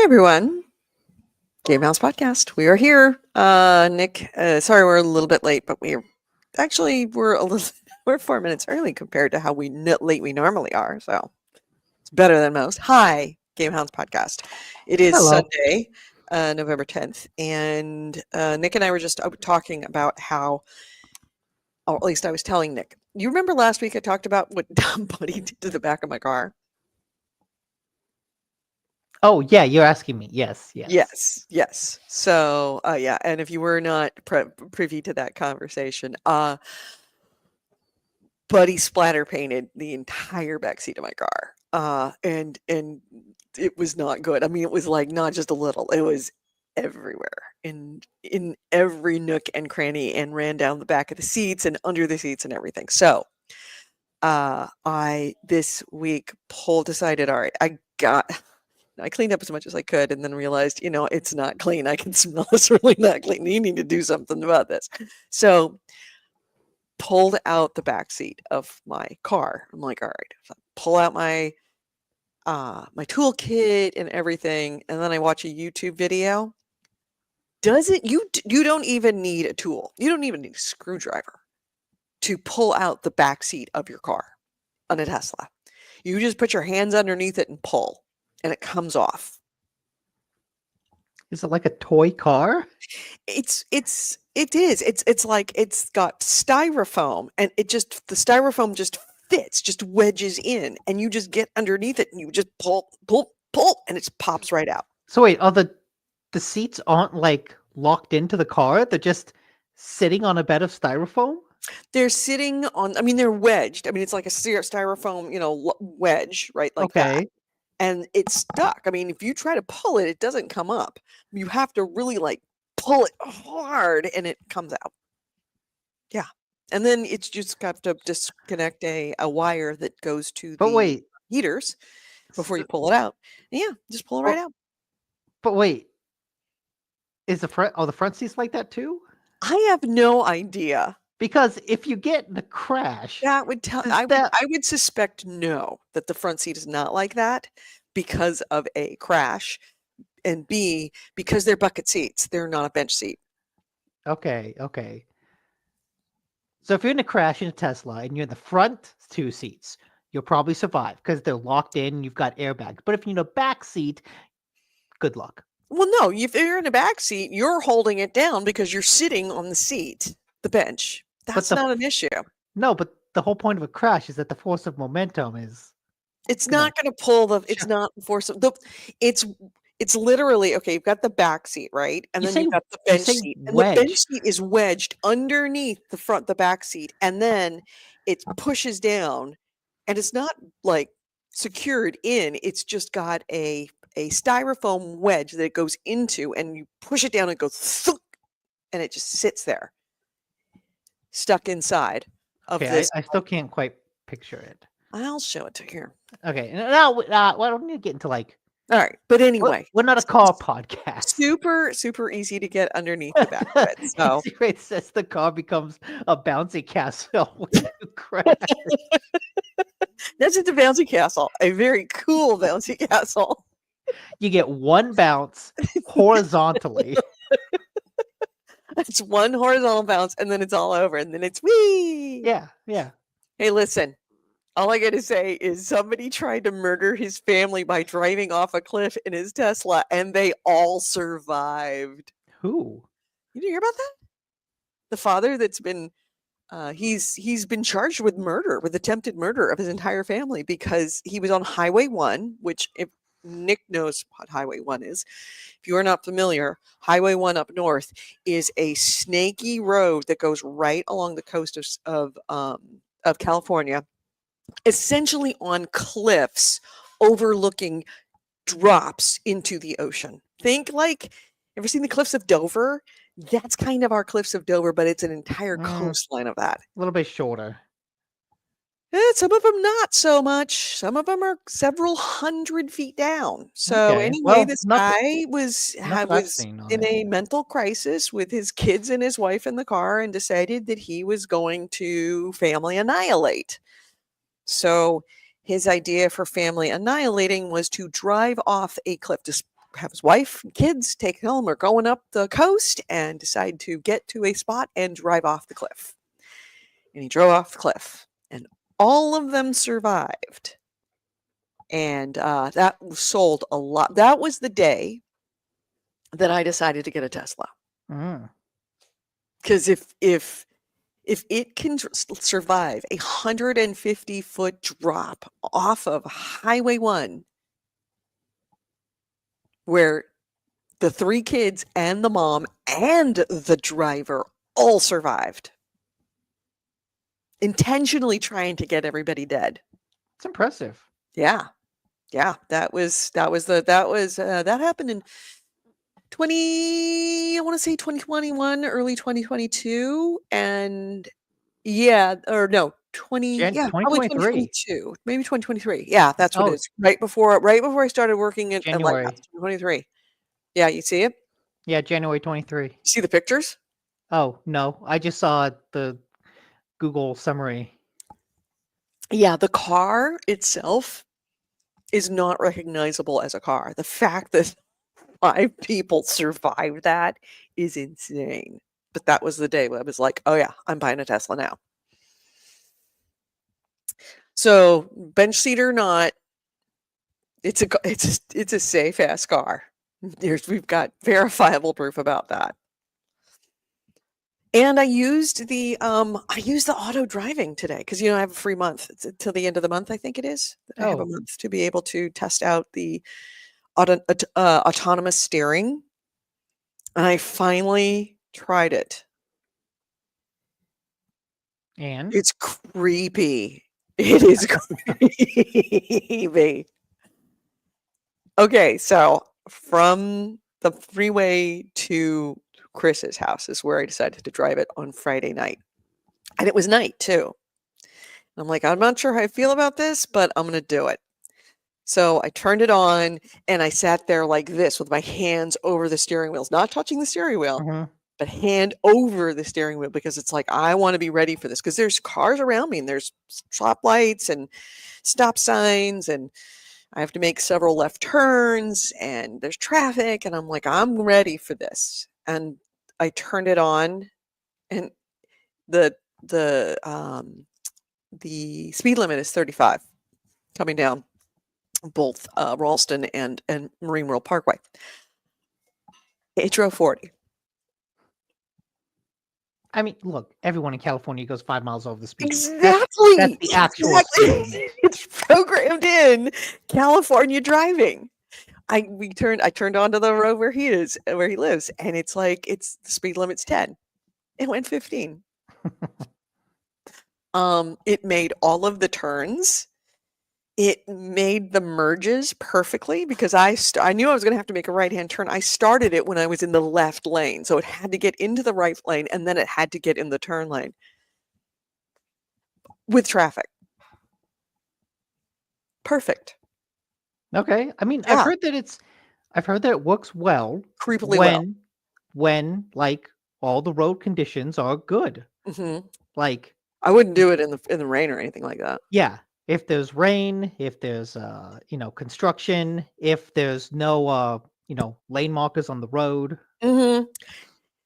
everyone. GameHounds podcast. We are here. Nick, sorry we're a little bit late, but we're a little we're 4 minutes early compared to how late we normally are. So it's better than most. Hi, GameHounds podcast. It is Hello. Sunday, November 10th, and Nick and I were just talking about how, or at least I was telling Nick. You remember last week I talked about what Dumb Buddy did to the back of my car? Oh, yeah, you're asking me. Yes. Yes. So, yeah, and if you were not privy to that conversation, Buddy splatter painted the entire backseat of my car, and it was not good. I mean, it was like not just a little; it was everywhere, in every nook and cranny, and ran down the back of the seats and under the seats and everything. So, I this week decided, all right, I cleaned up as much as I could and then realized, it's not clean. I can smell this really not clean. You need to do something about this. So pulled out the back seat of my car. I'm like, all right, so pull out my my toolkit and everything, and then I watch a YouTube video. You don't even need a tool. You don't even need a screwdriver to pull out the back seat of your car on a Tesla. You just put your hands underneath it and pull, and it comes off. Is it like a toy car? It is. It's like it's got styrofoam, and the styrofoam just fits, just wedges in, and you just get underneath it and you just pull, and it pops right out. So wait, the seats aren't like locked into the car? They're just sitting on a bed of styrofoam? They're sitting on, I mean, they're wedged. I mean, it's like a styrofoam, wedge, right? Like that. Okay. And it's stuck. I mean, if you try to pull it, it doesn't come up. You have to really like pull it hard and it comes out. Yeah. And then it's just got to disconnect a wire that goes to But the wait. heaters before you pull it out. And yeah, just pull it right out. But wait. Is the front seats like that too? I have no idea. Because if you get in a crash, That would tell I would suspect no, that the front seat is not like that because of A, crash, and B, because they're bucket seats. They're not a bench seat. Okay. So if you're in a crash in a Tesla and you're in the front two seats, you'll probably survive because they're locked in and you've got airbags. But if you're in a back seat, good luck. Well, no, if you're in a back seat, you're holding it down because you're sitting on the seat, the bench. That's not an issue. No, but the whole point of a crash is that the force of momentum is. It's not going to pull it's not the force of it's literally, okay, you've got the back seat, right? And then you've got the bench seat. And the bench seat is wedged underneath the back seat. And then it pushes down, and it's not like secured in. It's just got a styrofoam wedge that it goes into, and you push it down and it goes thunk, and it just sits there, stuck inside of this. I still can't quite picture it. I'll show it to you here. Okay, now why don't you get into like? All right, but anyway, we're not a car podcast. Super easy to get underneath the back of it. So it says the car becomes a bouncy castle when you crash. That's just a bouncy castle, a very cool bouncy castle. You get one bounce horizontally. It's one horizontal bounce, and then it's all over, and then it's wee. Yeah. Hey, listen. All I got to say is somebody tried to murder his family by driving off a cliff in his Tesla, and they all survived. Who? You didn't hear about that? The father that's been he's been charged with murder, with attempted murder of his entire family, because he was on Highway 1, which, if Nick knows what Highway 1 is, if you are not familiar, Highway 1 up north is a snaky road that goes right along the coast of California, essentially on cliffs overlooking drops into the ocean. Think like, ever seen the cliffs of Dover? That's kind of our cliffs of Dover, but it's an entire coastline of that. A little bit shorter. Some of them not so much. Some of them are several hundred feet down. So anyway, this guy was in a mental crisis with his kids and his wife in the car, and decided that he was going to family annihilate. So his idea for family annihilating was to drive off a cliff, have his wife and kids take him. We're going up the coast and decide to get to a spot and drive off the cliff. And he drove off the cliff, and all of them survived. And that sold a lot. That was the day that I decided to get a Tesla. Mm. Because if it can survive a 150-foot drop off of Highway 1, where the 3 kids and the mom and the driver all survived, intentionally trying to get everybody dead. It's impressive. Yeah. That happened in I want to say 2021, early 2022, and probably 2023. 2022, maybe 2023. Yeah, that's what it Oh, is. Right before I started working at Lighthouse, January. 2023. Yeah, you see it? Yeah, January 23. You see the pictures? Oh, no. I just saw the Google summary. Yeah, the car itself is not recognizable as a car. The fact that 5 people survived that is insane. But that was the day where I was like, "Oh yeah, I'm buying a Tesla now." So, bench seat or not, it's a safe ass car. We've got verifiable proof about that. And I used the auto driving today because I have a free month. It's till the end of the month, I think it is. I have a Oh, month to be able to test out the autonomous steering. And I finally tried it. and? It's creepy. It is creepy. Okay, so from the freeway to Chris's house is where I decided to drive it on Friday night. And it was night too. I'm like, I'm not sure how I feel about this, but I'm going to do it. So I turned it on and I sat there like this with my hands over the steering wheels, not touching the steering wheel, Mhm. but hand over the steering wheel because it's like, I want to be ready for this because there's cars around me and there's stop lights and stop signs and I have to make several left turns and there's traffic and I'm like, I'm ready for this. And I turned it on and the the the speed limit is 35 coming down both Ralston and Marine World Parkway. It drove 40. I mean, look, everyone in California goes 5 miles over the speed limit. That's Exactly. the actual speed limit. It's programmed in California driving. I turned onto the road where he lives, and it's like the speed limit's 10. It went 15. It made all of the turns. It made the merges perfectly because I knew I was gonna have to make a right-hand turn. I started it when I was in the left lane, so it had to get into the right lane, and then it had to get in the turn lane with traffic. Perfect. Okay. I mean, Yeah, I've heard that it works well creepily well. when like all the road conditions are good. Mhm. Like, I wouldn't do it in the rain or anything like that. yeah, if there's rain, if there's construction, if there's no lane markers on the road. Mhm.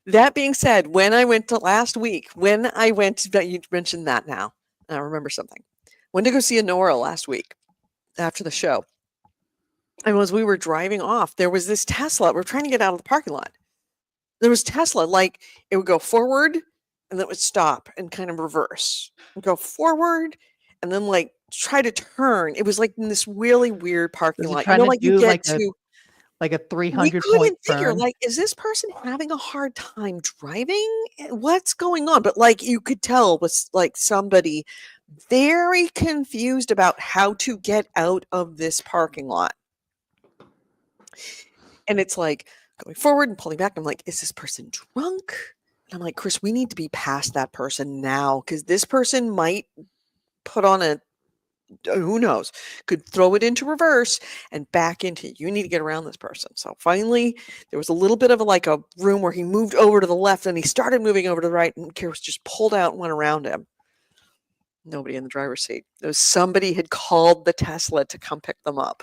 That being said, when I went to last week, you mentioned that now, I remember something. Went to go see Honora last week after the show. And as we were driving off, there was this Tesla. We're trying to get out of the parking lot. There was Tesla, like it would go forward and then it would stop and kind of reverse. It'd go forward and then like try to turn. It was like in this really weird parking Is it lot. trying to Like you do get like to a we 300 point couldn't figure, turn? like, is this person having a hard time driving? What's going on? But like you could tell was like somebody very confused about how to get out of this parking lot. And it's like going forward and pulling back. I'm like, is this person drunk? And I'm like, Chris, we need to be past that person now because this person might put on who knows, could throw it into reverse and back into you need to get around this person. So finally, there was a little bit of a room where he moved over to the left and he started moving over to the right and Chris just pulled out and went around him. Nobody in the driver's seat. Somebody had called the Tesla to come pick them up.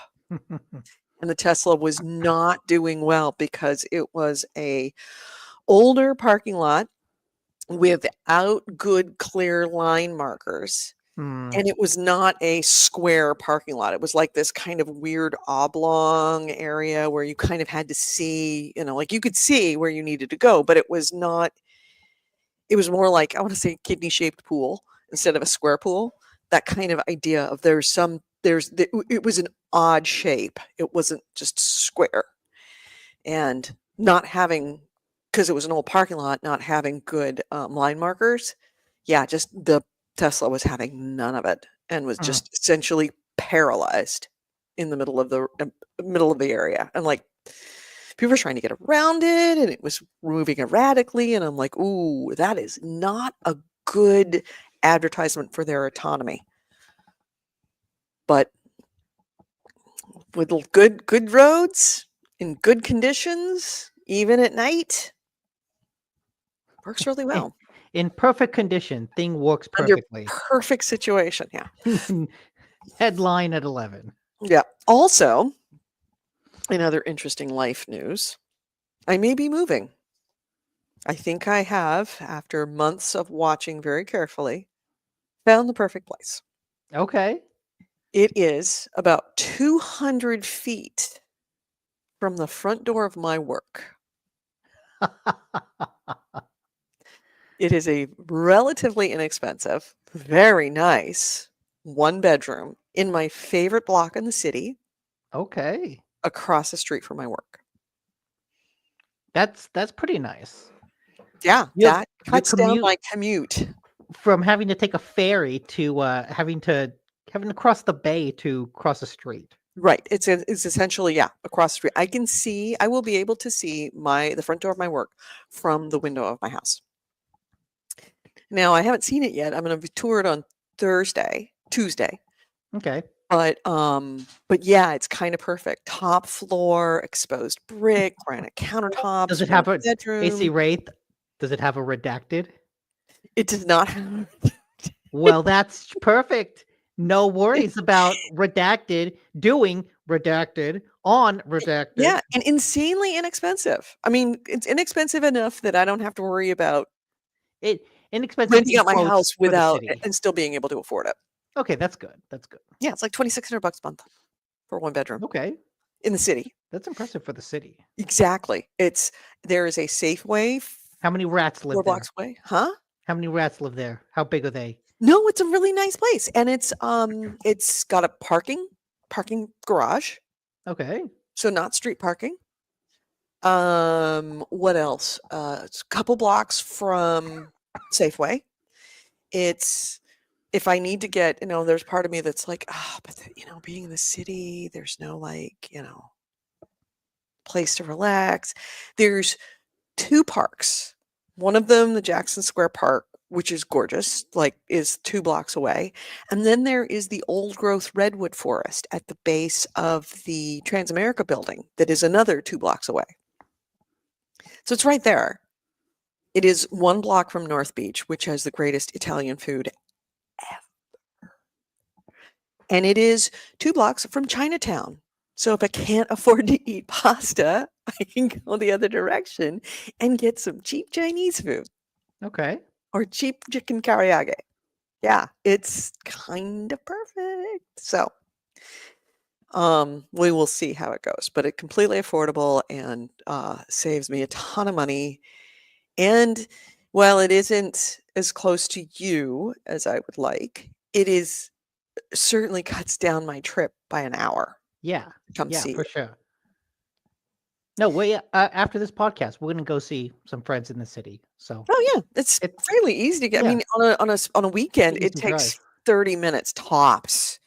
And the Tesla was not doing well because it was a older parking lot without good clear line markers. Hmm. And it was not a square parking lot. It was like this kind of weird oblong area where you kind of had to see, like you could see where you needed to go, but it was not, it was more like, I want to say kidney shaped pool instead of a square pool. That kind of idea of it was an odd shape. It wasn't just square. And not having, because it was an old parking lot, not having good line markers. Yeah, just the Tesla was having none of it and was Mm. just essentially paralyzed in the middle of the area. And like people were trying to get around it and it was moving erratically. And I'm like, ooh, that is not a good advertisement for their autonomy. But with good roads in good conditions, even at night, works really In, well. in perfect condition, thing works Under perfectly. perfect situation, yeah. Headline at 11. Yeah. Also, in other interesting life news, I may be moving. I think I have, after months of watching very carefully, found the perfect place. Okay. It is about 200 feet from the front door of my work. It is a relatively inexpensive, very nice one bedroom in my favorite block in the city, Okay. across the street from my work. That's pretty nice. Yeah, Your that your cuts down commute my commute. from having to take a ferry to having to cross the bay to cross the street. Right. It's essentially, yeah, across the street. I will be able to see the front door of my work from the window of my house. Now, I haven't seen it yet. I'm going to tour it on Tuesday. Okay. But yeah, it's kind of perfect. Top floor, exposed brick, granite Does countertops, it one have a AC bedroom. Wraith? Does it have a redacted? It does not have Well, that's perfect. No worries about redacted doing redacted on redacted. yeah, and insanely inexpensive. I mean, it's inexpensive enough that I don't have to worry about It inexpensive renting in out my quotes house for the without city. and still being able to afford it. Okay, that's good. That's good. Yeah, it's like $2,600 a month for one bedroom Okay, in the city. that's impressive for the city. Exactly. There is a Safeway How many rats live 4 there? blocks away. Huh? How many rats live there? How big are they? No, it's a really nice place, and it's got a parking garage, Okay. so not street parking. What else? It's a couple blocks from Safeway. It's if I need to get, there's part of me that's like, but being in the city, there's no like, place to relax. There's 2 parks. One of them, the Jackson Square Park, which is gorgeous, like, is 2 blocks away, and then there is the old growth redwood forest at the base of the Transamerica building that is another 2 blocks away. So it's right there. It is 1 block from North Beach, which has the greatest Italian food ever, and it is 2 blocks from Chinatown. So if I can't afford to eat pasta, I can go the other direction and get some cheap Chinese food. Okay. Or cheap chicken karaage. Yeah, it's kind of perfect. So, we will see how it goes, but it's completely affordable and saves me a ton of money. And while it isn't as close to you as I would like, it is certainly cuts down my trip by an hour Yeah. to come Yeah, see for you. sure. No, wait. After this podcast, we're gonna go see some friends in the city. So Oh yeah, it's it, fairly easy to get. I yeah, mean, on a weekend, it's it an easy drive. takes 30 minutes tops.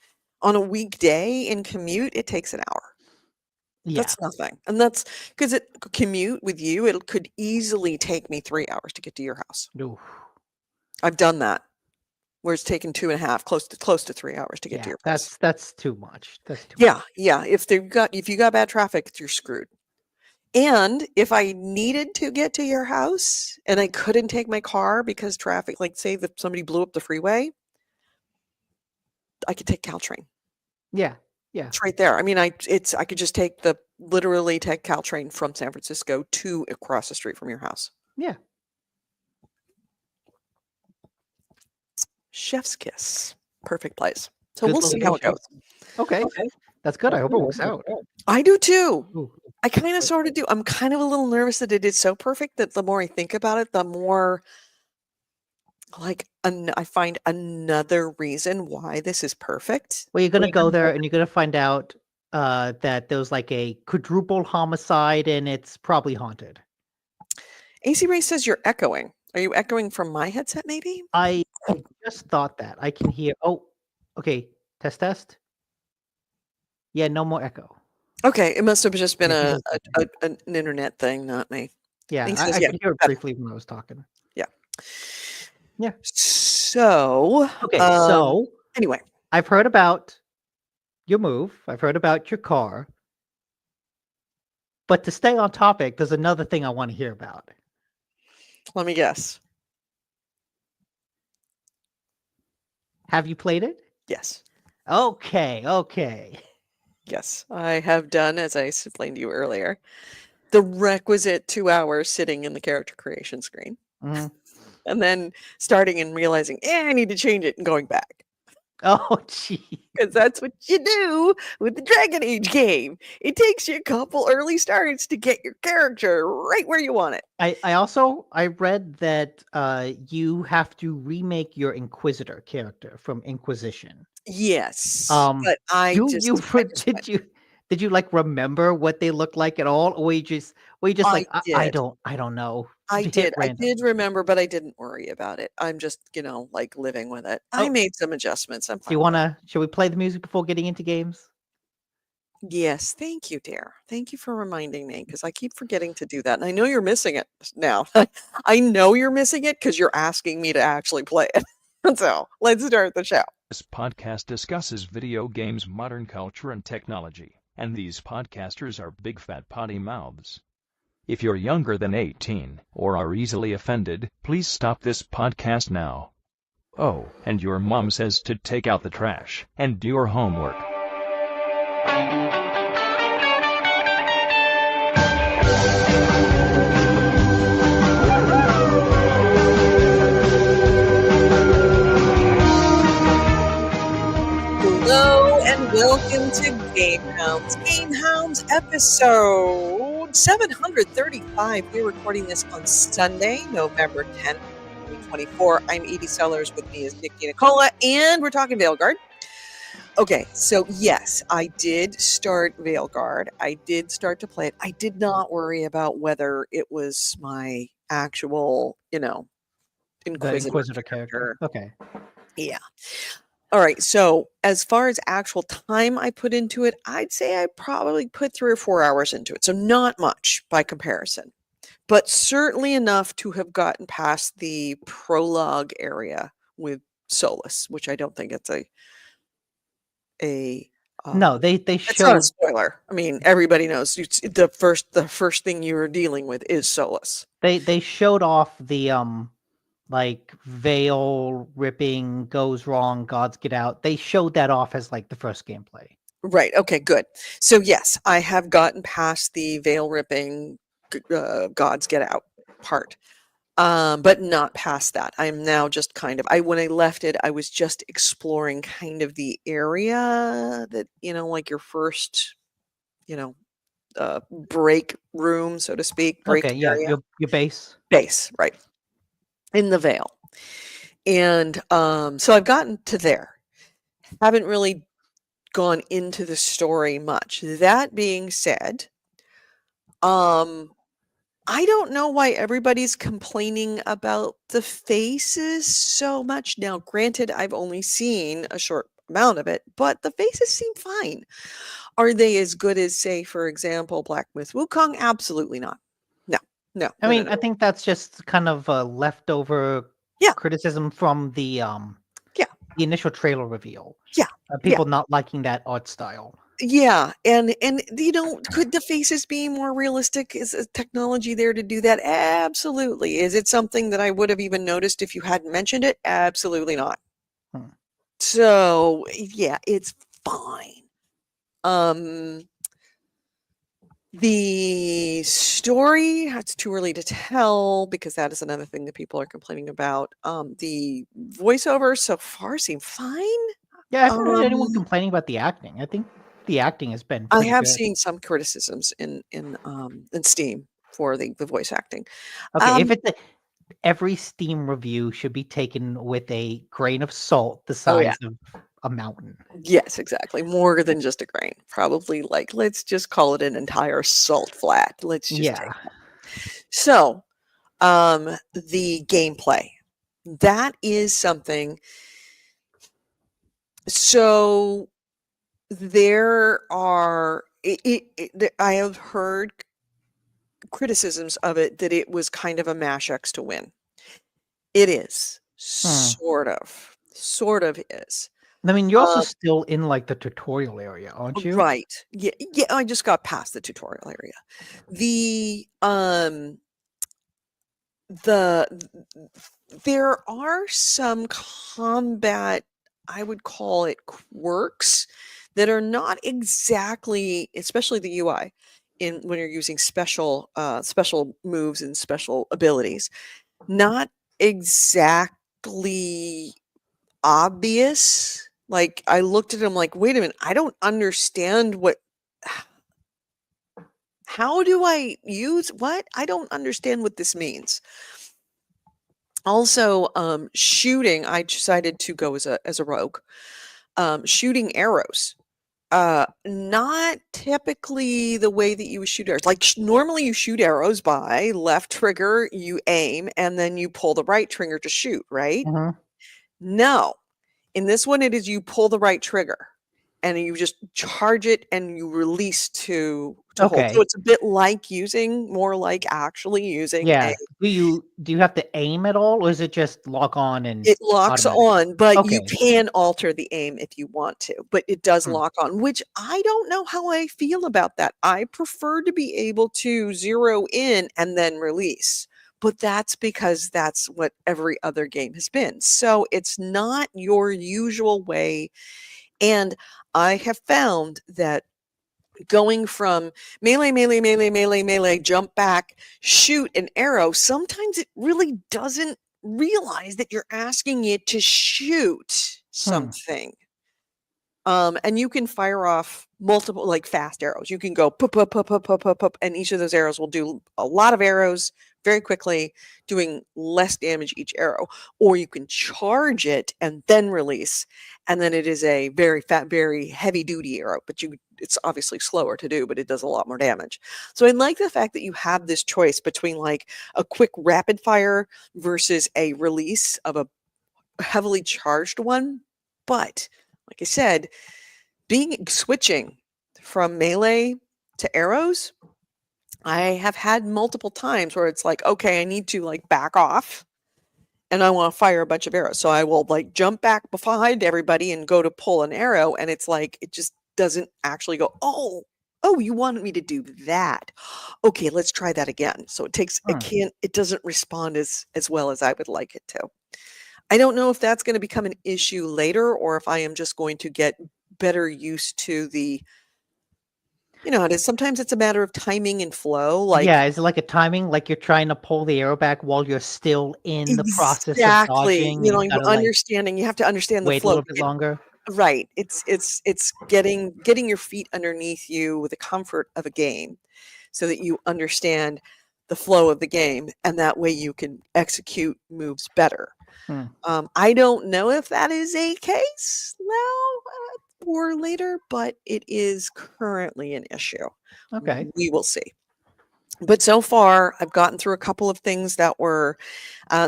On a weekday in commute, it takes an hour. Yeah. That's nothing, and that's because it commute with you, it could easily take me 3 hours to get to your house. Oof. I've done that, where it's taken 2 and a half, close to 3 hours to get to Yeah, your place. that's too much. That's too Yeah, much. yeah, if you got bad traffic, you're screwed. And if I needed to get to your house and I couldn't take my car because traffic, like, say that somebody blew up the freeway, I could take Caltrain. Yeah. Yeah. It's right there. I mean, I could just literally take Caltrain from San Francisco to across the street from your house. Yeah. Chef's kiss. Perfect place. So Good we'll see how it location. goes. Okay. That's good. I hope it works out. I do too. Ooh. I kind of sort of do. I'm kind of a little nervous that it is so perfect that the more I think about it, the more like I find another reason why this is perfect. Well, you're gonna go there and you're gonna find out that there's like a quadruple homicide and it's probably haunted. AC Ray says you're echoing. Are you echoing from my headset, maybe? I just thought that. I can hear. Oh, okay. Test, test. Yeah, no more echo. Okay, it must have just been Yeah, an internet thing, not me. yeah, He says, I yeah, could hear it better. briefly when I was talking. Yeah. Yeah. So, Okay, so anyway, I've heard about your move. I've heard about your car. But to stay on topic, there's another thing I want to hear about. let me guess. Have you played it? Yes. Okay, okay. Yes, I have done, as I explained to you earlier, the requisite 2 hours sitting in the character creation screen. Mhm. And then starting and realizing, I need to change it and going back. Oh, gee. Because that's what you do with the Dragon Age game. It takes you a couple early starts to get your character right where you want it. I read that you have to remake your Inquisitor character from Inquisition. Yes, Um, but I you just you I re- just went did you like remember what they look like at all, or were you just I like did. I don't know, I hit did. I random? did remember, but I didn't worry about it. I'm just, like, living with it. I Oh, made some adjustments. I'm do you fine with it. should we play the music before getting into games? Yes, thank you, dear. Thank you for reminding me because I keep forgetting to do that, and I know you're missing it now. I know you're missing it because 'cause you're asking me to actually play it. So, let's start the show. This podcast discusses video games, modern culture, and technology, and these podcasters are big fat potty mouths. If you're younger than 18 or are easily offended, please stop this podcast now. Oh, and your mom says to take out the trash and do your homework. Hello and welcome to GameHounds. GameHounds episode 735. We're recording this on Sunday, November 10th, 2024. I'm Edie Sellers. With me is Nikki Nicola, and we're talking Veilguard. Okay, so yes, I did start Veilguard. I did start to play it. I did not worry about whether it was my actual, The Inquisitor character. Okay. Yeah. All right. So as far as actual time I put into it, I'd say I probably put 3 or 4 hours into it. So not much by comparison, but certainly enough to have gotten past the prologue area with Solus, which I don't think it's a No, they it's not a showed spoiler. I mean, everybody knows the first thing you're dealing with is Solus. they showed off the like veil ripping goes wrong, gods get out. They showed that off as like the first gameplay. Right. Okay, good. So yes, I have gotten past the veil ripping gods get out part. But not past that. I'm now just kind of when I left it, I was just exploring kind of the area that, like your first, break room, so to speak, break Okay, yeah, area. your base. Base, right. In the veil. And so I've gotten to there. Haven't really gone into the story much. That being said, I don't know why everybody's complaining about the faces so much. Now, granted, I've only seen a short amount of it, but the faces seem fine. Are they as good as, say, for example, Black Myth Wukong? Absolutely not. No, no, I no, no, mean, no. I think that's just kind of a leftover Yeah, criticism from yeah, the initial trailer reveal. yeah, yeah. People not liking that art style. Yeah, and could the faces be more realistic? Is technology there to do that? Absolutely. Is it something that I would have even noticed if you hadn't mentioned it? Absolutely not. Hmm. So, yeah, it's fine. The story, it's too early to tell because that is another thing that people are complaining about. The voiceover so far seem fine. Yeah, I haven't heard anyone Um, complaining about the acting. I think the acting has been I pretty have good. seen some criticisms in Steam for the voice acting. Okay, if Um, it's every Steam review should be taken with a grain of salt the oh yeah, size of a mountain. yes, exactly. More than just a grain. Probably like let's just call it an entire salt flat. Let's just take Yeah. that. So, the gameplay. That is something. So there are I have heard criticisms of it that it was kind of a mash X to win. It is Hmm. sort of is. I mean, you're also Um, still in like the tutorial area, aren't you? right. Yeah, yeah. I just got past the tutorial area. The there are some combat, I would call it quirks, that are not exactly, especially the UI, in when you're using special moves and special abilities, not exactly obvious. Like I looked at him like, wait a minute, I don't understand how do I use what? I don't understand what this means. Also, shooting, I decided to go as a rogue. Shooting arrows, not typically the way that you would shoot arrows. Like normally you shoot arrows by left trigger, you aim, and then you pull the right trigger to shoot, right? Hmm. No, in this one, it is you pull the right trigger and you just charge it and you release to hold. So Okay. it's a bit like using, more like actually using a. Yeah. Do you have to aim at all, or is it just lock on and It locks automatic? on, but you Okay. can alter the aim if you want to, but it does Hmm. lock on, which I don't know how I feel about that. I prefer to be able to zero in and then release, but that's because that's what every other game has been. So it's not your usual way. And I have found that going from melee, melee, melee, melee, melee, jump back, shoot an arrow, sometimes it really doesn't realize that you're asking it to shoot Hmm. something. And you can fire off multiple, like fast arrows. You can go pop, pop, pop, pop, pop, pop, pop, and each of those arrows will do a lot of arrows very quickly, doing less damage each arrow. Or you can charge it and then release, and then it is a very fat, very heavy duty arrow. But it's obviously slower to do, but it does a lot more damage. So I like the fact that you have this choice between like a quick rapid fire versus a release of a heavily charged one. But like I said, switching from melee to arrows, I have had multiple times where it's like, okay, I need to like back off and I want to fire a bunch of arrows. So I will like jump back behind everybody and go to pull an arrow. And it's like, it just doesn't actually go, oh, you wanted me to do that. Okay, let's try that again. So Hmm. it doesn't respond as well as I would like it to. I don't know if that's going to become an issue later or if I am just going to get better used to it is. Sometimes it's a matter of timing and flow. Yeah, Like, is it like a timing, like you're trying to pull the arrow back while you're still in the process of exactly, dodging, and you gotta, like, you have to understand the wait a flow. little bit longer? Right. It's getting your feet underneath you with the comfort of a game so that you understand the flow of the game and that way you can execute moves better. Hmm. I don't know if that is a case now or later, but it is currently an issue. Okay. We will see. But so far, I've gotten through a couple of things that were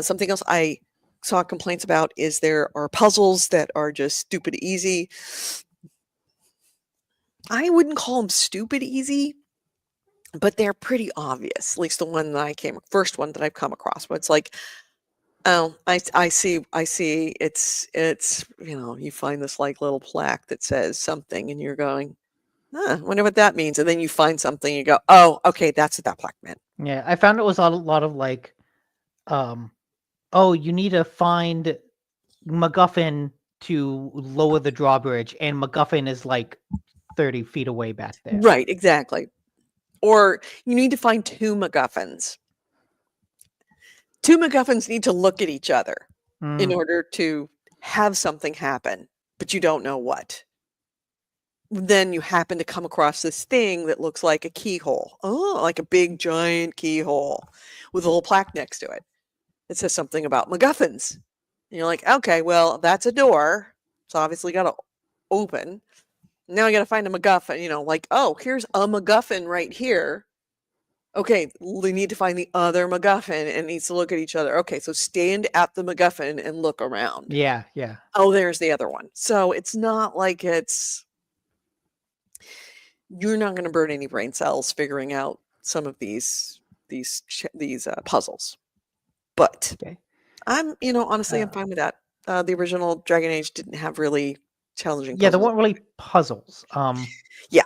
something else I saw complaints about is there are puzzles that are just stupid easy. I wouldn't call them stupid easy, but they're pretty obvious. At least the one that first one that I've come across, where it's like, oh, I see. It's you find this like little plaque that says something, and you're going, wonder what that means, and then you find something, you go, oh, okay, that's what that plaque meant. Yeah, I found it was a lot of, like, um, "Oh, you need to find MacGuffin to lower the drawbridge," and MacGuffin is, like, 30 feet away back there. Right, exactly. Or you need to find 2 MacGuffins. 2 MacGuffins need to look at each other in Mm, order to have something happen, but you don't know what. Then you happen to come across this thing that looks like a keyhole. Oh, like a big giant keyhole with a little plaque next to it. It says something about MacGuffins. And you're like, okay, well, that's a door. It's obviously got to open. Now I got to find a MacGuffin, like, oh, here's a MacGuffin right here. Okay, we need to find the other MacGuffin and needs to look at each other. Okay, so stand at the MacGuffin and look around. yeah. Oh, there's the other one. So it's not like you're not going to burn any brain cells figuring out some of these puzzles. But Okay. I'm, honestly, I'm fine with that. The original Dragon Age didn't have really challenging Yeah, there puzzles. weren't really puzzles. Yeah.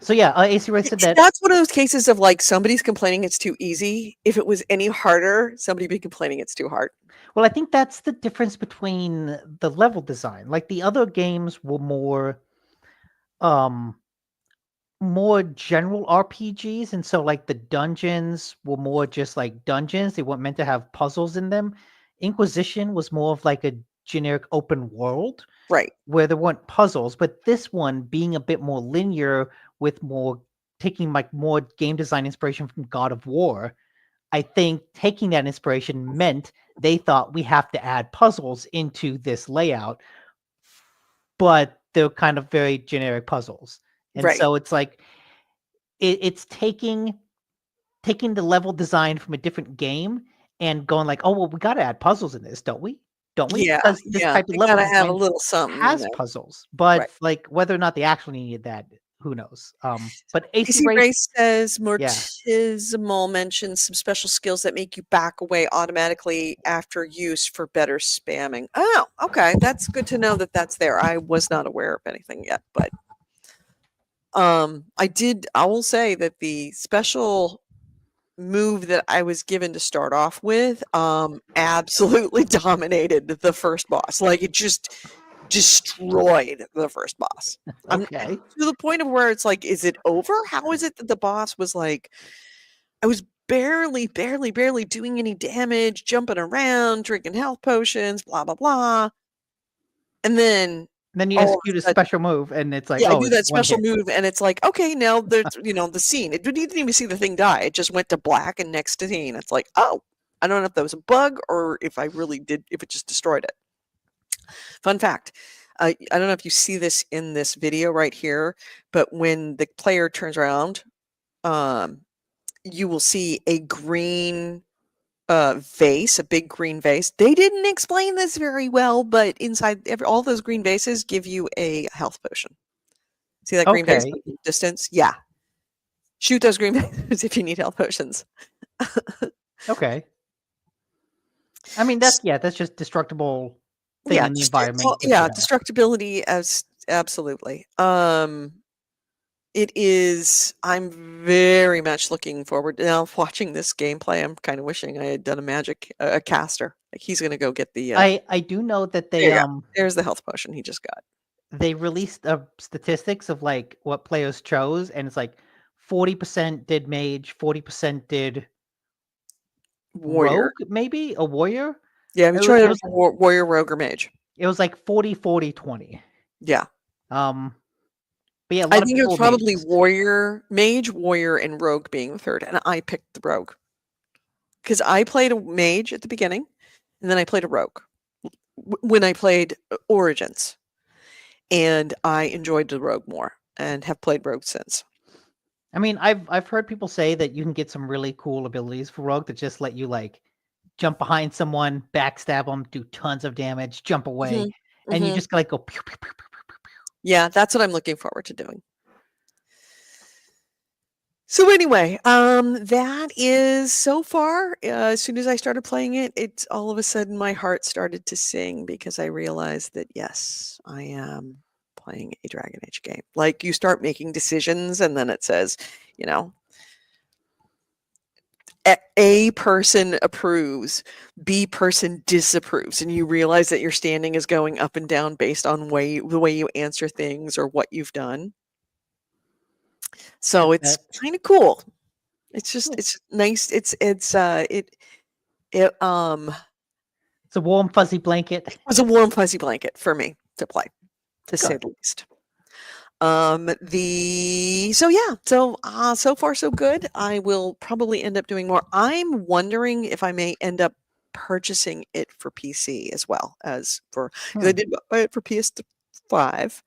So yeah, AC Ray said that. That's one of those cases of like somebody's complaining it's too easy. If it was any harder, somebody would be complaining it's too hard. Well, I think that's the difference between the level design. Like the other games were um more general RPGs, and so like the dungeons were more just like dungeons. They weren't meant to have puzzles in them. Inquisition was more of like a generic open world Right. where there weren't puzzles, but this one being a bit more linear with more taking like more game design inspiration from God of War, I think taking that inspiration meant they thought we have to add puzzles into this layout, but they're kind of very generic puzzles. And Right. so it's like it's taking the level design from a different game and going like, oh well, we got to add puzzles in this, don't we? Don't we? Yeah. Because this Yeah. type of They level gotta have a design little something in has there. puzzles, but Right. like whether or not they actually needed that, who knows? But AC AC Ray, Race says yeah, Mortizimal mentions some special skills that make you back away automatically after use for better spamming. Oh, okay. That's good to know that that's there. I was not aware of anything yet, but I will say that the special move that I was given to start off with absolutely dominated the first boss. Like it just destroyed the first boss. okay, To the point of where it's like, is it over? How is it that the boss was like, I was barely doing any damage, jumping around, drinking health potions, blah, blah, blah. And then then you all of execute a a sudden, special move, and it's like, yeah, I oh, do it's that one special hit. move, and it's like, okay, now there's, the scene. You didn't even see the thing die. It just went to black and next to scene. It's like, oh, I don't know if that was a bug or if if it just destroyed it. Fun fact. I don't know if you see this in this video right here, but when the player turns around, you will see a green vase, a big green vase. They didn't explain this very well, but inside all those green vases give you a health potion. See that green vase Okay, in the distance? Yeah. Shoot those green vases if you need health potions. okay. I mean, that's just destructible thing Yeah, in the just environment. Gets you health. destructibility as absolutely. It is. I'm very much looking forward to now watching this gameplay. I'm kind of wishing I had done a caster. Like he's gonna go get the. I do know that There they you go. There's the health potion he just got. they released statistics of like what players chose, and it's like 40% did mage, 40% did Warrior. rogue, maybe a warrior. Yeah, we It, wa- tried it it was warrior, rogue, or mage. it was like 40-40-20. Yeah, But yeah, a I lot of think it people was were probably mages. mage, warrior, and rogue being the third, and I picked the rogue because I played a mage at the beginning, and then I played a rogue when I played Origins, and I enjoyed the rogue more and have played rogue since. I mean, I've heard people say that you can get some really cool abilities for rogue that just let you like jump behind someone, backstab them, do tons of damage, jump away, and you Mhm. just like go pew, pew, pew, pew, pew, pew, pew. Yeah, that's what I'm looking forward to doing. So anyway, that is so far. As soon as I started playing it, it's all of a sudden my heart started to sing because I realized that yes, I am playing a Dragon Age game. Like you start making decisions, and then it says, you know, A person approves, B person disapproves, and you realize that your standing is going up and down based on the way you answer things or what you've done. So it's That- kind of cool. It's just Yeah. it's nice. It It's a warm, fuzzy blanket. was a warm fuzzy blanket for me to play, to say Good. the least. So far so good. I will probably end up doing more. I'm wondering if I may end up purchasing it for PC as well as for, because I Hmm. did buy it for PS5,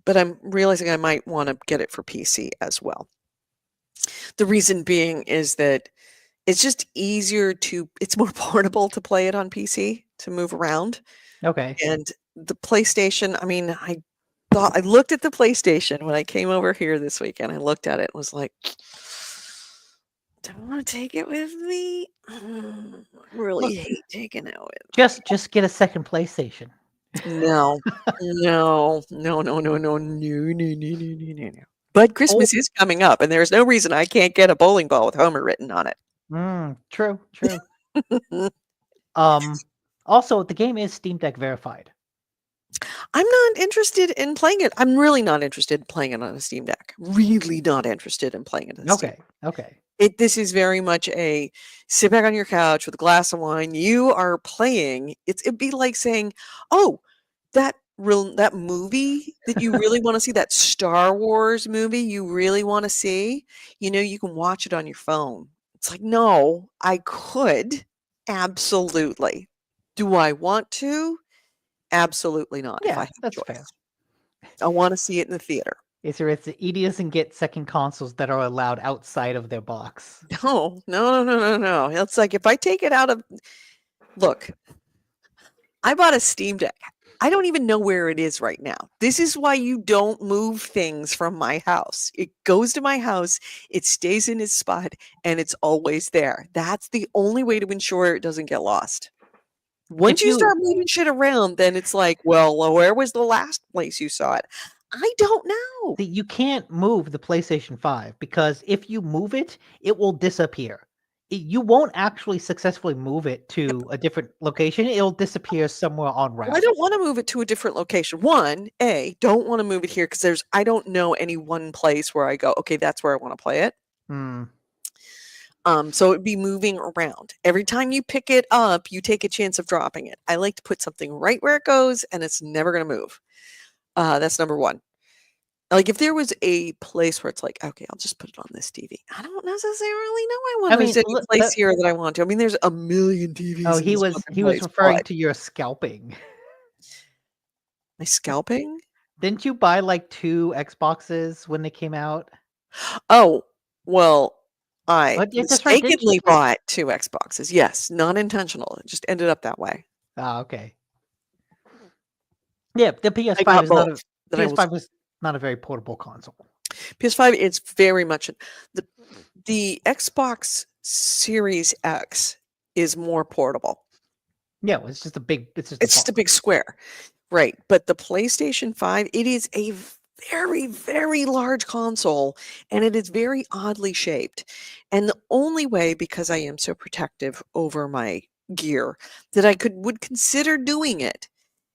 but I'm realizing I might want to get it for PC as well. The reason being is that it's just easier it's more portable to play it on PC, to move around. Okay. And the PlayStation, I mean, I looked at the PlayStation when I came over here this weekend. I looked at it and was like, do I want to take it with me? I really Look, hate taking it with just get a second PlayStation. No, no, no, no, no, no, no, no, no, no, no, no. But Oh, Christmas is coming up, and there's no reason I can't get a bowling ball with Homer written on it. true, true. Also, the game is Steam Deck verified. I'm not interested in playing it. I'm really not interested in playing it on a Steam Deck. Really not interested in playing it on Steam. Okay, okay. This is very much a sit back on your couch with a glass of wine. You are playing. It'd be like saying, "Oh, that movie that you really want to see, that Star Wars movie you really want to see, you can watch it on your phone." It's like, no, I could. Absolutely. Do I want to? Absolutely not. If I Yeah, have a that's fair. choice, I want to see it in the theater. It's he doesn't get second consoles that are allowed outside of their box. No, no, no, no, no, no. It's like if I take it out of, look, I bought a Steam Deck. I don't even know where it is right now. This is why you don't move things from my house. It goes to my house, it stays in its spot, and it's always there. That's the only way to ensure it doesn't get lost. Once If you you start moving shit around, then it's like, well, where was the last place you saw it? I don't know. you can't move the PlayStation 5 because if you move it, it will disappear. You won't actually successfully move it to a different location. It'll disappear somewhere en Well, I route. don't want to move it to a different location. Don't want to move it here because I don't know any one place where I go, okay, that's where I want to play it. Hmm. So it'd be moving around. Every time you pick it up, you take a chance of dropping it. I like to put something right where it goes and it's never going to move. That's number one. Like if there was a place where it's like, okay, I'll just put it on this TV. I don't necessarily know I want I mean, there's any place here that I want to. I mean, there's a million TVs in he this was fucking he was place. referring What? to your scalping. My scalping? Didn't you buy like 2 Xboxes when they came out? Oh, well, I That's right. Didn't you mistakenly say? bought 2 Xboxes. Yes, not intentional. It just ended up that way. Ah, okay. Yeah, the I PS5 got is not a both. That I was PS5 was not a very portable console. PS5, it's very much the Xbox Series X is more portable. Yeah, it's just a big. It's just a It's just a box. big square. Right. But the PlayStation 5, it is a very, very large console and it is very oddly shaped. And the only way, because I am so protective over my gear, that would consider doing it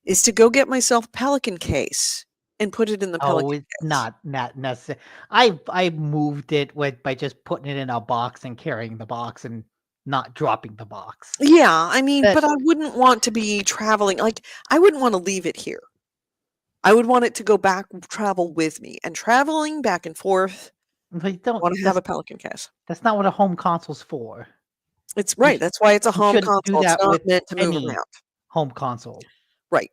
is to go get myself a Pelican case and put it in the Oh, Pelican it's case. not necessary. I moved it by just putting it in a box and carrying the box and not dropping the box. Yeah, I mean, That but I wouldn't want to be traveling. Like, I wouldn't want to leave it here. I would want it to go back, travel with me. And traveling back and forth, but you I don't. want to have a Pelican case. That's not what a home console's for. It's You right. That's why it's a you home shouldn't do console. It's that not with meant to move any around. home console. Right.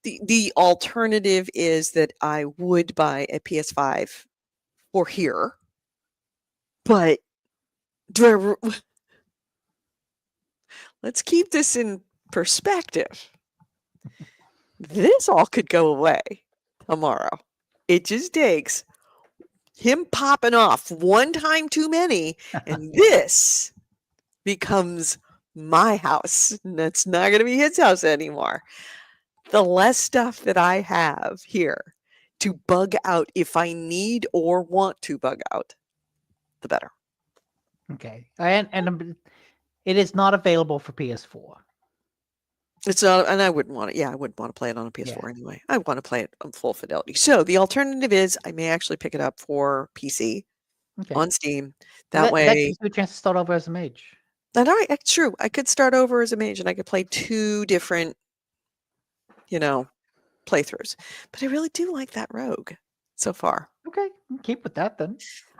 The alternative is that I would buy a PS5 for here, but do I let's keep this in perspective. This all could go away tomorrow. It just takes him popping off one time too many, and this becomes my house. And that's not going to be his house anymore. The less stuff that I have here to bug out if I need or want to bug out, the better. Okay. It is not available for PS4. It's not, and I wouldn't want it. Yeah, I wouldn't want to play it on a PS4 Yeah. anyway. I want to play it on full fidelity. So the alternative is I may actually pick it up for PC Okay. on Steam. Well, That that way, gives you a chance to start over as a mage. and it's true. I could start over as a mage and I could play 2 different, playthroughs. But I really do like that rogue so far. Okay, keep with that then.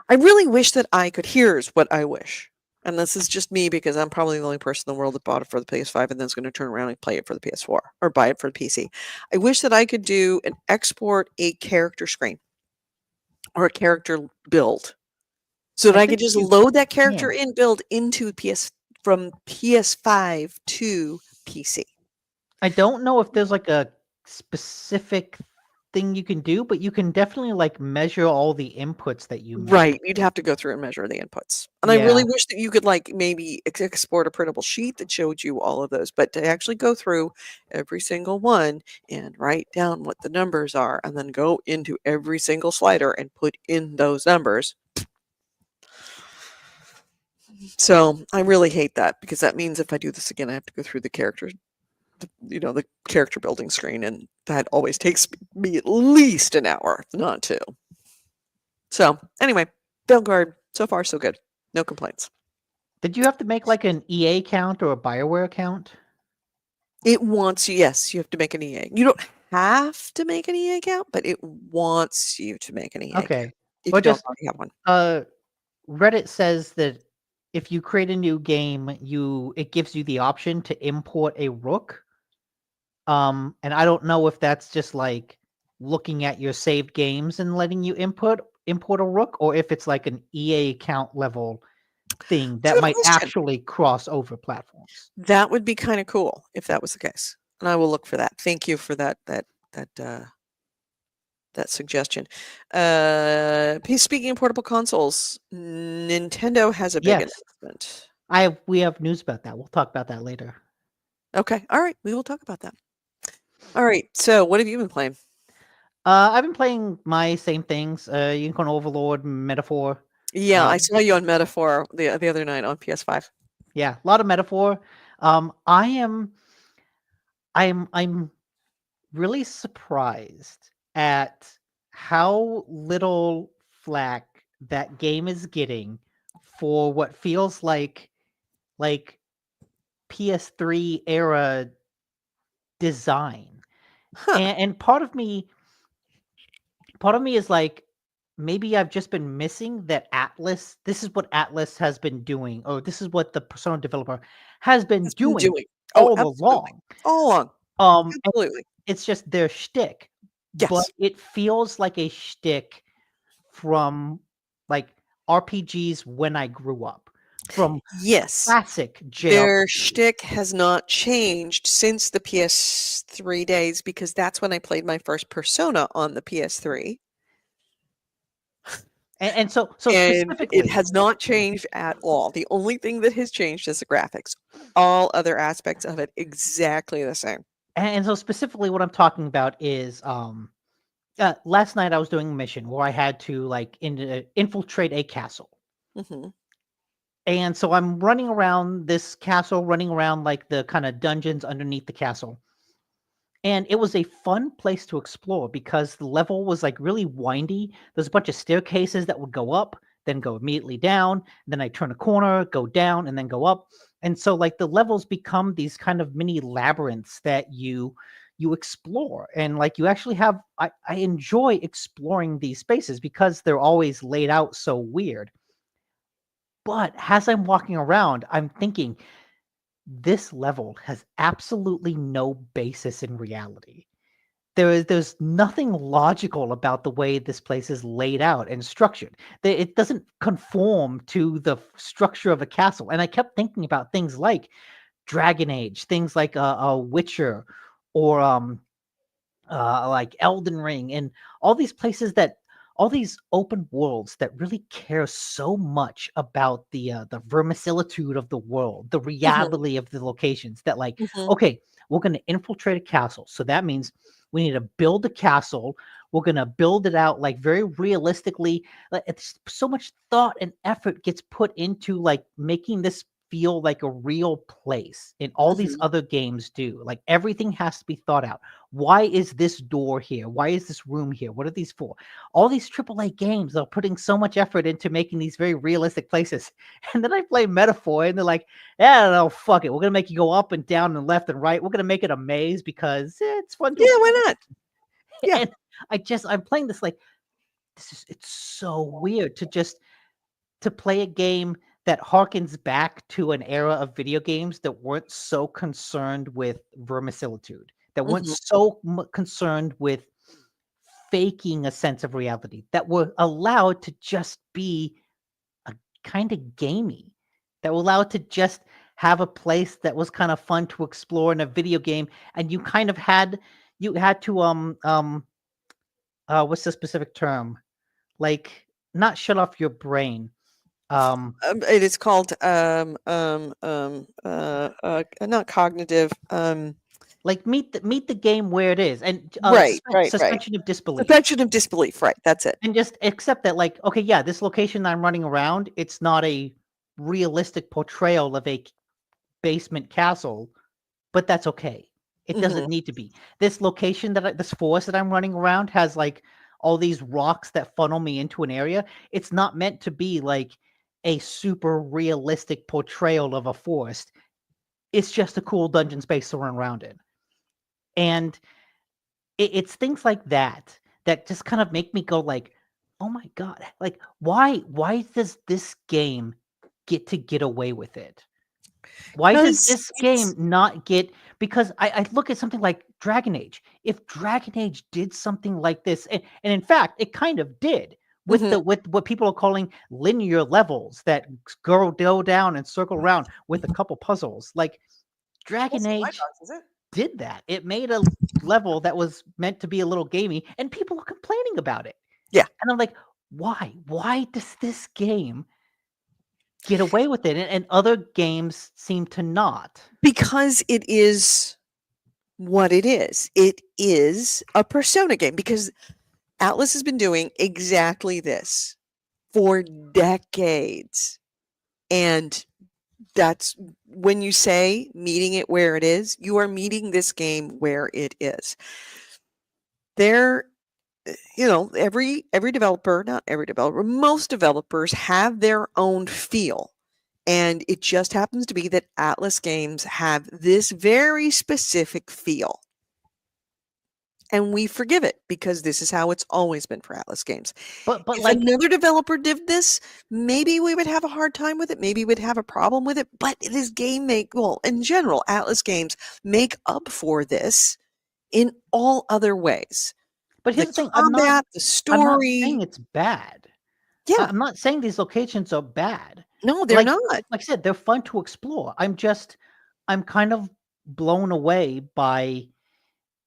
I really wish that I could. Here's what I wish. And this is just me because I'm probably the only person in the world that bought it for the PS5 and then is going to turn around and play it for the PS4 or buy it for the PC. I wish that I could do an export a character screen or a character build so that I could think just you load that character can. in build into from PS5 to PC. I don't know if there's like a specific thing you can do, but you can definitely like measure all the inputs that you make. Right, you'd have to go through and measure the inputs. And I really Yeah. wish that you could like maybe export a printable sheet that showed you all of those, but to actually go through every single one and write down what the numbers are and then go into every single slider and put in those numbers. So I really hate that because that means if I do this again, I have to go through the the character building screen, and that always takes me at least an hour, if not 2. So anyway, Vanguard, so far so good. No complaints. Did you have to make like an EA account or a BioWare account? It wants you, yes, you have to make an EA. You don't have to make an EA account, but it wants you to make an EA account Okay. if Well, you don't just already have one. Reddit says that if you create a new game, it gives you the option to import a rook. And I don't know if that's just like looking at your saved games and letting you import a rook, or if it's like an EA account level thing It's a that good might question. actually cross over platforms. That would be kind of cool if that was the case. And I will look for that. Thank you for that suggestion. Speaking of portable consoles, Nintendo has a big Yes, announcement. we have news about that. We'll talk about that later. Okay. All right. We will talk about that. All right. So what have you been playing? I've been playing my same things. Unicorn Overlord, Metaphor. Yeah, I saw you on Metaphor the other night on PS5. Yeah, a lot of Metaphor. I'm really surprised at how little flack that game is getting for what feels like PS3 era design. Huh. And part of me is like, maybe I've just been missing that Atlas. This is what Atlas has been doing, or this is what the Persona developer has been It's been doing doing. Oh, all absolutely. along. All along. And Absolutely. it's just their shtick, but Yes. it feels like a shtick from like RPGs when I grew up, from Yes. classic Their JRPGs. shtick has not changed since the PS3 days because that's when I played my first Persona on the PS3. And so And it specifically, has not changed at all. The only thing that has changed is the graphics. All other aspects of it exactly the same. and so specifically, what I'm talking about is last night I was doing a mission where I had to like infiltrate a castle. hmm And so I'm running around this castle, running around like the kind of dungeons underneath the castle. And it was a fun place to explore because the level was like really windy. There's a bunch of staircases that would go up, then go immediately down. Then I turn a corner, go down, and then go up. And so like the levels become these kind of mini labyrinths that you explore. And like you actually have I enjoy exploring these spaces because they're always laid out so weird. But as I'm walking around, I'm thinking, this level has absolutely no basis in reality. There's nothing logical about the way this place is laid out and structured. It doesn't conform to the structure of a castle. And I kept thinking about things like Dragon Age, things like a Witcher, or like Elden Ring, and all these places that all these open worlds that really care so much about the vermicelitude of the world, the hmm reality of the locations. That like, hmm okay, we're going to infiltrate a castle, so that means we need to build a castle We're going to build it out like very realistically. Like, it's so much thought and effort gets put into like making this feel like a real place, and all these Mhm. other games do. Like everything has to be thought out. Why is this door here? Why is this room here? What are these for? All these AAA games are putting so much effort into making these very realistic places. And then I play Metaphor and they're like, yeah, no, fuck it. We're gonna make you go up and down and left and right. We're gonna make it a maze because it's fun to Yeah, explore. why not? Yeah. And I'm playing this like it's so weird to play a game that harkens back to an era of video games that weren't so concerned with verisimilitude, that weren't Mhm. so concerned with faking a sense of reality, that were allowed to just be a kind of gamey, that were allowed to just have a place that was kind of fun to explore in a video game, and you had to what's the specific term? Like not shut off your brain. It is called not cognitive. Like meet the game where it is, and Right. suspension of disbelief, Suspension of disbelief. Right. That's it. and just accept that, like, okay, yeah, this location I'm running around, it's not a realistic portrayal of a basement castle, but that's okay. It Mhm. doesn't need to be. This location this forest that I'm running around has like all these rocks that funnel me into an area. It's not meant to be like a super realistic portrayal of a forest. It's just a cool dungeon space to run around in. And it's things like that that just kind of make me go like, "Oh my god, like why does this game get away with it? Why did Because this game it's not get?" Because I look at something like Dragon Age. If Dragon Age did something like this, and in fact, it kind of did Mhm. with what people are calling linear levels that go down and circle around with a couple puzzles. Like Dragon That's not my Age dogs, is it? did that. It made a level that was meant to be a little gamey, and people are complaining about it. Yeah. And I'm like, why? Why does this game get away with it? And other games seem to not. Because it is what it is. It is a persona game because Atlas has been doing exactly this for decades. And that's when you say meeting it where it is, you are meeting this game where it is. There, every developer, not every developer, most developers have their own feel. And it just happens to be that Atlas games have this very specific feel. And we forgive it because this is how it's always been for Atlas games. But If like, another developer did this, maybe we would have a hard time with it. Maybe we'd have a problem with it. But this game in general, Atlas games make up for this in all other ways. but The here's the thing, combat, the I'm not saying story. it's bad. Yeah, I'm not saying these locations are bad. no, they're Like not. like I said, they're fun to explore. I'm kind of blown away by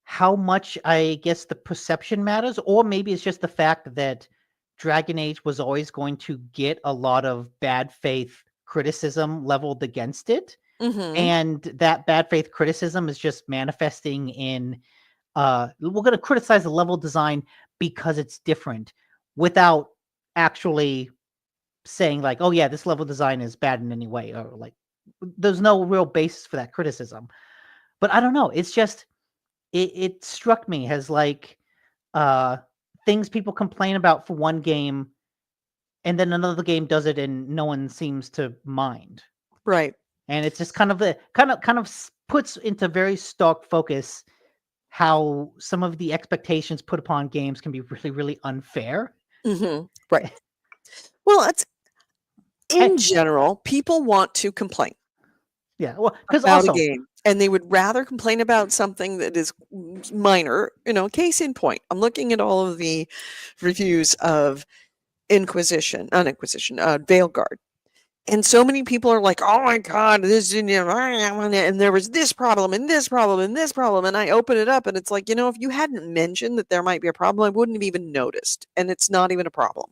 how much, I guess, the perception matters, or maybe it's just the fact that Dragon Age was always going to get a lot of bad faith criticism leveled against it, Hmm. and that bad faith criticism is just manifesting in we're going to criticize the level design because it's different, without actually saying like, oh yeah, this level design is bad in any way, or like there's no real basis for that criticism. But I don't know, it's just it struck me as like uh things people complain about for one game, and then another game does it and no one seems to mind. Right. And it's just kind of puts into very stark focus how some of the expectations put upon games can be really, really unfair. Right. Well, it's And in general, people want to complain yeah, well, because about a also, game, and they would rather complain about something that is minor. Case in point, I'm looking at all of the reviews of Veilguard. And so many people are like, "Oh my god, this and there was this problem and this problem and this problem." And I open it up and it's like, if you hadn't mentioned that there might be a problem, I wouldn't have even noticed. And it's not even a problem.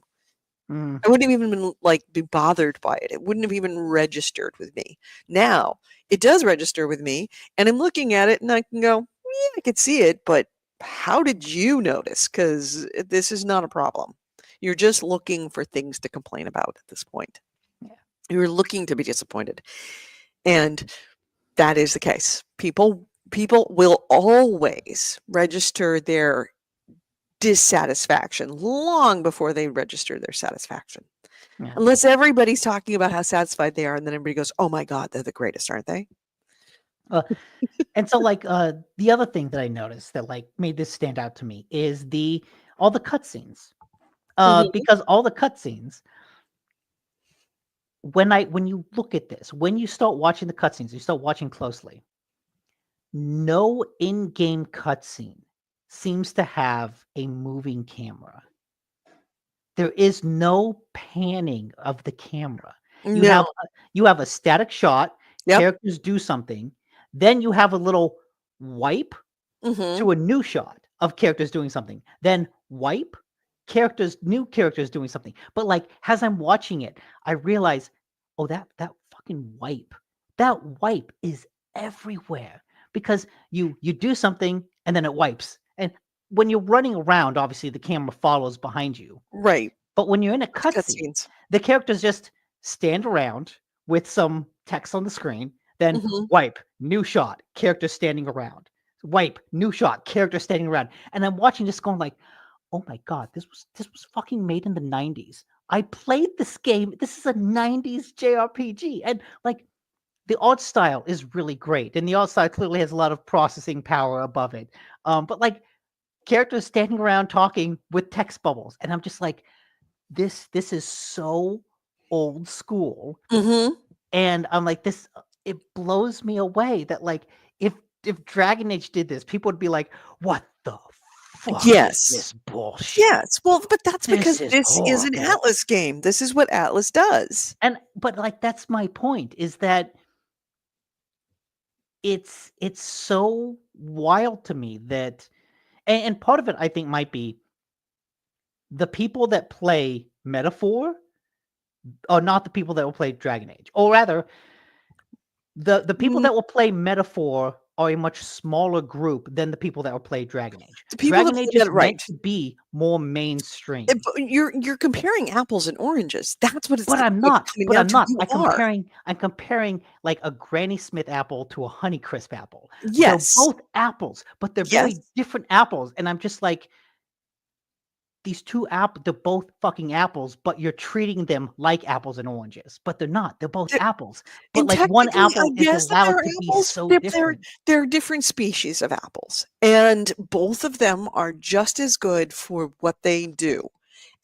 mm, I wouldn't have even been like be bothered by it. It wouldn't have even registered with me. Now it does register with me, and I'm looking at it and I can go, yeah, I could see it, but how did you notice? Because this is not a problem. You're just looking for things to complain about at this point. Yeah. You're looking to be disappointed. And that is the case. People will always register their dissatisfaction long before they register their satisfaction. Yeah. Unless everybody's talking about how satisfied they are, and then everybody goes, "Oh my god, they're the greatest, aren't they?" And so like the other thing that I noticed that like made this stand out to me is all the cutscenes. Mhm. Because all the cutscenes, when you look at this, when you start watching the cutscenes, you start watching closely, no in-game cutscene seems to have a moving camera. There is no panning of the camera. You No. have you have a static shot, Yep. characters do something, then you have a little wipe Mhm. to a new shot of characters doing something, then wipe, new characters doing something. But like as I'm watching it, I realize, oh, that fucking that wipe is everywhere because you do something and then it wipes. And when you're running around, obviously the camera follows behind you. Right. But when you're in a It's cutscene, cutscenes. the characters just stand around with some text on the screen, then Mhm. wipe, new shot, character standing around. Wipe, new shot, character standing around. And I'm watching this going like, "Oh my god, this was fucking made in the 90s. I played this game. This is a 90s JRPG." And like the art style is really great. And the art style clearly has a lot of processing power above it. But like characters standing around talking with text bubbles. And I'm just like, this is so old school. Mhm. And I'm like, it blows me away that like if Dragon Age did this, people would be like, what the fuck is Yes. this bullshit? Yes. Well, but that's because This is this is an horrible. Atlas game. This is what Atlas does. But like that's my point, is that it's so wild to me that and part of it I think might be the people that play Metaphor are not the people that will play Dragon Age. Or rather, the people Mm, that will play Metaphor are a much smaller group than the people that will play Dragon Age. the people that Dragon play Age that is right. meant to be more mainstream. But you're comparing apples and oranges. That's what it's But I'm what's not. coming But down I'm to. not. You are. I'm comparing like a Granny Smith apple to a Honeycrisp apple. They're Yes. both apples, but they're Yes. very different apples. And I'm just like, they're both fucking apples, but you're treating them like apples and oranges. But they're not. They're both They're- apples. But And like one technically, I apple is guess that allowed they're to be apples. so They're different. they're different species of apples, and both of them are just as good for what they do.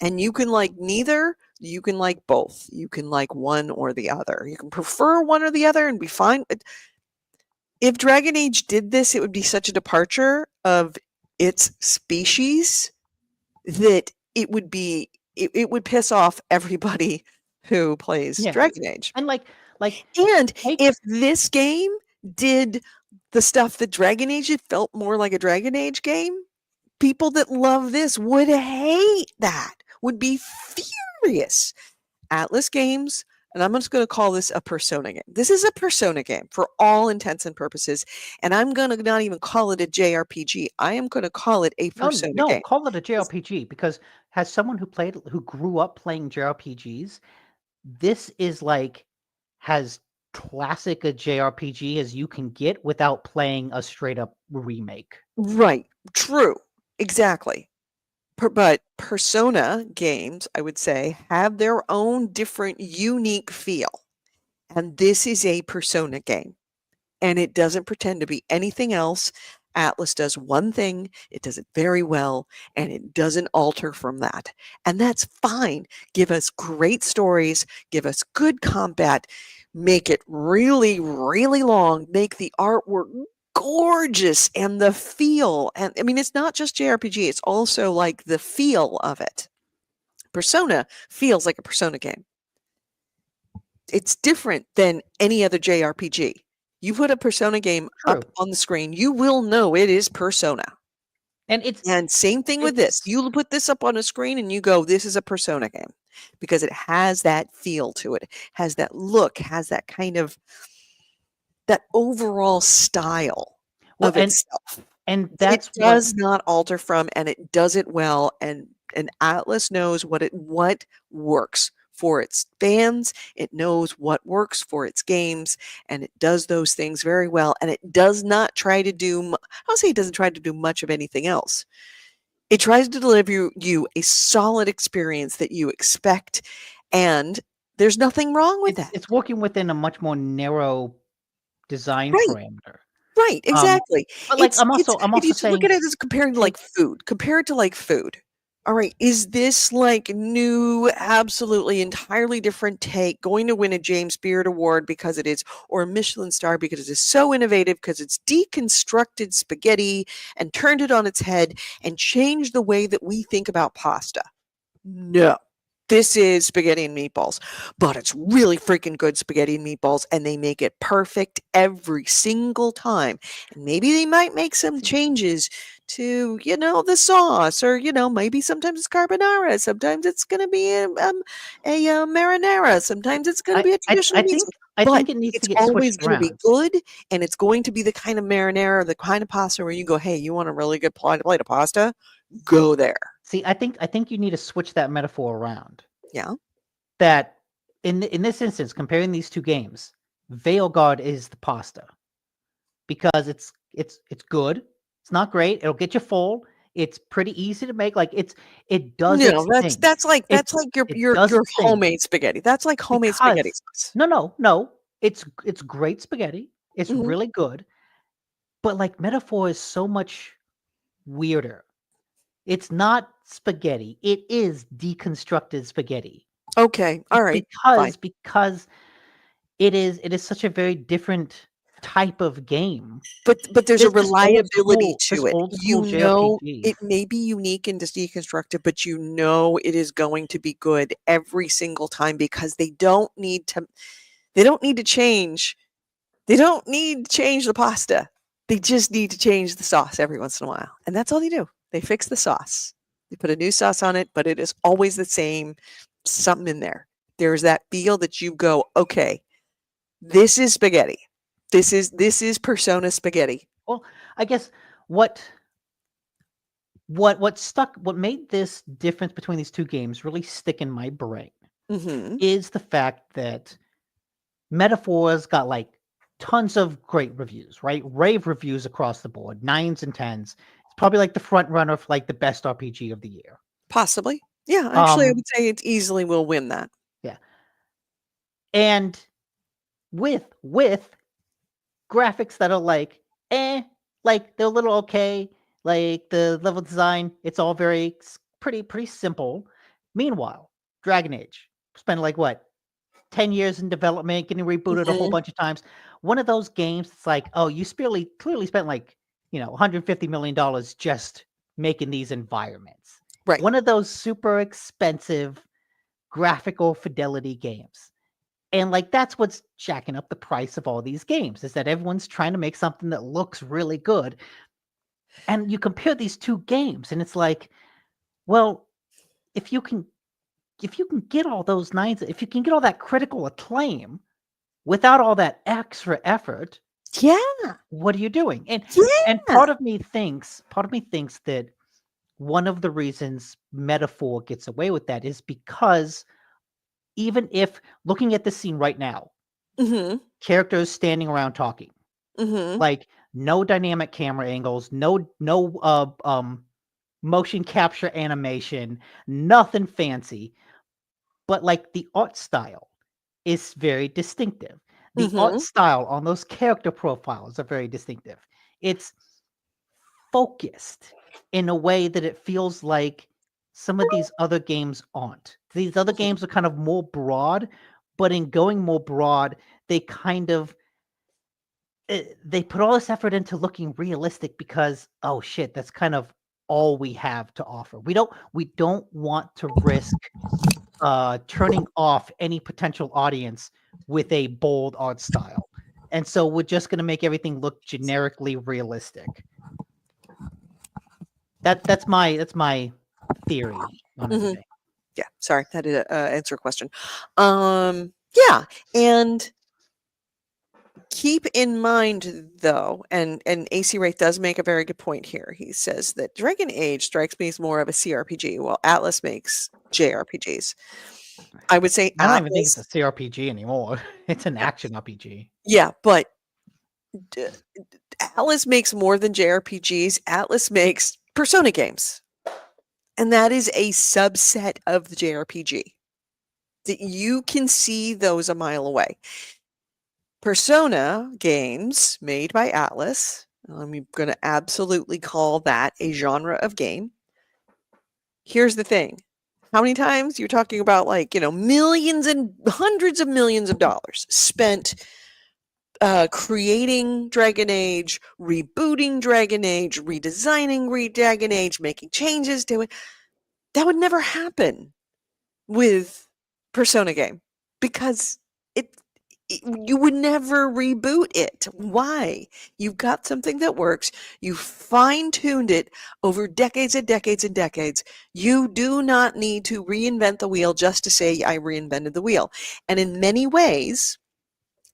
And you can like neither. You can like both. You can like one or the other. You can prefer one or the other and be fine. If Dragon Age did this, it would be such a departure of its species that it would piss off everybody who plays Yeah. Dragon Age. And like And take if this game did the stuff that Dragon Age did, felt more like a Dragon Age game, people that love this would hate that, would be furious. Atlas Games, and I'm just going to call this a Persona game. This is a Persona game for all intents and purposes, and I'm going to not even call it a JRPG. I am going to call it a Persona no, game. call it a JRPG because as someone who grew up playing JRPGs, this is like has classic a JRPG as you can get without playing a straight up remake. Right. True. Exactly. But Persona games, I would say, have their own different, unique feel. And this is a Persona game. And it doesn't pretend to be anything else. Atlas does one thing, it does it very well, and it doesn't alter from that. And that's fine. Give us great stories, give us good combat, make it really, really long, make the artwork gorgeous and the feel. And I mean, it's not just JRPG, it's also like the feel of it. Persona feels like a Persona game. It's different than any other JRPG. You put a Persona game up True. on the screen, you will know it is Persona. And it's And same thing with this. You put this up on a screen and you go, this is a Persona game because it has that feel to it, has that look, has that kind of that overall style well of itself. And It that's what does not alter from, and it does it well, and Atlas knows what works for its fans. It knows what works for its games, and it does those things very well. And it does not try to do. I'll say it doesn't try to do much of anything else. It tries to deliver you a solid experience that you expect, and there's nothing wrong with that. it's working within a much more narrow design Right. parameter. Right, exactly. But like I'm It's also if you look saying at it as comparing to, take like, food, compare it to, like, food. Alright, is this, like, new, absolutely entirely different take, going to win a James Beard Award because it is, or a Michelin star because it is so innovative, because it's deconstructed spaghetti and turned it on its head and changed the way that we think about pasta? No. This is spaghetti and meatballs, but it's really freaking good spaghetti and meatballs, and they make it perfect every single time. And maybe they might make some changes to, the sauce, or, maybe sometimes it's carbonara, sometimes it's going to be a marinara, sometimes it's going to be a traditional pizza, I but think it needs to it's get always switched going to be around. good, and it's going to be the kind of marinara, the kind of pasta where you go, hey, you want a really good plate of pasta? Go there. See, I think you need to switch that metaphor around. Yeah. That in this instance, comparing these two games, Veilguard is the pasta because it's good. It's not great. It'll get you full. It's pretty easy to make. Like it does No, its that's thing. that's like It that's like it your does your its thing homemade spaghetti. That's like homemade spaghetti because sauce. no, it's great spaghetti. It's Mhm. really good, but like metaphor is so much weirder. It's not spaghetti. It is deconstructed spaghetti. Okay, alright, fine. Because it is such a very different type of game. But there's a reliability This to it. old school JRPG. It may be unique and just deconstructed, but it is going to be good every single time, because they don't need to change the pasta. They just need to change the sauce every once in a while, and that's all they do. They fix the sauce. They put a new sauce on it, but it is always the same something in there. There's that feel that you go, "Okay, this is spaghetti. This is Persona spaghetti." Well, I guess what what made this difference between these two games really stick in my brain Mhm. is the fact that Metaphor's got like tons of great reviews, right? Rave reviews across the board, 9s and 10s. It's probably like the front runner for like the best RPG of the year. Possibly. Yeah, actually, I Um, would say it easily will win that. yeah. And with graphics that are like they're a little okay, like the level design, it's all very pretty simple. Meanwhile, Dragon Age spent like what 10 years in development, getting rebooted a whole Mhm. bunch of times. One of those games, it's like, oh, you clearly spent like, $150 million just making these environments. Right. One of those super expensive graphical fidelity games. And like that's what's jacking up the price of all these games is that everyone's trying to make something that looks really good. And you compare these two games and it's like, well, if you can get all those nines, if you can get all that critical acclaim without all that extra effort, Yeah. what are you doing? And Yeah. part of me thinks that one of the reasons Metaphor gets away with that is because even if looking at the scene right now, Mhm. characters standing around talking, Mhm. like no dynamic camera angles, no motion capture animation, nothing fancy, but like the art style is very distinctive. The art Mhm. style on those character profiles are very distinctive. It's focused in a way that it feels like some of these other games aren't. These other games are kind of more broad, but in going more broad, they kind of they put all this effort into looking realistic because oh shit, that's kind of all we have to offer. We don't want to risk turning off any potential audience with a bold art style. And so we're just going to make everything look generically realistic. That's my theory on Mhm. everything. Yeah, sorry, had to, answer a question. Yeah, and Keep in mind, though, and AC Wraith does make a very good point here. He says that Dragon Age strikes me as more of a CRPG, while Atlas makes JRPGs. I would say I don't even think it's Atlas, a CRPG anymore. It's an action RPG. yeah, but d- Atlas makes more than JRPGs. Atlas makes Persona games, and that is a subset of the JRPG. That you can see those a mile away. Persona games made by Atlas, I'm going to absolutely call that a genre of game. Here's the thing. How many times you're talking about, like, millions and hundreds of millions of dollars spent creating Dragon Age, rebooting Dragon Age, redesigning Dragon Age, making changes to it. That would never happen with Persona game because it you would never reboot it. Why? You've got something that works. You fine-tuned it over decades and decades and decades. You do not need to reinvent the wheel just to say I reinvented the wheel. And in many ways,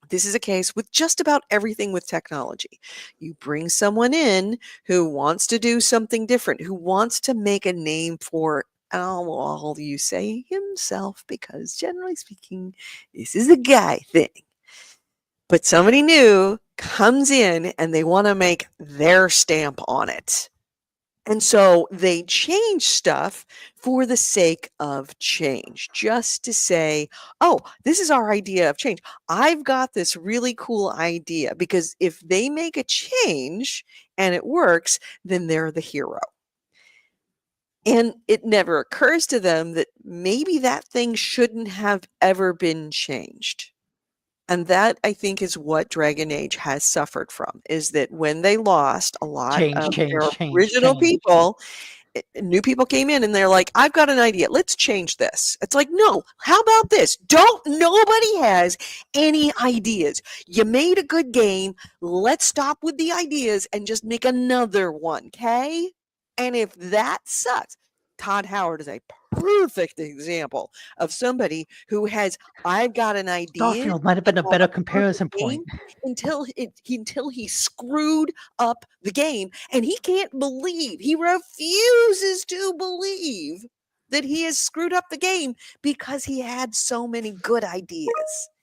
this is a case with just about everything with technology. You bring someone in who wants to do something different, who wants to make a name for, I'll you say himself, because generally speaking, this is a guy thing. But somebody new comes in and they want to make their stamp on it. And so they change stuff for the sake of change, just to say, oh, this is our idea of change. I've got this really cool idea, because if they make a change and it works, then they're the hero. And it never occurs to them that maybe that thing shouldn't have ever been changed. And that, I think, is what Dragon Age has suffered from, is that when they lost a lot Change, of change, their change, original change. people, new people came in and they're like, I've got an idea. Let's change this. It's like, no, how about this? Nobody has any ideas. You made a good game. Let's stop with the ideas and just make another one, okay? And if that sucks, Todd Howard is a perfect example of somebody who has, I've got an idea Starfield might have been a better a perfect comparison game point. until he screwed up the game, and he refuses to believe that he has screwed up the game because he had so many good ideas.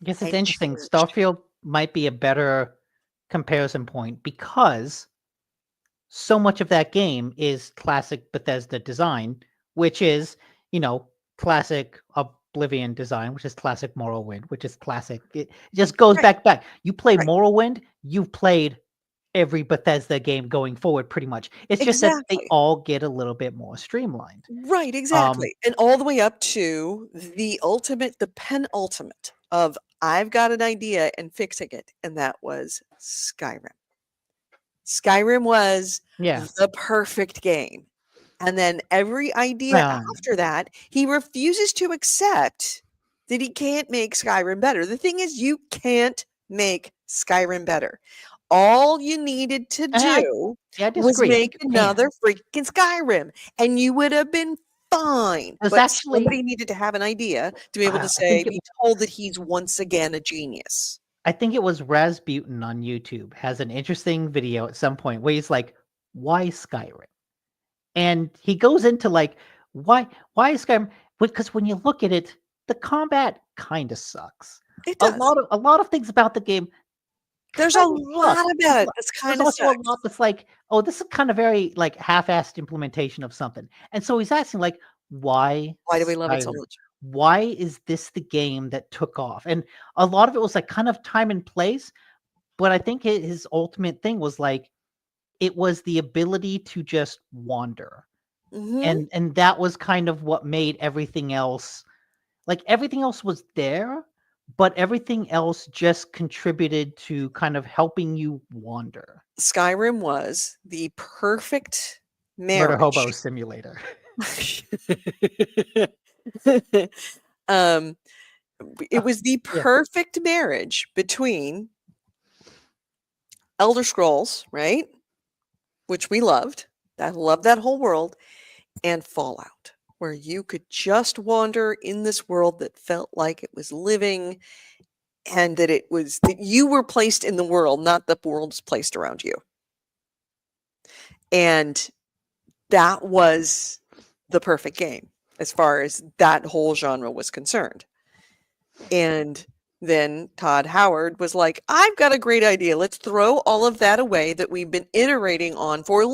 I guess it's And interesting. changed. Starfield might be a better comparison point because so much of that game is classic Bethesda design, which is, classic Oblivion design, which is classic Morrowind, which is classic. It just goes Right, back. You play right. Morrowind, you've played every Bethesda game going forward, pretty much. It's just that they Exactly. all get a little bit more streamlined. Right, exactly. And all the way up to the penultimate of I've got an idea and fixing it, and that was Skyrim. Skyrim was Yeah. the perfect game. And then every idea Well, after that, he refuses to accept that he can't make Skyrim better. The thing is, you can't make Skyrim better. All you needed to I do yeah, I was disagree. I make think you can. another freaking Skyrim, and you would have been fine. There's But actually, somebody needed to have an idea to be able to I think be told that he's once again a genius. it was Rasputin on YouTube has an interesting video at some point where he's like, "Why Skyrim?" And he goes into like, "Why is Skyrim?" Because when you look at it, the combat kind of sucks. It does. A lot of things about the game There's a kind of suck. lot about it that's There's kind of also a lot sucks. that's like, "Oh, this is kind of very like half-assed implementation of something." And so he's asking like, "Why Why do we love it so Skyrim? much? Why is this the game that took off?" And a lot of it was like kind of time and place, but I think his ultimate thing was like it was the ability to just wander. Mhm. And that was kind of what made everything else, like everything else was there, but everything else just contributed to kind of helping you wander. Skyrim was the perfect Murder Hobo marriage. Simulator. Um, it Uh, was the yeah. perfect marriage between Elder Scrolls, right? Which we loved. I loved that whole world, and Fallout, where you could just wander in this world that felt like it was living. and that it was that you were placed in the world, not the world's placed around you. And that was the perfect game as far as that whole genre was concerned. And then Todd Howard was like, I've got a great idea. Let's throw all of that away that we've been iterating on for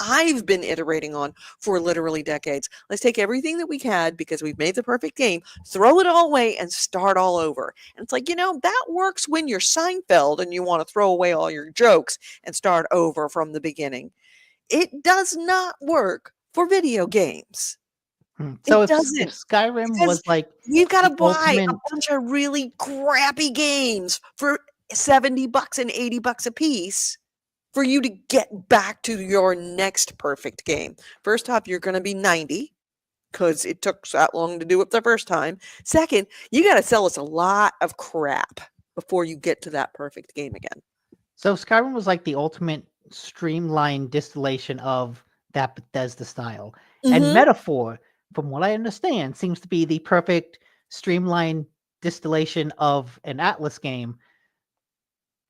I've been iterating on for literally decades. Let's take everything that we had because we've made the perfect game, throw it all away and start all over. And it's like, that works when you're Seinfeld and you want to throw away all your jokes and start over from the beginning. It does not work for video games. So It if doesn't. Skyrim Because was like we've got to the buy a ultimate, bunch of really crappy games for $70 and $80 a piece for you to get back to your next perfect game. First off, you're going to be 90 because it took that long to do it the first time. Second, you got to sell us a lot of crap before you get to that perfect game again. so Skyrim was like the ultimate streamlined distillation of that Bethesda style. And Mhm. Metaphor, from what I understand, seems to be the perfect streamlined distillation of an Atlas game.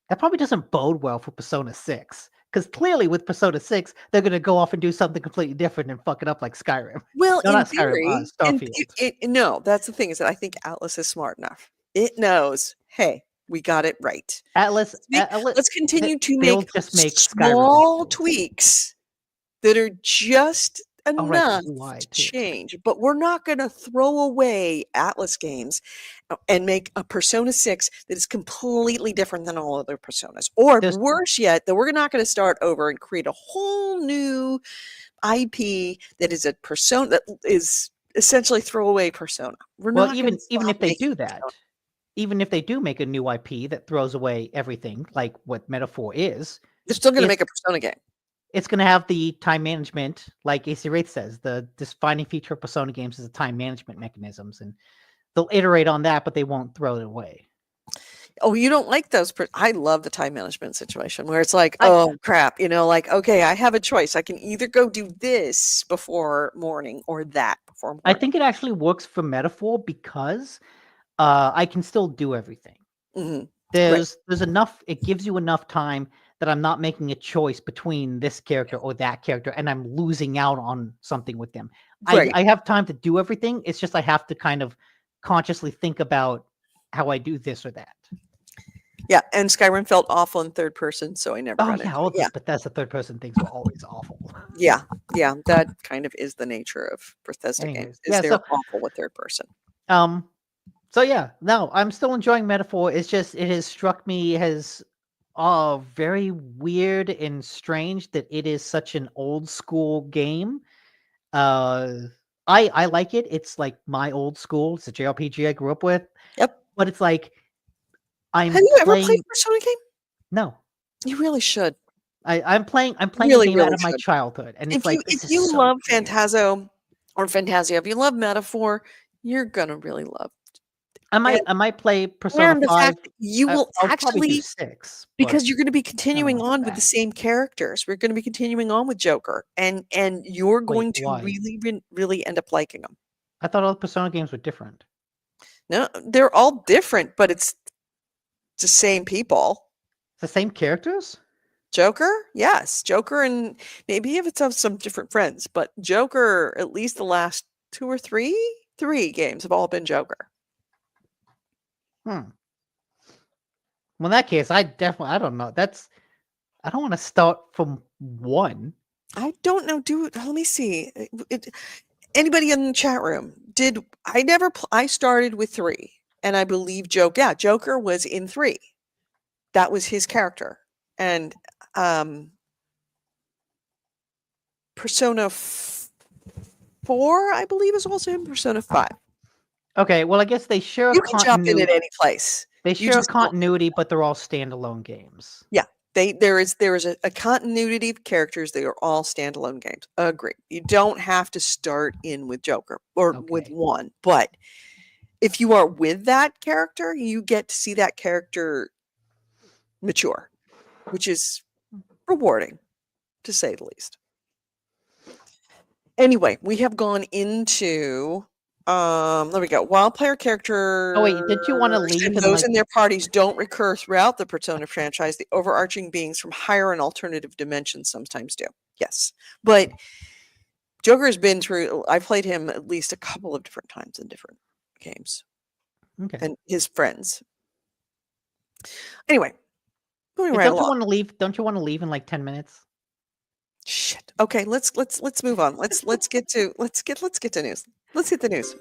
That probably doesn't bode well for Persona 6. Because clearly with Persona 6, they're going to go off and do something completely different and fuck it up like Skyrim. Well, No, in not Skyrim, theory, Starfield. no, that's the thing is that I think Atlas is smart enough. It knows, hey, we got it right. Atlas, Let's continue to they'll make just make Skyrim small equal. tweaks that are just Oh, right, enough the UI to too. change, but we're not going to throw away Atlas games and make a Persona 6 that is completely different than all other Personas. Or There's- worse yet, that we're not going to start over and create a whole new IP that is a Persona that is essentially throwaway Persona. We're Well, not even going to if they making do that, Persona. even if they do make a new IP that throws away everything, like what Metaphor is, They're still going to it's make a Persona game. it's going to have the time management, like AC Wraith says. The defining feature of Persona games is the time management mechanisms, and they'll iterate on that, but they won't throw it away. Oh, you don't like those? I love the time management situation where it's like, I- oh crap, like, okay, I have a choice. I can either go do this before morning or that before morning. I think it actually works for Metaphor because I can still do everything. Mhm. There's enough. It gives you enough time that I'm not making a choice between this character or that character, and I'm losing out on something with them. Right. I have time to do everything. It's just I have to kind of consciously think about how I do this or that. Yeah, and Skyrim felt awful in third person, so I never Oh got yeah, into all it. Yeah, the Bethesda third person things were always awful. yeah, that kind of is the nature of Bethesda games. Anyways, Is yeah, they're so awful with third person. So yeah, no, I'm still enjoying Metaphor. It's just it has struck me as very weird and strange that it is such an old school game. I like it. It's like my old school. It's a JRPG I grew up with. Yep. But it's like I'm Have you ever playing. played a Persona game? No, You really should. I'm playing a Really, game out really of my should. childhood, and it's If you like this if is you so love weird. Phantasia, if you love Metaphor, you're gonna really love. I might play Persona And the 5. fact that you will I'll probably do actually 6, but because you're gonna be I don't continuing know on with about the that. same characters. We're gonna be continuing on with Joker, and you're Wait, going to why? really end up liking them. I thought all the Persona games were different. No, they're all different, but it's the same people. The same characters? Joker? Yes, Joker, and maybe if it's of some different friends, but Joker, at least the last 2 or 3 games have all been Joker. Well, in that case, I don't know. I don't want to start from 1. I don't know, let me see. Anybody in the chat room? I started with 3, and I believe Joker was in 3. That was his character. And Persona 4, I believe, is also in Persona 5. Okay, well, I guess they share You can jump in at continuity. any place. They You share just don't. continuity, but they're all standalone games. Yeah, there is a continuity of characters. They are all standalone games. Agree. You don't have to start in with Joker or with Okay. 1, but if you are with that character, you get to see that character mature, which is rewarding, to say the least. Anyway, we have gone into There we go. While player characters Oh wait, didn't you want to leave and and those like? in their parties don't recur throughout the Persona franchise, the overarching beings from higher and alternative dimensions sometimes do. Yes. But Joker has been through, I played him at least a couple of different times in different games. Okay. And his friends. Anyway, moving Hey, right don't you along. want to leave? Don't you want to leave in like 10 minutes? Shit. Okay, let's move on. Let's get to news. Let's hit the news.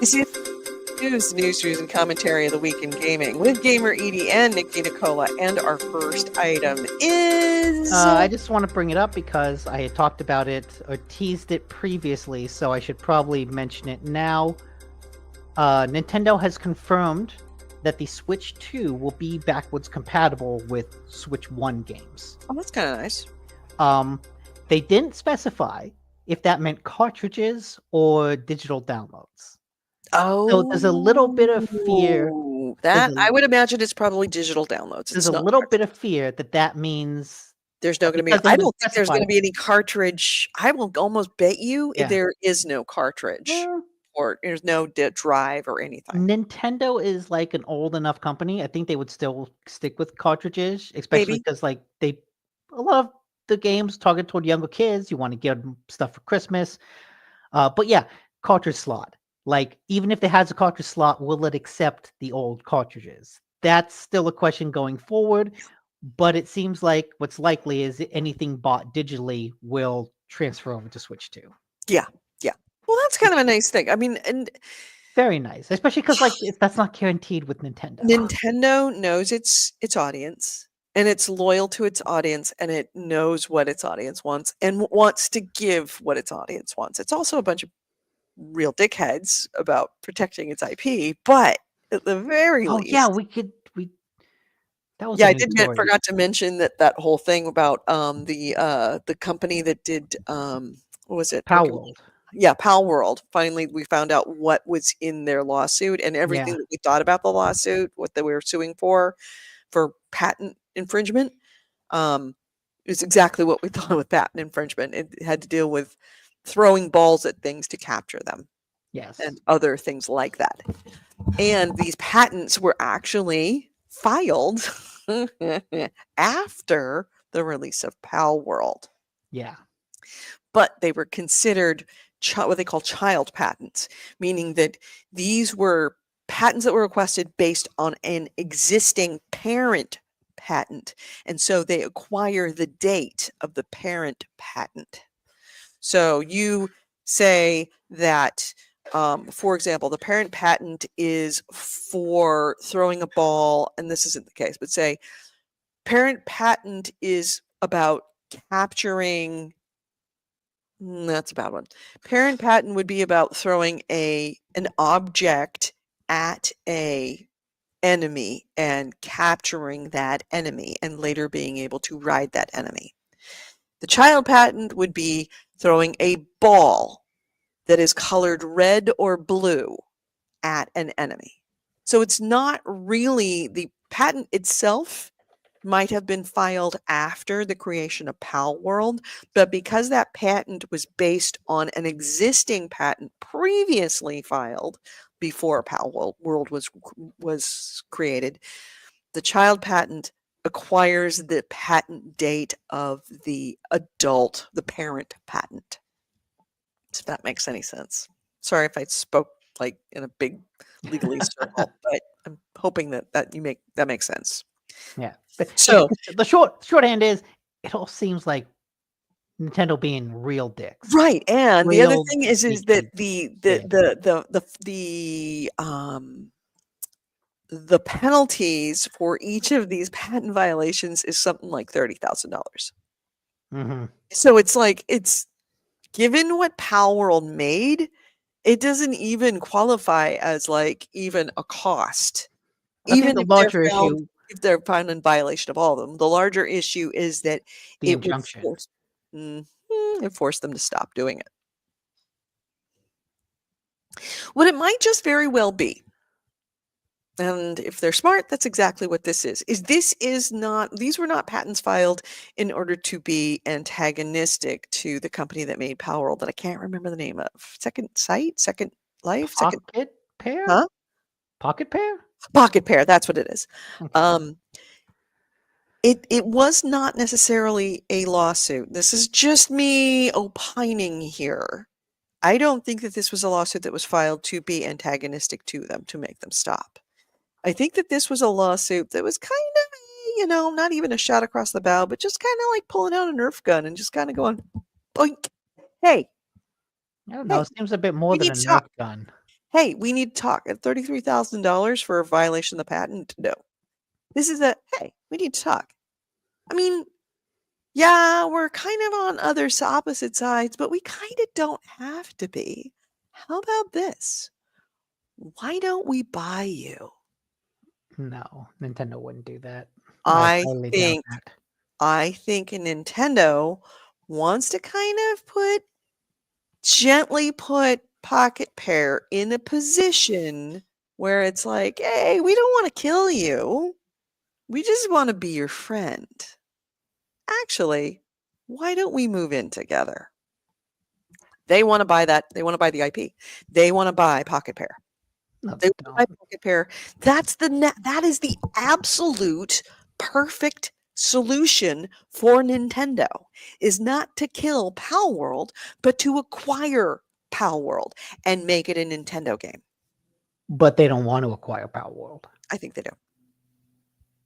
This is news and commentary of the week in gaming with gamer Edie and Nikki Nicola. And our first item is I just want to bring it up because I had talked about it or teased it previously, so I should probably mention it now. Nintendo has confirmed that the Switch 2 will be backwards compatible with Switch 1 games. oh, that's kind of nice. They didn't specify if that meant cartridges or digital downloads. Oh, So there's a little bit of fear. That I would imagine it's probably digital downloads. There's It's a not little bit cartridge. of fear that means There's not going to be. because they I haven't don't think there's going to specified. be any cartridge. I will almost bet you Yeah. there is no cartridge Well, or there's no drive or anything. Nintendo is like an old enough company. I think they would still stick with cartridges, especially Maybe. because like a lot of the games target toward younger kids. You want to get them stuff for Christmas. But yeah, cartridge slot. Like even if it has a cartridge slot, will it accept the old cartridges? That's still a question going forward. But it seems like what's likely is anything bought digitally will transfer over to Switch 2. Yeah. Yeah. Well, that's kind of a nice thing. I mean, and Very nice, especially because like that's not guaranteed with Nintendo. Nintendo knows its audience and it's loyal to its audience and it knows what its audience wants and wants to give what its audience wants. It's also a bunch of real dickheads about protecting its IP, but at the very Oh least, yeah, we that was yeah, a I news did story. forgot to mention that whole thing about the company that did what was it? Power Pokemon. World. Yeah, Pal World. Finally, we found out what was in their lawsuit and everything Yeah. that we thought about the lawsuit, what they were suing for patent infringement. It's exactly what we thought with patent infringement. It had to deal with throwing balls at things to capture them Yes. and other things like that. And these patents were actually filed after the release of Pal World, Yeah. but they were considered what they call child patents, meaning that these were patents that were requested based on an existing parent patent. And so they acquire the date of the parent patent. So you say that, for example, the parent patent is for throwing a ball, and this isn't the case, but say parent patent is about capturing. That's a bad one. Parent patent would be about throwing an object at a enemy and capturing that enemy and later being able to ride that enemy. The child patent would be throwing a ball that is colored red or blue at an enemy. So it's not really the patent itself might have been filed after the creation of Pal World, but because that patent was based on an existing patent previously filed before Pal World was created, the child patent acquires the patent date of the parent patent. If that makes any sense. Sorry if I spoke like in a big legally circle, but I'm hoping that makes sense. Yeah. But So the shorthand is it all seems like Nintendo being real dicks. right, and the other Real thing is that sneaky the penalties for each of these patent violations is something like $30,000. Mm-hmm. So it's like given what Pal World made, it doesn't even qualify as like even a cost. I think the Even larger issue, if they're found in violation of all of them, the larger issue is that the it would injunction. force them to stop doing it. What it might just very well be And if they're smart, that's exactly what this is. These were not patents filed in order to be antagonistic to the company that made Power World that I can't remember the name of. Second Sight, Second Life, Second, Pocket pair? huh? Pocket pair? Pocket Pair, that's what it is. Okay. It was not necessarily a lawsuit. This is just me opining here. I don't think that this was a lawsuit that was filed to be antagonistic to them, to make them stop. I think that this was a lawsuit that was kind of, not even a shot across the bow, but just kind of like pulling out a Nerf gun and just kind of going, boink. Hey, I don't know. hey, It seems a bit more we than a need to Nerf talk. gun. Hey, we need to talk. At $33,000 for a violation of the patent? No. This is hey, we need to talk. I mean, yeah, we're kind of on opposite sides, but we kind of don't have to be. How about this? Why don't we buy you? No, Nintendo wouldn't do that. I highly doubt think that. I think Nintendo wants to kind of gently put Pocket Pair in a position where it's like, hey, we don't want to kill you. We just want to be your friend. Actually, why don't we move in together? They want to buy that. They want to buy the IP. They want to buy Pocket Pair. No, They they want to buy don't. Pocket Pair. That is the absolute perfect solution for Nintendo, is not to kill Pal World, but to acquire Pal World and make it a Nintendo game. But they don't want to acquire Power World. I think they do.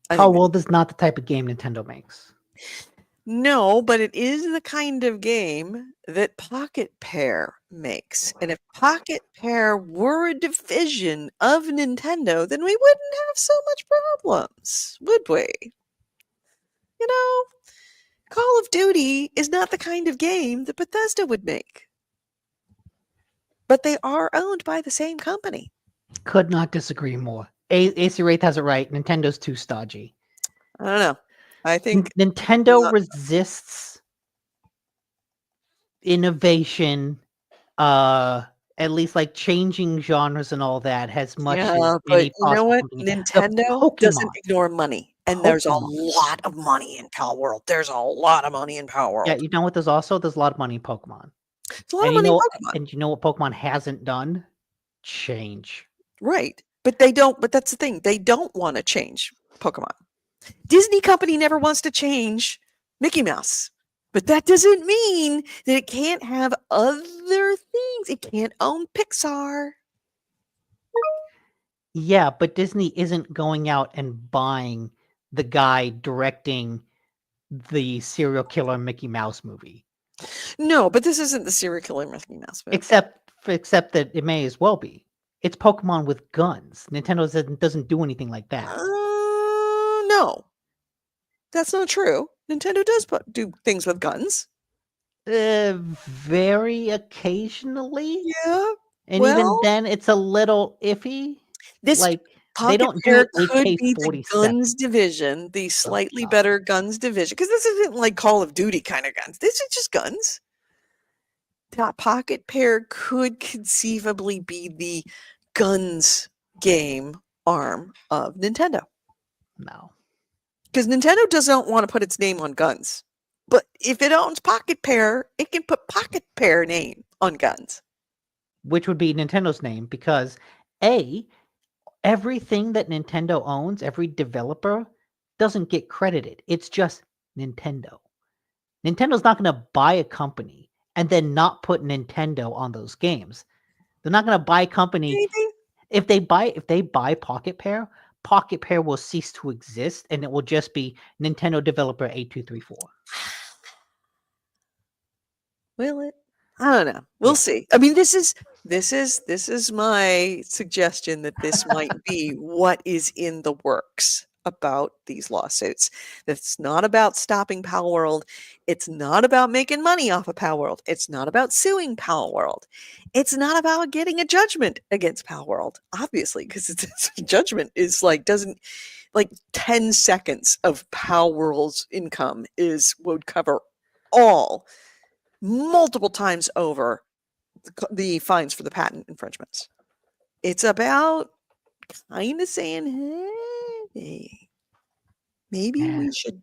I Power think they do. World is not the type of game Nintendo makes. No, but it is the kind of game that Pocket Pair makes. And if Pocket Pair were a division of Nintendo, then we wouldn't have so much problems, would we? You know, Call of Duty is not the kind of game that Bethesda would make. But they are owned by the same company. Could not disagree more. AC Wraith has it right. Nintendo's too stodgy. I don't know. I think Nintendo resists innovation, at least like changing genres and all that as much as but any you know possible what? company. Nintendo doesn't Pokemon. ignore money. And there's a Pokemon. lot of money in Pal World. There's a lot of money in Pal World. Yeah, you know what? There's a lot of money in Pokemon. There's a lot of money in Pokemon. And you know what Pokemon hasn't done? Change. Right. But that's the thing. They don't want to change Pokemon. Disney Company never wants to change Mickey Mouse. But that doesn't mean that it can't have other things. It can't own Pixar. Yeah, but Disney isn't going out and buying the guy directing the serial killer Mickey Mouse movie. No, but this isn't the serial killer Mickey Mouse movie. Except that it may as well be. It's Pokemon with guns. Nintendo doesn't do anything like that. No. That's not true. Nintendo does do things with guns. Very occasionally. Yeah. And even then, it's a little iffy. This Like, they Pocket don't do Pair could be the AK-47. guns division, the slightly better guns division, because this isn't like Call of Duty kind of guns. This is just guns. That Pocket Pair could conceivably be the guns game arm of Nintendo. No. Because Nintendo doesn't want to put its name on guns. But if it owns Pocket Pair, it can put Pocket Pair name on guns. Which would be Nintendo's name, because everything that Nintendo owns, every developer, doesn't get credited. It's just Nintendo. Nintendo's not going to buy a company and then not put Nintendo on those games. They're not going to buy a company. Anything? If they buy Pocket Pair will cease to exist, and it will just be Nintendo developer 8234. Will it? I don't know. We'll see. I mean, this is my suggestion that this might be what is in the works about these lawsuits. It's not about stopping Pal World. It's not about making money off of Pal World. It's not about suing Pal World. It's not about getting a judgment against Pal World, obviously, because its judgment is doesn't 10 seconds of Pal World's income would cover all multiple times over the fines for the patent infringements. It's about kind of saying, hey, maybe Yeah. we should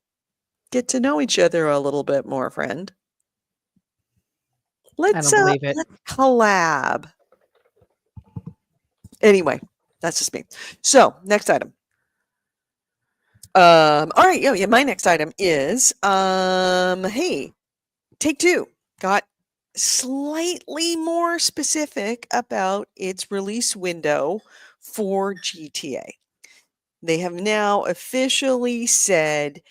get to know each other a little bit more, friend. Let's believe it. let's collab. Anyway, that's just me. So next item. All right, yeah, my next item is hey, Take-Two got slightly more specific about its release window for GTA. They have now officially said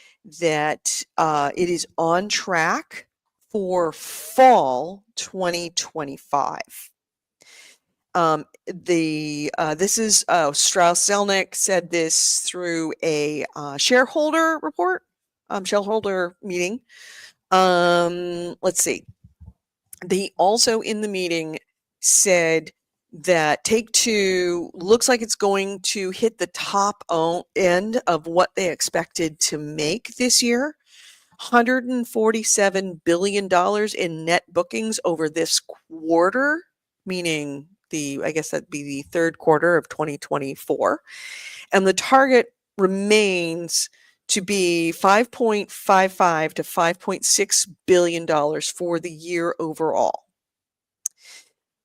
that it is on track for fall 2025. This is Strauss Zelnick said this through a shareholder report, shareholder meeting. Let's see. They also in the meeting said that Take-Two looks like it's going to hit the top end of what they expected to make this year. $147 billion in net bookings over this quarter, meaning I guess that'd be the third quarter of 2024. And the target remains to be $5.55 to $5.6 billion for the year overall.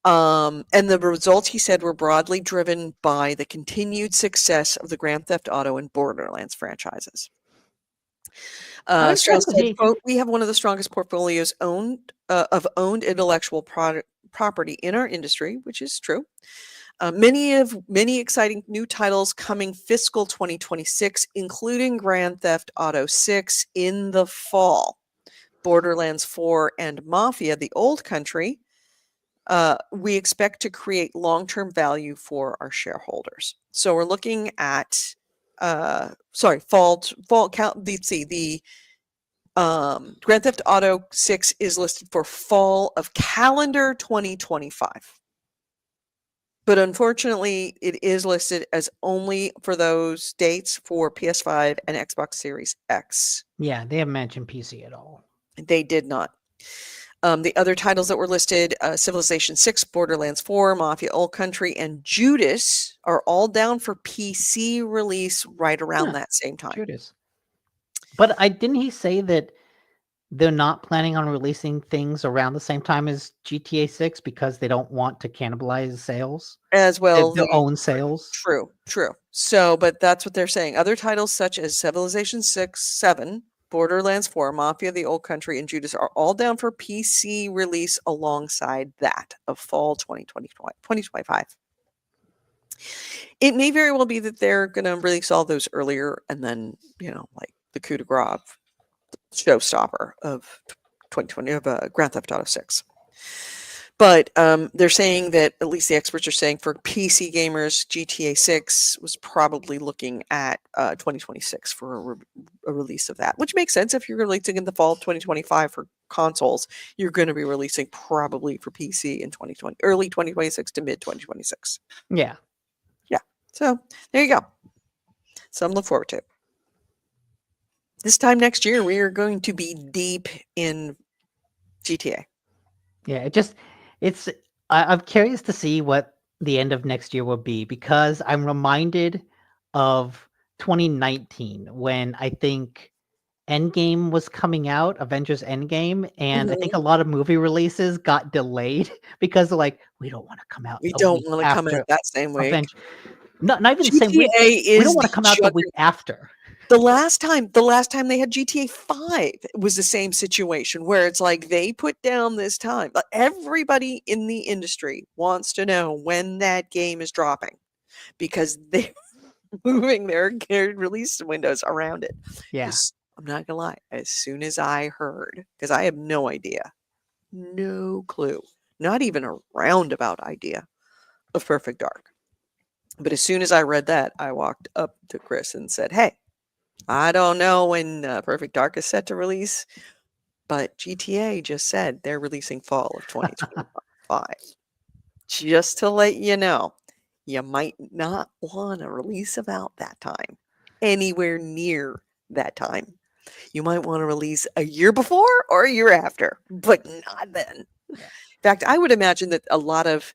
And the results, he said, were broadly driven by the continued success of the Grand Theft Auto and Borderlands franchises. Strauss said, quote, "We have one of the strongest portfolios of owned intellectual property in our industry," which is true. Many exciting new titles coming fiscal 2026, including Grand Theft Auto 6 in the fall, Borderlands 4, and Mafia: The Old Country. We expect to create long-term value for our shareholders. So we're looking at fall count. Let's see, the Grand Theft Auto 6 is listed for fall of calendar 2025. But unfortunately, it is listed as only for those dates for PS5 and Xbox Series X. Yeah, they haven't mentioned PC at all. They did not. The other titles that were listed, Civilization 6, Borderlands 4, Mafia: Old Country, and Judas are all down for PC release right around that same time. Judas. But didn't he say that they're not planning on releasing things around the same time as GTA 6 because they don't want to cannibalize sales? As well, their own sales? True. So, but that's what they're saying. Other titles such as Civilization 6, 7, Borderlands 4, Mafia: The Old Country, and Judas are all down for PC release alongside that of fall 2025. It may very well be that they're going to release all those earlier and then, like the coup de grace, showstopper of 2020 of Grand Theft Auto 6. But they're saying that, at least the experts are saying, for PC gamers, GTA 6 was probably looking at 2026 for a release of that, which makes sense. If you're releasing in the fall of 2025 for consoles, you're going to be releasing probably for PC in early 2026 to mid 2026. Yeah. So there you go. Something to look forward to. This time next year, we are going to be deep in GTA. Yeah, I'm curious to see what the end of next year will be, because I'm reminded of 2019 when I think Endgame was coming out, Avengers Endgame, and I think a lot of movie releases got delayed because they're like, we don't want to come out. We a don't week want to come out after that same week. Not even the same week. GTA We don't want to come out the week after. The last time they had GTA 5, it was the same situation where it's like they put down this time. But everybody in the industry wants to know when that game is dropping because they're moving their release windows around it. Yeah. I'm not gonna lie. As soon as I heard, because I have no idea, no clue, not even a roundabout idea of Perfect Dark. But as soon as I read that, I walked up to Chris and said, "Hey, I don't know when Perfect Dark is set to release, but GTA just said they're releasing fall of 2025. Just to let you know, you might not want to release about that time, anywhere near that time. You might want to release a year before or a year after, but not then." In fact, I would imagine that a lot of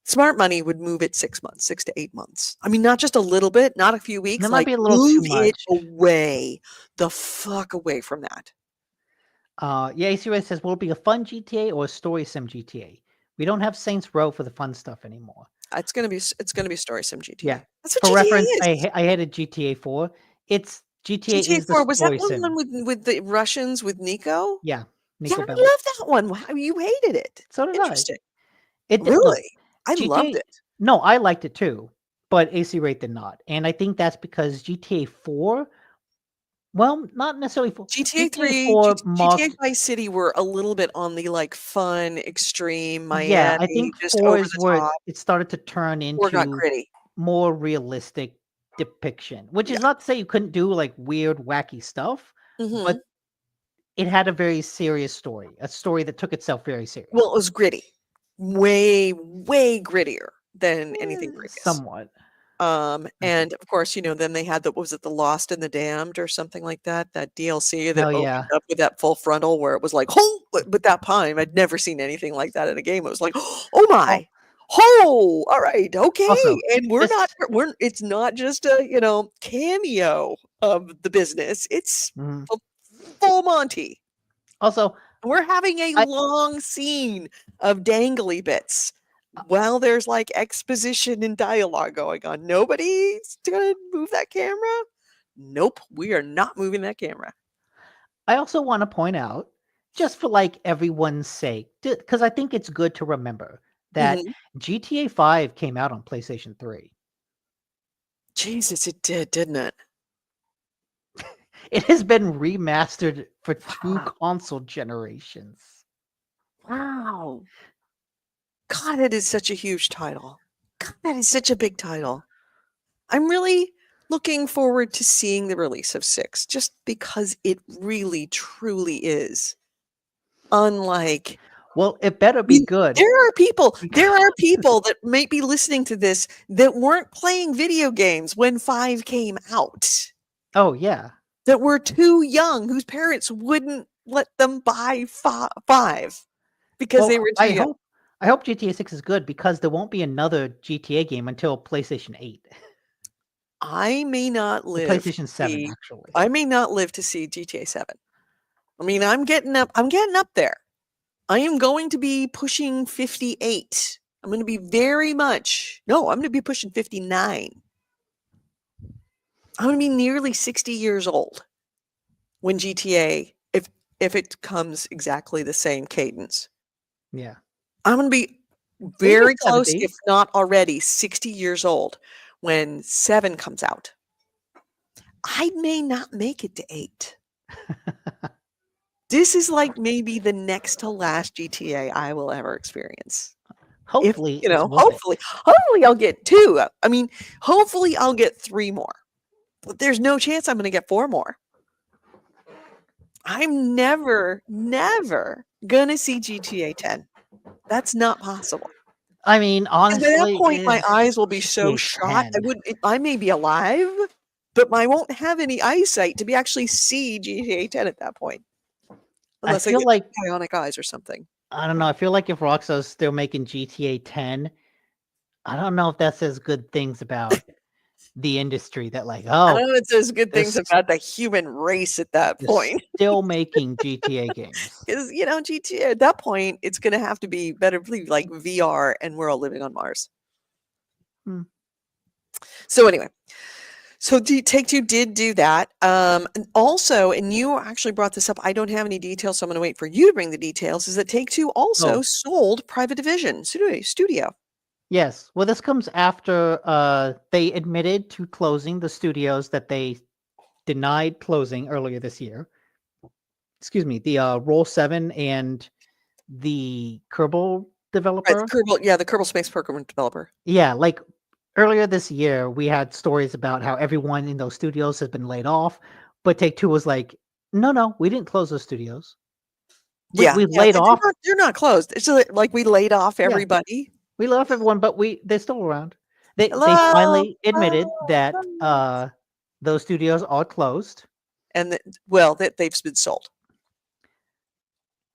Smart money would move it 6 months, 6 to 8 months. I mean, not just a little bit, not a few weeks, That might like be a little too move it much. away, the fuck away from that. Yeah, AC Ray says, will it be a fun GTA or a story sim GTA? We don't have Saints Row for the fun stuff anymore. It's gonna be Story Sim GTA. Yeah. That's what For GTA reference, is. I had a GTA 4. It's GTA GTA is the 4, was that story one sim. with the Russians with Nico? Yeah, Yeah, Nico I Bellic. love that one. Wow, you hated it. So did I. Interesting. Look, Really? I loved GTA. it. No, I liked it too, but AC Rate did not, and I think that's because GTA 4. Well, not necessarily for GTA GTA 3, 4 GTA marked. Vice City were a little bit on the, like, fun, extreme, Yeah, I Miami, think just 4 over is the where top. it started to turn 4 got into gritty. more realistic depiction, which Yeah. is not to say you couldn't do like weird, wacky stuff, but Mhm. it had a very serious story, a story that took itself very seriously. Well, it was gritty. Way, way grittier than anything previous. Somewhat. And of course, then they had what was it, The Lost and the Damned or something like that? That DLC that Oh opened yeah. up with that full frontal where it was like, "Oh!" But that time, I'd never seen anything like that in a game. It was like, "Oh Well, my. Oh, all right, okay." also And this. it's not just a cameo of the business. It's Mhm. a full Monty. Also, We're having a I long scene of dangly bits while there's, like, exposition and dialogue going on. Nobody's gonna move that camera? Nope, we are not moving that camera. I also want to point out, just for like everyone's sake, because I think it's good to remember that Mhm. GTA 5 came out on PlayStation 3. Jesus, it did, didn't it? It has been remastered for 2 Wow. console generations. Wow. God, that is such a huge title. God, that is such a big title. I'm really looking forward to seeing the release of 6 just because it really, truly is unlike. Well, it better I be mean, good. there are people that might be listening to this that weren't playing video games when 5 came out, Oh, yeah. that were too young, whose parents wouldn't let them buy 5 because Well, they were too young. I hope GTA 6 is good because there won't be another GTA game until PlayStation 8. I may not Or live to PlayStation 7, see actually. I may not live to see GTA 7. I mean, I'm getting up there. I am going to be pushing 58. I'm gonna be I'm gonna be pushing 59. I'm gonna be nearly 60 years old when GTA, if it comes exactly the same cadence. Yeah. I'm gonna be Maybe very close, 70. if not already 60 years old when 7 comes out. I may not make it to 8. This is like maybe the next to last GTA I will ever experience. If, Hopefully, it's worth it. hopefully I'll get 2. I mean, hopefully I'll get 3 more. But there's no chance I'm gonna get 4 more. I'm never gonna see GTA 10. That's not possible. I mean, 'Cause by that honestly, point, my it's eyes will be so GTA shot, 10. I may be alive, but I won't have any eyesight to be actually see GTA 10 at that point, I unless I feel get like bionic eyes or something. I don't know. I feel like if Rockstar's still making GTA 10, I don't know if that says good things about the industry. That like, I oh, don't know if it says good they're, things about the human race at that they're point. still making GTA games. 'Cause, GTA at that point, it's gonna have to be better like VR, and we're all living on Mars. Hmm. So anyway, Take-Two did do that. And also, and you actually brought this up, I don't have any details, so I'm gonna wait for you to bring the details, is that Take-Two also Oh, sold Private Division Studio. yes. Well, this comes after they admitted to closing the studios that they denied closing earlier this year. Excuse me, the Roll 7 and the Kerbal Right, developer. the Kerbal Space Program developer. Yeah, like earlier this year, we had stories about how everyone in those studios has been laid off, but Take Two was like, no, we didn't close those studios. Yeah, We yeah, laid off. they're not closed. It's like we laid off Yeah, everybody. we laid off everyone, but they're still around. They Hello? finally admitted that Hello? those studios are closed. And that they've been sold.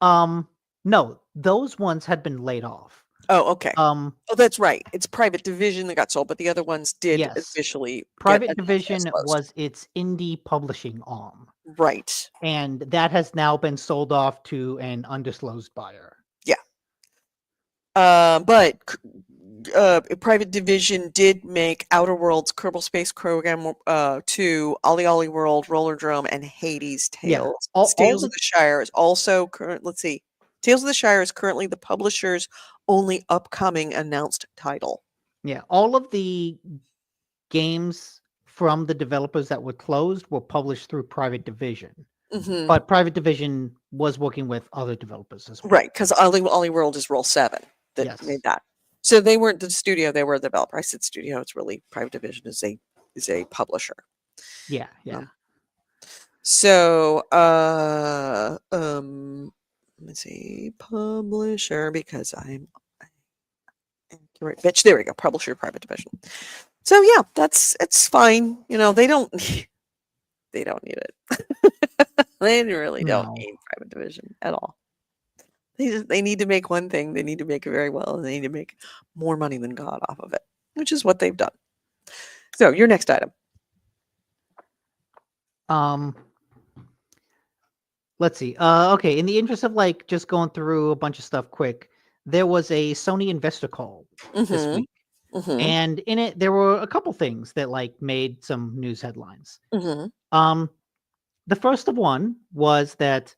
No, those ones had been laid off. Oh, okay. Um, Oh, that's right. It's Private Division that got sold, but the other ones did yes, officially get Private announced as Division closed. was its indie publishing arm, Right. and that has now been sold off to an undisclosed buyer. Yeah. But Private Division did make Outer Worlds, Kerbal Space Program 2, Ollie Ollie World, Roller Drome, and Hades Yeah, Tales. all Tales the of the Shire is also current. Let's see. Tales of the Shire is currently the publisher's only upcoming announced title. yeah, all of the games from the developers that were closed were published through Private Division, Hmm. but Private Division was working with other developers as well. Right, because Ollie World is Roll 7 that Yes. made that. So they weren't the studio; they were the developer. I said studio; it's really Private Division is a publisher. Yeah, yeah. Um, So, let me see, publisher, because I'm accurate. Bitch, there we go. Publisher, Private Division. So yeah, it's fine. You know, they don't they don't need it. They really don't No. need Private Division at all. They need to make one thing. They need to make it very well, and they need to make more money than God off of it, which is what they've done. So your next item. Let's see. Okay, in the interest of like just going through a bunch of stuff quick, there was a Sony investor call this Mm-hmm. week, Mm-hmm. and in it there were a couple things that like made some news headlines. Mm-hmm. The first of one was that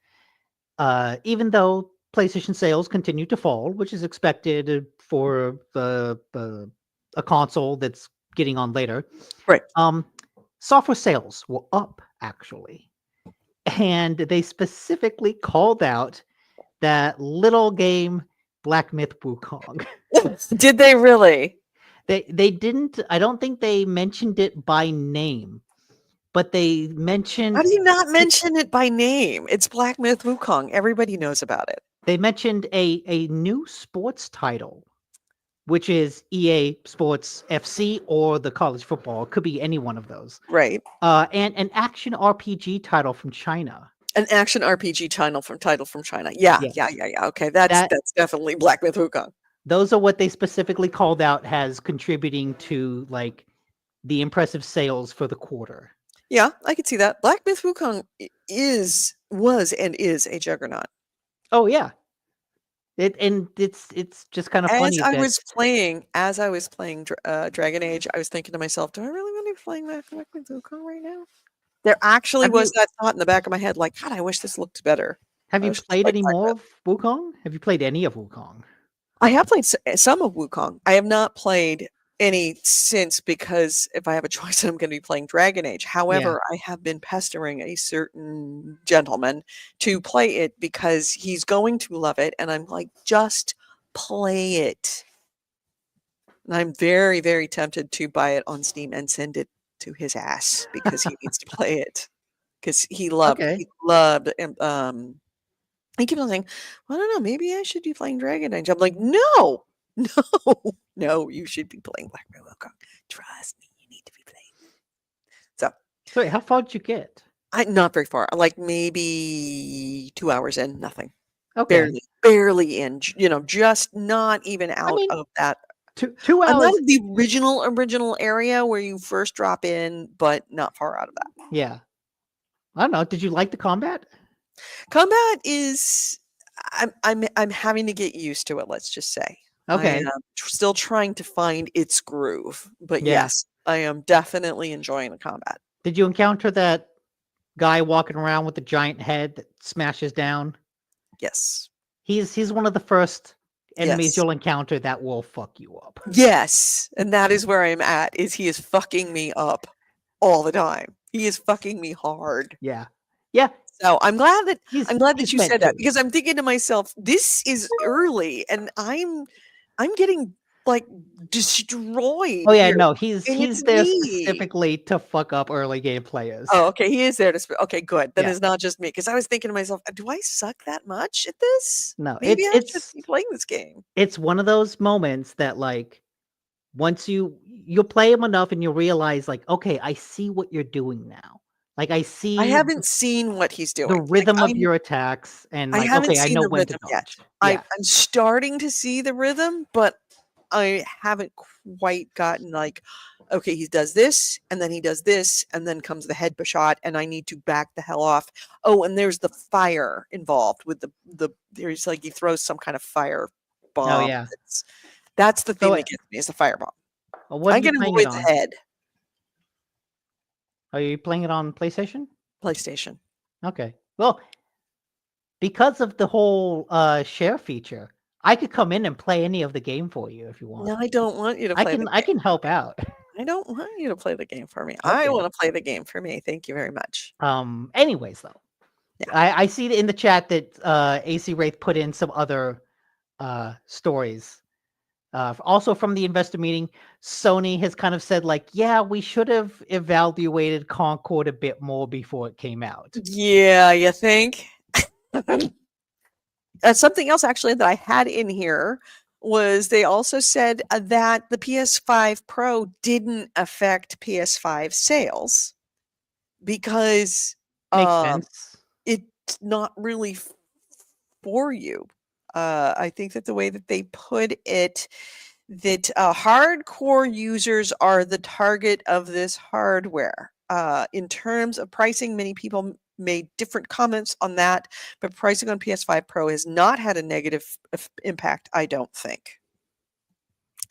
even though PlayStation sales continue to fall, which is expected for a console that's getting on later, Right. software sales were up actually. And they specifically called out that little game Black Myth Wukong. Did they really? They didn't. I don't think they mentioned it by name, but they mentioned. How do you not mention it by name? It's Black Myth Wukong. Everybody knows about it. They mentioned a new sports title, which is EA Sports FC or the college football. It could be any one of those. Right. And an action RPG title from China. An action RPG title from China. Yeah. Yes. Okay, that's definitely Black Myth Wukong. Those are what they specifically called out as contributing to like the impressive sales for the quarter. Yeah, I could see that. Black Myth Wukong was and is a juggernaut. Oh yeah. It's just kind of funny. As I was playing Dragon Age, I was thinking to myself, do I really want to be playing Black Myth Wukong right now? There actually was that thought in the back of my head, like, God, I wish this looked better. Have you played any more of Wukong? Have you played any of Wukong? I have played some of Wukong. I have not played any since, because if I have a choice, I'm going to be playing Dragon Age. However, I have been pestering a certain gentleman to play it because he's going to love it. And I'm like, just play it. And I'm very, very tempted to buy it on Steam and send it to his ass because he needs to play it. Because he loved, he keeps on saying, well, I don't know, maybe I should be playing Dragon Age. I'm like, no, you should be playing Black Myth Wukong. Trust me, you need to be playing. So wait, how far did you get? Not very far. Like maybe 2 hours in, nothing. Okay. Barely in, just not even out of that. 2 hours. I'm not in the original area where you first drop in, but not far out of that. Yeah. I don't know. Did you like the combat? Combat is, I'm having to get used to it, let's just say. Okay. I am still trying to find its groove, but yes, I am definitely enjoying the combat. Did you encounter that guy walking around with the giant head that smashes down? Yes. He's one of the first enemies you'll encounter that will fuck you up. Yes, and that is where I'm at, is he is fucking me up all the time. He is fucking me hard. Yeah. Yeah. So I'm glad that you said that, to. because I'm thinking to myself, this is early and I'm getting like destroyed. Oh yeah, here. no, he's there specifically to fuck up early game players. Oh, okay, he is there to. Okay, good. Then Yeah. it's not just me, because I was thinking to myself, do I suck that much at this? No, Maybe I should be playing this game. It's one of those moments that like once you'll play him enough and you'll realize like, okay, I see what you're doing now. Like I I see haven't seen what he's the doing. Like, rhythm of your attacks, and I like, haven't okay, I seen know the when to rhythm yet. dodge. Yeah, I'm starting to see the rhythm, but I haven't quite gotten like, okay, he does this, and then he does this, and then comes the head shot, and I need to back the hell off. Oh, and there's the fire involved with the there's like he throws some kind of fire oh bomb. yeah. That's the thing So, that gets me is the fire bomb. what I are you can playing it avoid the on? head. Are you playing it on PlayStation? PlayStation. Okay. Well, because of the whole share feature, I could come in and play any of the game for you if you want. No, I don't want you to I play the can game. help out. I don't want you to play the game for me. I Okay. want to play the game for me. Thank you very much. Anyways though. Yeah. I see in the chat that AC Wraith put in some other stories. Also from the investor meeting, Sony has kind of said like, yeah, we should have evaluated Concord a bit more before it came out. Yeah, you think? Something else actually that I had in here was they also said that the PS5 Pro didn't affect PS5 sales because Makes sense. it's not really for you. I think that the way that they put it, that hardcore users are the target of this hardware. In terms of pricing, many people made different comments on that, but pricing on PS5 Pro has not had a negative impact, I don't think.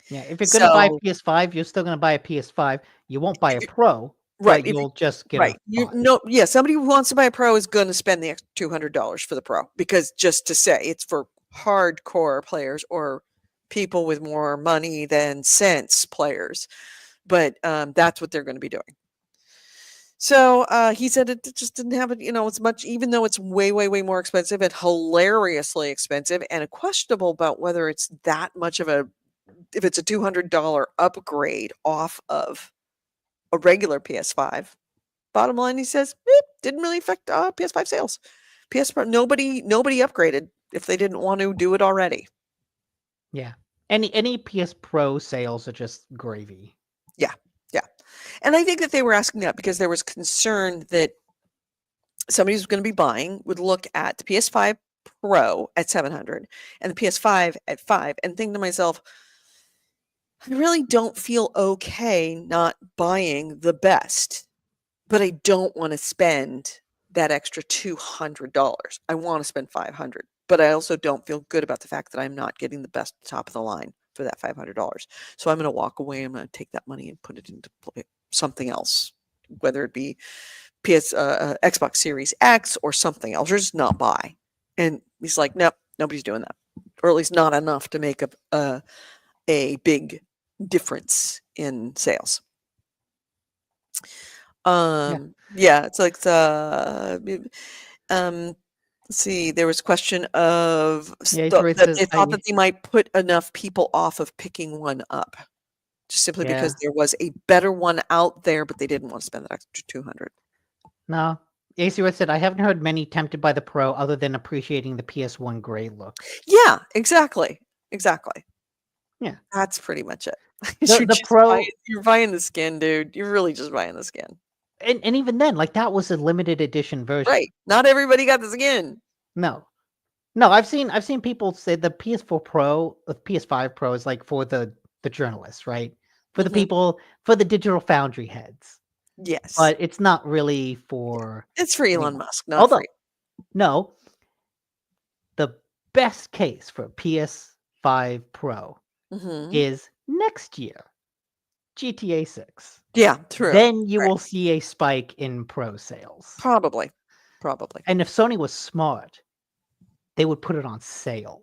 Yeah, if you're gonna buy a So, PS5, you're still gonna buy a PS5. You won't buy a if you- Pro, right, but if you, you'll just get right, a you 5. know, yeah, somebody who wants to buy a Pro is going to spend the extra $200 for the Pro because just to say it's for hardcore players or people with more money than sense players, but that's what they're going to be doing. So he said it just didn't have it, it's much, even though it's way, way, way more expensive and hilariously expensive and questionable about whether it's that much of if it's a $200 upgrade off of a regular PS5. Bottom line, he says, didn't really affect PS5 sales. PS Pro, nobody upgraded if they didn't want to do it already. Yeah. Any PS Pro sales are just gravy. Yeah, yeah. And I think that they were asking that because there was concern that somebody who's going to be buying would look at the PS5 Pro at 700 and the PS5 at 5 and think to myself, I really don't feel okay not buying the best, but I don't want to spend that extra $200. I want to spend 500, but I also don't feel good about the fact that I'm not getting the best top of the line for that $500. So I'm going to walk away. I'm going to take that money and put it into something else, whether it be Xbox Series X or something else, or just not buy. And he's like, nope, nobody's doing that, or at least not enough to make a big difference in sales. Yeah, it's like let's see, there was a question of Yeah, that they thought that they might put enough people off of picking one up just simply because there was a better one out there, but they didn't want to spend that extra 200. No. AC Red said, I haven't heard many tempted by the Pro other than appreciating the PS1 gray look. Yeah, exactly. Yeah. That's pretty much it. The Pro, you're buying the skin, dude. You're really just buying the skin. and even then, like that was a limited edition version. Right. Not everybody got the skin. No. I've seen people say the PS4 Pro, the PS5 Pro is like for the journalists, right? For the people, for the Digital Foundry heads. Yes. But it's not really for... It's for Elon Musk, not Although, for you. No. The best case for PS5 Pro is next year, GTA 6. Yeah, true. Then you will see a spike in Pro sales. Probably. And if Sony was smart, they would put it on sale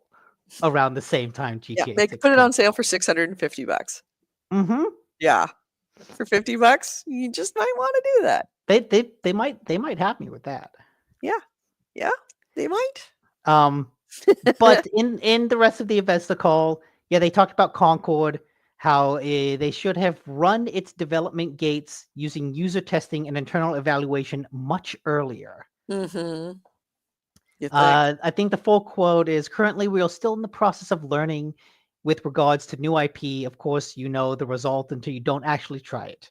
around the same time GTA 6. Yeah, they could put it on sale for $650. Mm-hmm. Yeah. For $50, you just might want to do that. They might have me with that. Yeah, they might. But in the rest of the investor call, yeah, they talked about Concord, how they should have run its development gates using user testing and internal evaluation much earlier. Mm-hmm. I think the full quote is, currently we are still in the process of learning with regards to new IP. Of course, you know the result until you don't actually try it.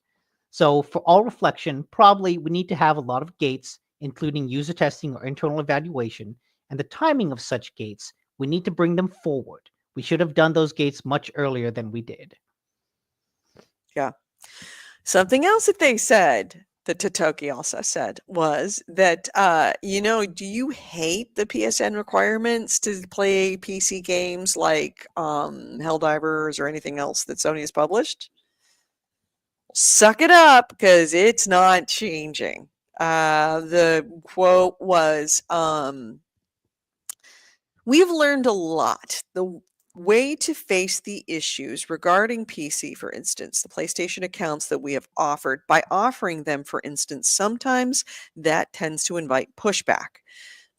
So for all reflection, probably we need to have a lot of gates, including user testing or internal evaluation, and the timing of such gates, we need to bring them forward. We should have done those gates much earlier than we did. Yeah. Something else that they said, that Totoki also said, was that, do you hate the PSN requirements to play PC games like Helldivers or anything else that Sony has published? Suck it up, because it's not changing. The quote was, we've learned a lot. The way to face the issues regarding PC, for instance, the PlayStation accounts that we have offered, by offering them, for instance, sometimes that tends to invite pushback.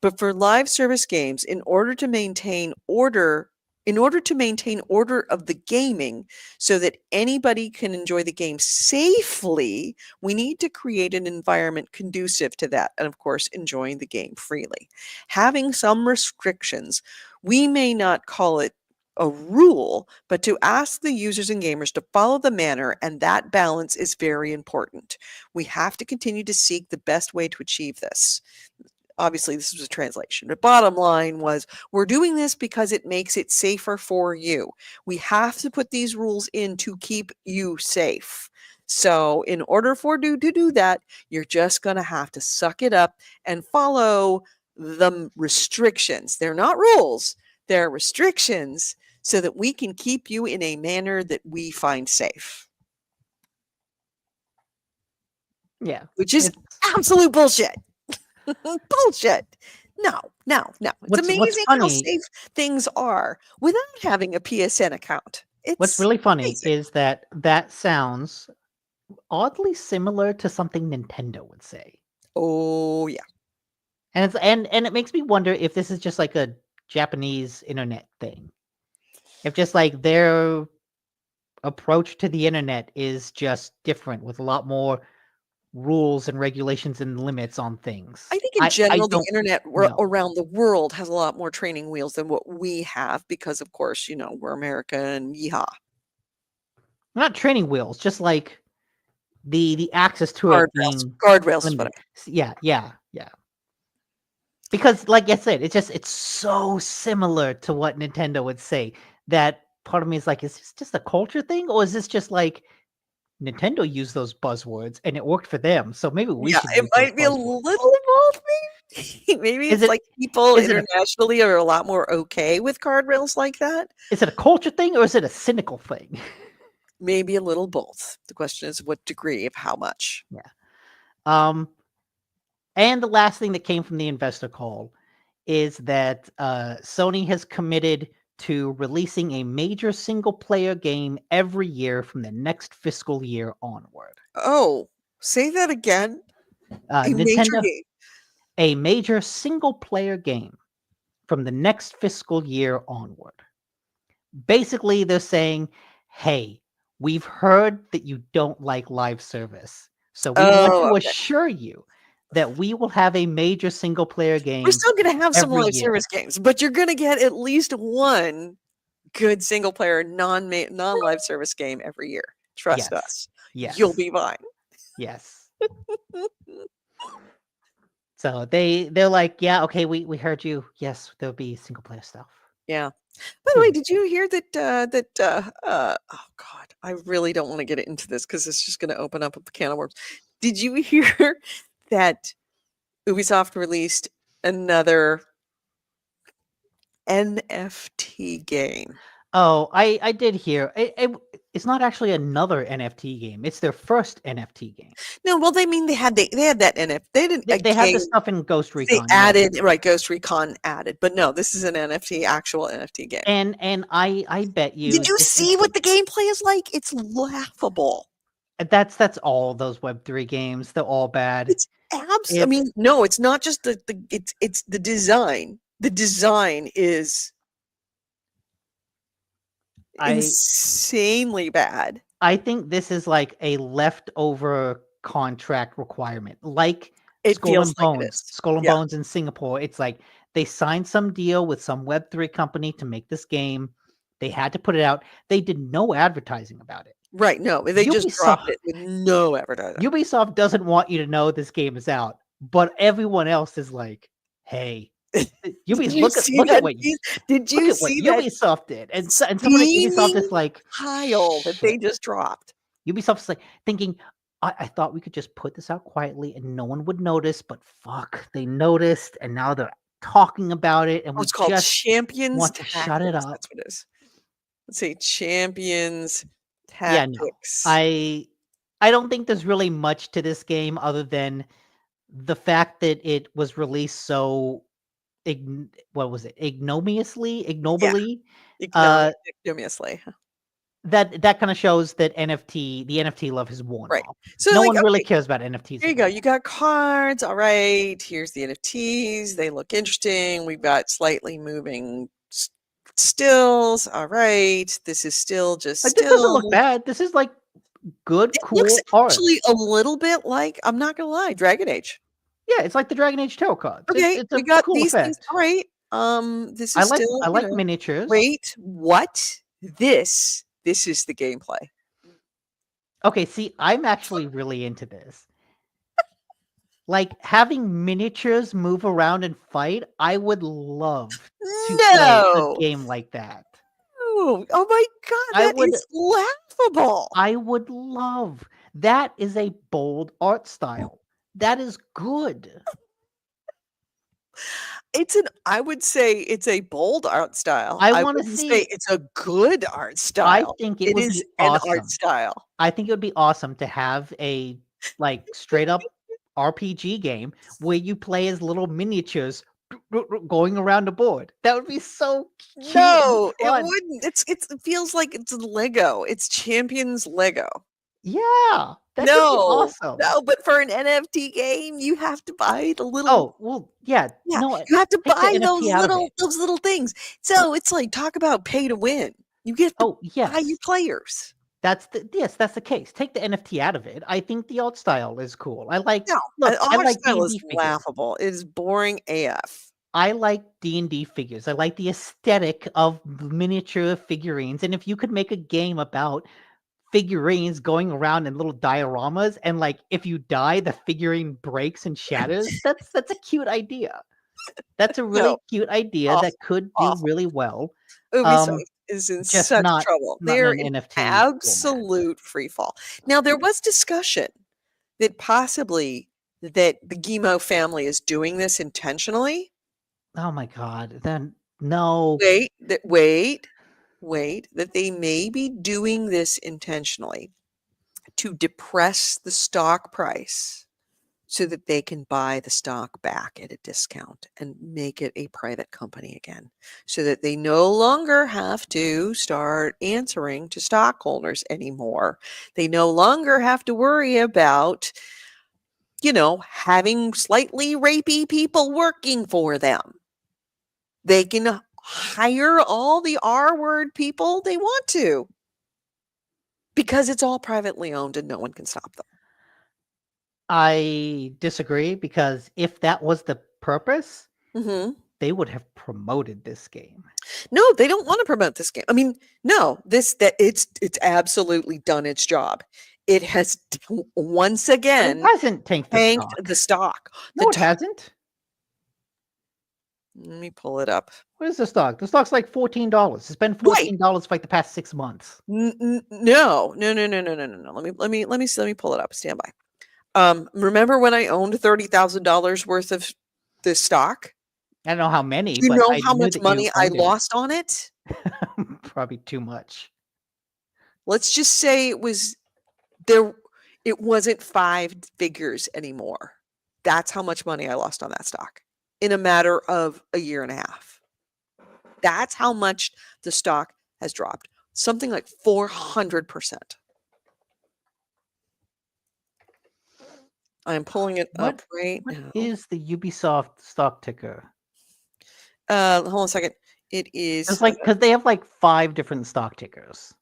But for live service games, in order to maintain order of the gaming so that anybody can enjoy the game safely, we need to create an environment conducive to that, and of course, enjoying the game freely. Having some restrictions, we may not call it a rule, but to ask the users and gamers to follow the manner, and that balance is very important. We have to continue to seek the best way to achieve this. Obviously, this was a translation. The bottom line was, we're doing this because it makes it safer for you. We have to put these rules in to keep you safe. So in order for you to do that, you're just going to have to suck it up and follow the restrictions. They're not rules, they're restrictions, so that we can keep you in a manner that we find safe. Yeah. Which is absolute bullshit. Bullshit. No. It's What's amazing how funny- safe things are without having a PSN account. What's really funny amazing. is that sounds oddly similar to something Nintendo would say. Oh yeah. And it makes me wonder if this is just like a Japanese internet thing. If just like their approach to the internet is just different, with a lot more rules and regulations and limits on things. I think in general, the don't internet know. around the world has a lot more training wheels than what we have, because of course, we're America and yeehaw. Not training wheels, just like the access to it being Guardrails is what I limited. Yeah. Because like I said, it's so similar to what Nintendo would say that part of me is like, is this just a culture thing, or is this just like Nintendo used those buzzwords and it worked for them, so maybe we should it use might be a those little buzzwords. involved, maybe. Maybe Is it's it- like people is it a- internationally are a lot more okay with guardrails like that. Is it a culture thing, or is it a cynical thing? Maybe a little both. The question is what degree of how much. And the last thing that came from the investor call is that Sony has committed to releasing a major single-player game every year from the next fiscal year onward. Oh, say that again. A major game. A major single-player game from the next fiscal year onward. Basically, they're saying, hey, we've heard that you don't like live service, so we want to assure you that we will have a major single-player game. We're still going to have some live year. service games, but you're going to get at least one good single-player non-live service game every year. Trust us. Yes. You'll be fine. Yes. So they're like, yeah, okay, we heard you. Yes, there'll be single-player stuff. Yeah. By the way, did you hear that oh God, I really don't want to get into this because it's just going to open up a can of worms. Did you hear that Ubisoft released another NFT game? Oh, I did hear. It's not actually another NFT game. It's their first NFT game. No, well, they had that NFT. They didn't. They had the stuff in Ghost Recon. They added Ghost Recon added, but no, this is an actual NFT game. And I bet you. Did you see what the gameplay is like? It's laughable. That's all those Web3 games. They're all bad. It's absolutely. I mean, no, it's not just it's the design. The design is insanely bad. I think this is like a leftover contract requirement, like it Skull and like Bones. Skull and Bones in Singapore. It's like they signed some deal with some Web3 company to make this game. They had to put it out. They did no advertising about it. Right, no, they just dropped Ubisoft it with no advertising. Ubisoft doesn't want you to know this game is out, but everyone else is like, "Hey, Did Ubisoft, you see look at that what Did look you at what see that Ubisoft did," and someone at Ubisoft steaming is like, pile that they "Shit." just dropped? Ubisoft's like thinking, I thought we could just put this out quietly and no one would notice, but fuck, they noticed and now they're talking about it and Oh, we it's called just Champions want to shut it Tactics, up." that's what it is. Let's see, Champions Yeah, no. Tactics. I don't think there's really much to this game other than the fact that it was released so what was it? Yeah, Ignobly. Uh ignominiously. that kind of shows that the NFT love has worn Right. off. So, No like, one really okay, cares about NFTs here you go. anymore. You got cards. All right. Here's the NFTs. They look interesting. We've got slightly moving stills. All right. This is still just Like, this doesn't look still. bad. This is like good, It looks cool art. actually a little bit like, I'm not gonna lie, Dragon Age. Yeah, it's like the Dragon Age tarot cards. Okay, It's we a got cool these things. effect. All right. This is still, I like miniatures. wait, what? This is the gameplay. Okay, see, I'm actually really into this. Like having miniatures move around and fight, I would love to play a No. game like that. Oh, oh my god, I that would is laughable. I would love. That is a bold art style. That is good. I would say it's a bold art style. I I want to wouldn't say see. it's a good art I style. think it It would is be an art awesome. style. I think it would be awesome to have a like straight up RPG game where you play as little miniatures going around the board. That would be so cute and No, it fun. wouldn't. It feels like it's Lego. It's Champions Lego. Yeah, that could be No, awesome. no, but for an NFT game, you have to buy the little. Oh, well, yeah. Yeah, No, you have to take the buy NFT out of it. those little things. So it's like, talk about pay to win. You get to Oh, buy your yes. players. That's the case. Take the NFT out of it. I think the art style is cool. I like No, look, I art like style is D&D figures. laughable. It is boring AF. I like D&D figures. I like the aesthetic of miniature figurines. And if you could make a game about figurines going around in little dioramas and like if you die the figurine breaks and shatters, that's a cute idea. That's a No, really cute idea that awful, could do awful. really well. Ubisoft is in Just such not trouble. in They're an in NFT format. absolute free fall. Now, there was discussion that possibly that the Guillemot family is doing this intentionally. Oh my god. Then no. Wait, that they may be doing this intentionally to depress the stock price so that they can buy the stock back at a discount and make it a private company again, so that they no longer have to start answering to stockholders anymore. They no longer have to worry about, having slightly rapey people working for them. They can hire all the R word people they want to because it's all privately owned and no one can stop them. I disagree because if that was the purpose, Hmm. they would have promoted this game. No, they don't want to promote this game. I mean, no, it's absolutely done its job. It has once But it again hasn't tanked the tanked stock. the stock. No, it hasn't. Let me pull it up. What is the stock? The stock's like $14. It's been Right. $14 for like the past 6 months. No. Let me pull it up. Stand by. Remember when I owned $30,000 worth of this stock? I don't know how many, Do you but know I how knew much that you money I owned it. lost on it? Probably too much. Let's just say it wasn't 5 figures anymore. That's how much money I lost on that stock in a matter of a year and a half. That's how much the stock has dropped. Something like 400%. I'm pulling it up right What now. is the Ubisoft stock ticker? Hold on a second. It is It's like because they have like 5 different stock tickers.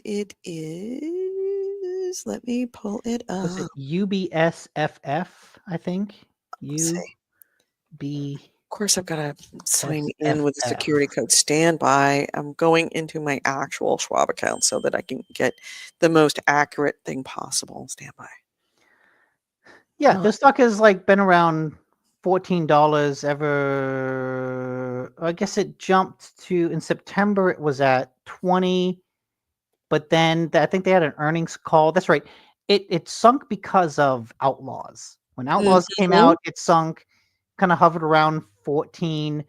It is. Let me pull it Was up. it UBSFF? I think Let's see. UBSFF. Of course, I've got to sign in with a security code. Stand by. I'm going into my actual Schwab account so that I can get the most accurate thing possible. Stand by. Yeah, this stock has like been around $14 ever. I guess it jumped to in September. It was at 20, but then I think they had an earnings call. That's right. It sunk because of Outlaws. When Outlaws came out, it sunk, kind of hovered around 14,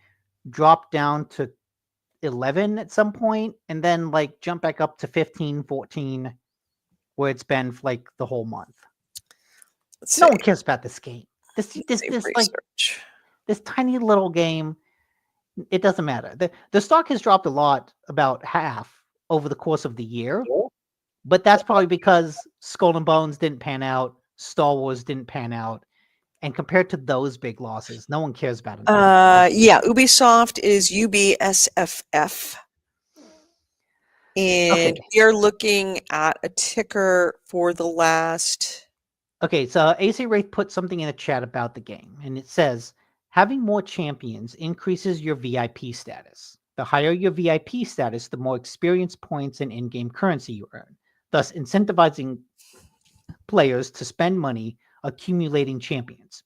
dropped down to 11 at some point, and then like jumped back up to 15, 14, where it's been for like the whole month. No one cares about this game. This like this tiny little game. It doesn't matter. The stock has dropped a lot, about half over the course of the year, but that's probably because Skull and Bones didn't pan out, Star Wars didn't pan out, and compared to those big losses, no one cares about it. Yeah, Ubisoft is UBSFF. And we are looking at a ticker for the last. Okay, so AC Wraith put something in the chat about the game, and it says, having more champions increases your VIP status. The higher your VIP status, the more experience points and in-game currency you earn, thus incentivizing players to spend money accumulating champions.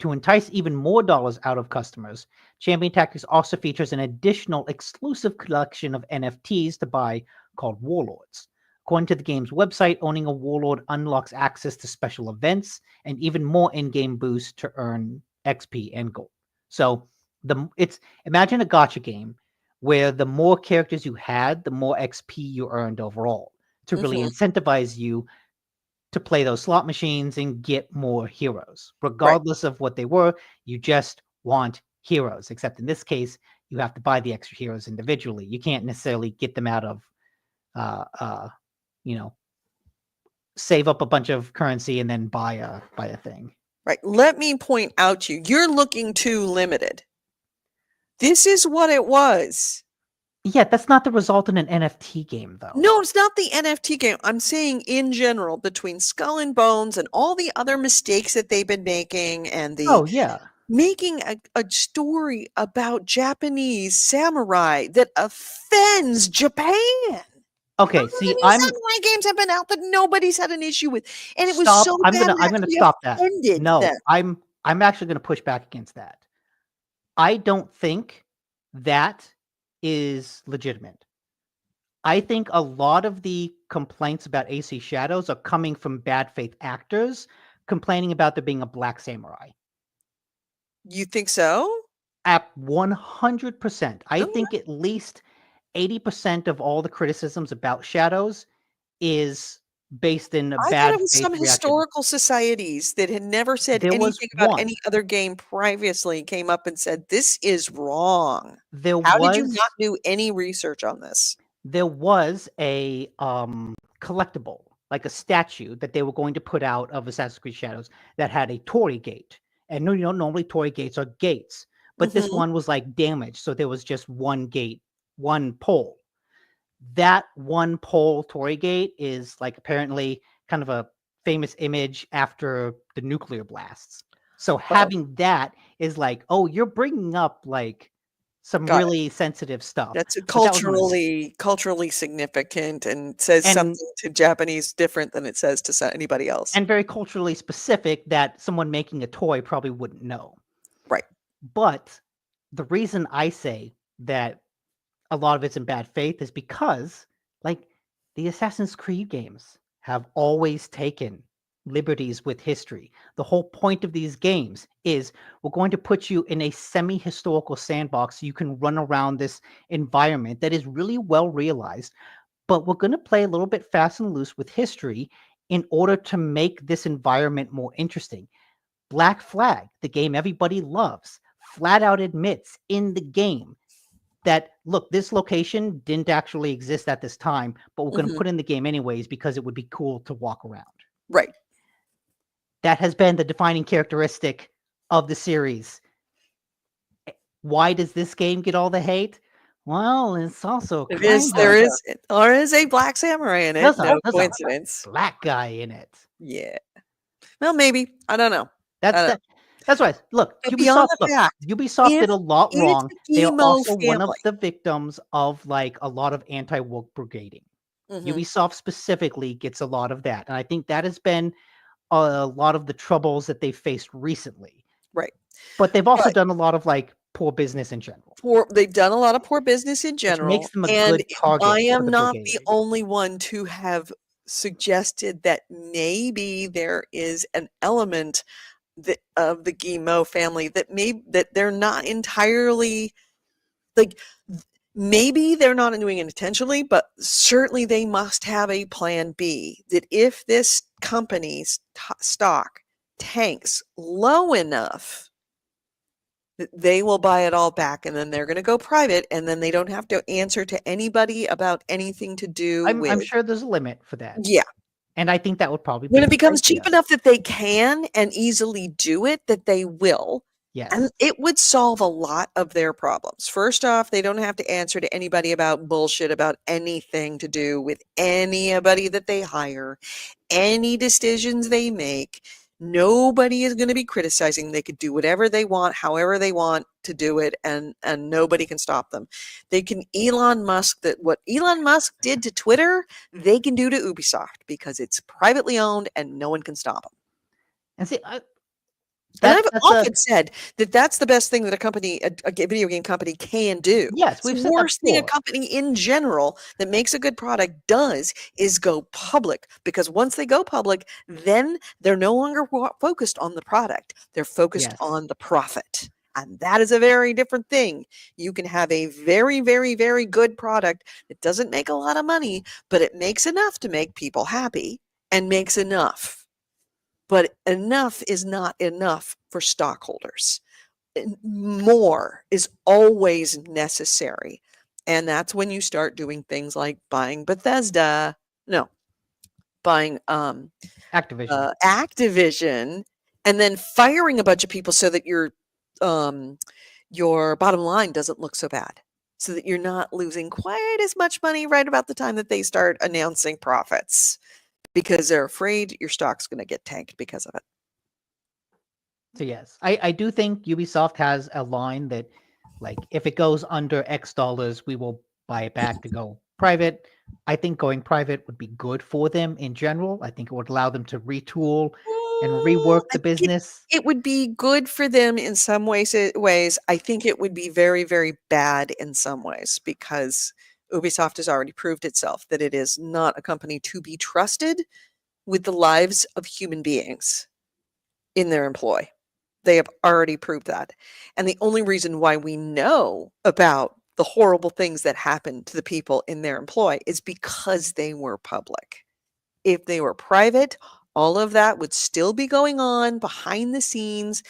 To entice even more dollars out of customers, Champion Tactics also features an additional exclusive collection of NFTs to buy called Warlords. According to the game's website, owning a Warlord unlocks access to special events and even more in-game boosts to earn XP and gold. So imagine a gacha game where the more characters you had, the more XP you earned overall to really incentivize you to play those slot machines and get more heroes. Regardless of what they were, you just want heroes, except in this case, you have to buy the extra heroes individually. You can't necessarily get them out of, save up a bunch of currency and then buy a thing. Right. Let me point out to you, you're looking too limited. This is what it was. Yeah, that's not the result in an NFT game, though. No, it's not the NFT game. I'm saying in general, between Skull and Bones and all the other mistakes that they've been making and the making a story about Japanese samurai that offends Japan. Okay, see, samurai games have been out that nobody's had an issue with, and it was so I'm bad. I'm gonna stop that. No, them. I'm actually gonna push back against that. I don't think that is legitimate. I think a lot of the complaints about AC Shadows are coming from bad faith actors complaining about there being a black samurai. You think so? At 100%. I think at least 80% of all the criticisms about Shadows is based in a bad faith some reaction. Historical societies that had never said anything about any other game previously came up and said, this is wrong. How did you not do any research on this? There was a collectible, like a statue that they were going to put out of Assassin's Creed Shadows that had a Torii gate. And normally Torii gates are gates, but this one was like damaged. So there was just one gate, one pole. That one pole Torii gate is like apparently kind of a famous image after the nuclear blasts. So having that is like, oh, you're bringing up like some really sensitive stuff. That's culturally significant and says something to Japanese different than it says to anybody else. And very culturally specific that someone making a toy probably wouldn't know. Right. But the reason I say that a lot of it's in bad faith is because, like, the Assassin's Creed games have always taken liberties with history. The whole point of these games is we're going to put you in a semi-historical sandbox so you can run around this environment that is really well realized, but we're going to play a little bit fast and loose with history in order to make this environment more interesting. Black Flag, the game everybody loves, flat out admits in the game that, look, this location didn't actually exist at this time, but we're going to put in the game anyways because it would be cool to walk around. Right. That has been the defining characteristic of the series. Why does this game get all the hate? Well, it's also there is a black samurai in it. No coincidence. Black guy in it. Yeah. Well, maybe. I don't know. That's right. Look, But beyond the Look, fact, Ubisoft did if a lot if wrong. the They are Guillemot also one of family, the victims of like a lot of anti-woke brigading. Mhm, Ubisoft specifically gets a lot of that, and I think that has been a lot of the troubles that they faced recently. right. But they've also But done a lot of like poor business in general, they've done a lot of poor business in which makes general, them a and good target I for am the not the brigade. only one to have suggested that maybe there is an element of the Guillemot family that they're not entirely like maybe they're not doing it intentionally, but certainly they must have a plan B that if this company's stock tanks low enough that they will buy it all back and then they're going to go private and then they don't have to answer to anybody about anything to do I'm with sure there's a limit for that, yeah. and I think that would probably When be it a good becomes cheap idea. enough that they can and easily do it, that they will. Yes, And it would solve a lot of their problems. First off, they don't have to answer to anybody about bullshit about anything to do with anybody that they hire, any decisions they make. Nobody is going to be criticizing. They could do whatever they want, however they want to do it, and nobody can stop them. They can Elon Musk that what Elon Musk did to Twitter, they can do to Ubisoft because it's privately owned and no one can stop them. and see, And I've that's a often said that that's the best thing that a video game company can do. yes. The We've said that worst thing a before. company in general that makes a good product does is go public, because once they go public, then they're no longer focused on the product. They're focused Yes, on the profit. And that is a very different thing. You can have a very, very, very good product that doesn't make a lot of money, but it makes enough to make people happy and makes enough. But enough is not enough for stockholders. More is always necessary. And that's when you start doing things like buying Bethesda, no, buying Activision. Activision, and then firing a bunch of people so that your bottom line doesn't look so bad. So that you're not losing quite as much money right about the time that they start announcing profits, because they're afraid your stock's going to get tanked because of it. So yes, I do think Ubisoft has a line that, like, if it goes under X dollars, we will buy it back to go private. I think going private would be good for them in general. I think it would allow them to retool and rework I the think business. it would be good for them in some ways. I think it would be very, very bad in some ways, because Ubisoft has already proved itself that it is not a company to be trusted with the lives of human beings in their employ. They have already proved that. And the only reason why we know about the horrible things that happened to the people in their employ is because they were public. If they were private, all of that would still be going on behind the scenes.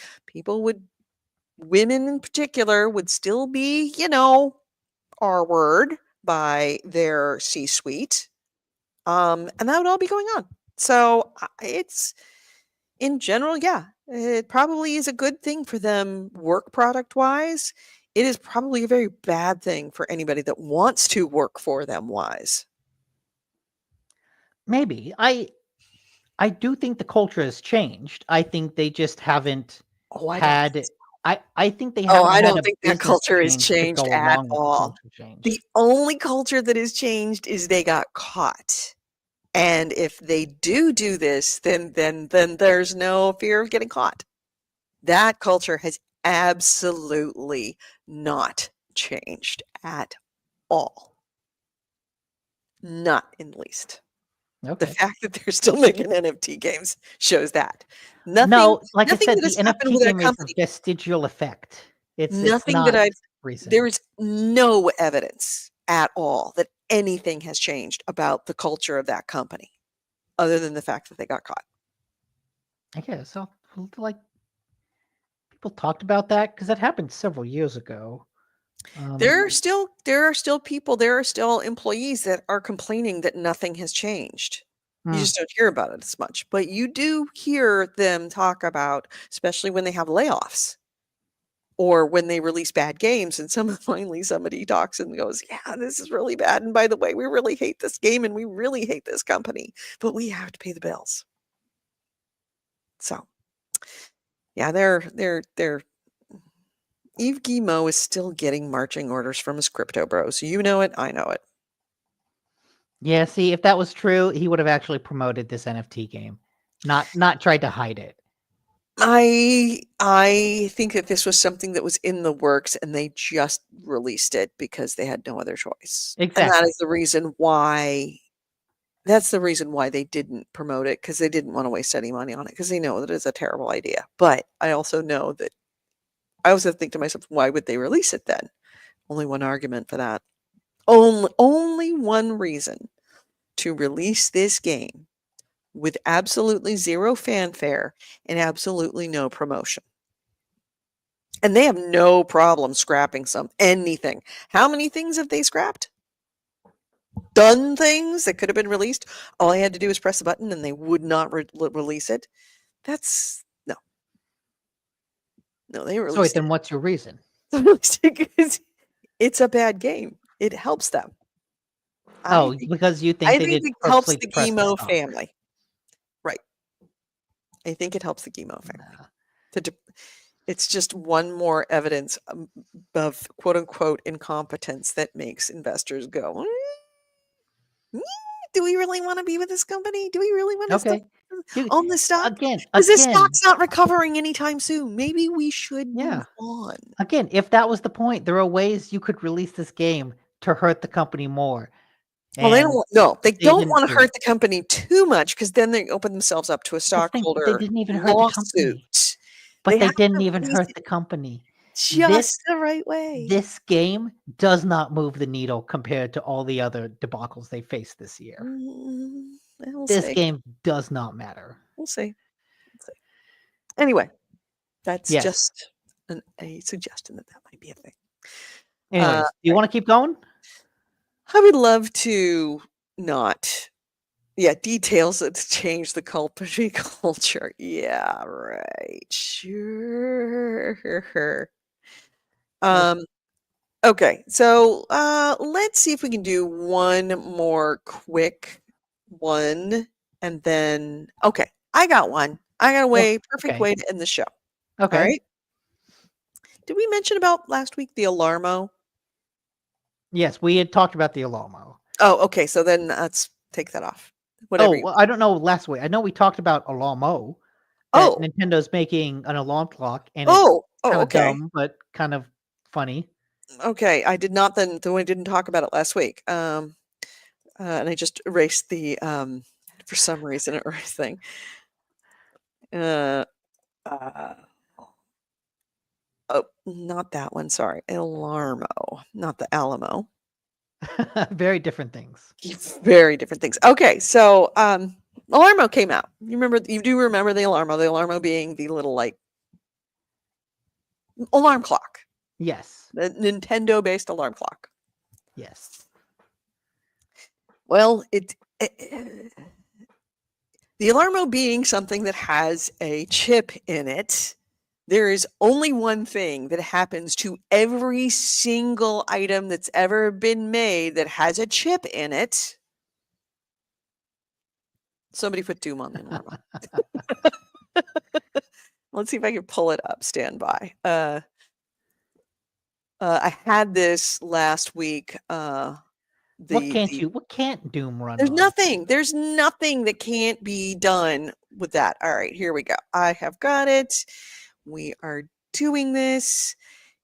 Women in particular, would still be, R word by their C-suite. And that would all be going on. So it's, in general, yeah, it probably is a good thing for them work product wise. It is probably a very bad thing for anybody that wants to work for them wise. Maybe I do think the culture has changed. I think they just haven't Oh, I don't think had. so. I think they Oh, haven't I had don't a think that business culture has change to changed go at along with the all. culture change. The only culture that has changed is they got caught. And if they do this, then there's no fear of getting caught. That culture has absolutely not changed at all. Not in the least. The Okay. fact that they're still making NFT games shows that. Nothing No, like I nothing said, that the has happened NFT with that game is a company, vestigial effect. It's nothing that not I've recent. there's no evidence at all that anything has changed about the culture of that company, other than the fact that they got caught. I guess so. Like people talked about that because that happened several years ago. There are still people, there are still employees that are complaining that nothing has changed. You Hmm, just don't hear about it as much, but you do hear them talk about, especially when they have layoffs or when they release bad games, and finally somebody talks and goes, "Yeah, this is really bad. And by the way, we really hate this game and we really hate this company, but we have to pay the bills." So, Yeah, they're Yves Guillemot is still getting marching orders from his crypto bros. You know it, I know it. Yeah, see, if that was true, he would have actually promoted this NFT game, not tried to hide it. I think that this was something that was in the works and they just released it because they had no other choice. And that Exactly. is the reason why that's the reason why they didn't promote it, because they didn't want to waste any money on it, because they know that it's a terrible idea. But I also know that I also think to myself, why would they release it then? Only one argument for that. Only one reason to release this game with absolutely zero fanfare and absolutely no promotion. And they have no problem scrapping anything. How many things have they scrapped? Done things that could have been released. All I had to do was press a button and they would not release it. That's no. No, they So wait, released then what's your reason? it because it's a bad game. It helps them. Oh, because you think I they think did it helps purposely the depress the Guillemot stock. family. Right. I think it helps the Guillemot family. It's just one more evidence of quote unquote incompetence that makes investors go, do we really want to be with this company? Do we really want to still Okay. You own this stock? again, Because this again, stock's not recovering anytime soon. Maybe we should move yeah. on. Again, if that was the point, there are ways you could release this game to hurt the company more. Well, they And don't. No, they they don't didn't want to do it. hurt the company too much because then they open themselves up to a But they stockholder didn't even hurt the company. lawsuit. They But they have didn't to even release hurt it the company. This just the right way. this game does not move the needle compared to all the other debacles they faced this year. We'll This see. game does not matter. We'll see. We'll see. Anyway, that's Yes. just a suggestion that might be a thing. Anyways, do you Right. want to keep going? I would love to not. Yeah, details that change the culture. Yeah, right. Sure. Um, okay, so let's see if we can do one more quick one, and then okay, I got one. I got a perfect Okay. way to end the show. All Okay. right. Did we mention about last week the Alarmo? Yes, we had talked about the Alamo. Oh, okay. So then let's take that off. Whatever Oh, you well, want. I don't know last week. I know we talked about Alamo, that Oh, Nintendo's making an alarm clock, and it's kind of okay. dumb, but kind of funny. Okay, I did not then we didn't talk about it last week. And I just erased the for some reason erased thing. Uh, uh, oh, not that one. Sorry, Alarmo, not the Alamo. Very different things. Very different things. Okay, so Alarmo came out. You do remember the Alarmo? The Alarmo being the little like alarm clock, Yes. the Nintendo-based alarm clock. Yes. Well, the Alarmo being something that has a chip in it, there is only one thing that happens to every single item that's ever been made that has a chip in it. Somebody put Doom on the Alarmo. Let's see if I can pull it up. Stand by. I had this last week. What can't Doom run There's on? nothing. There's nothing that can't be done with that. All right, here we go. I have got it. We are doing this.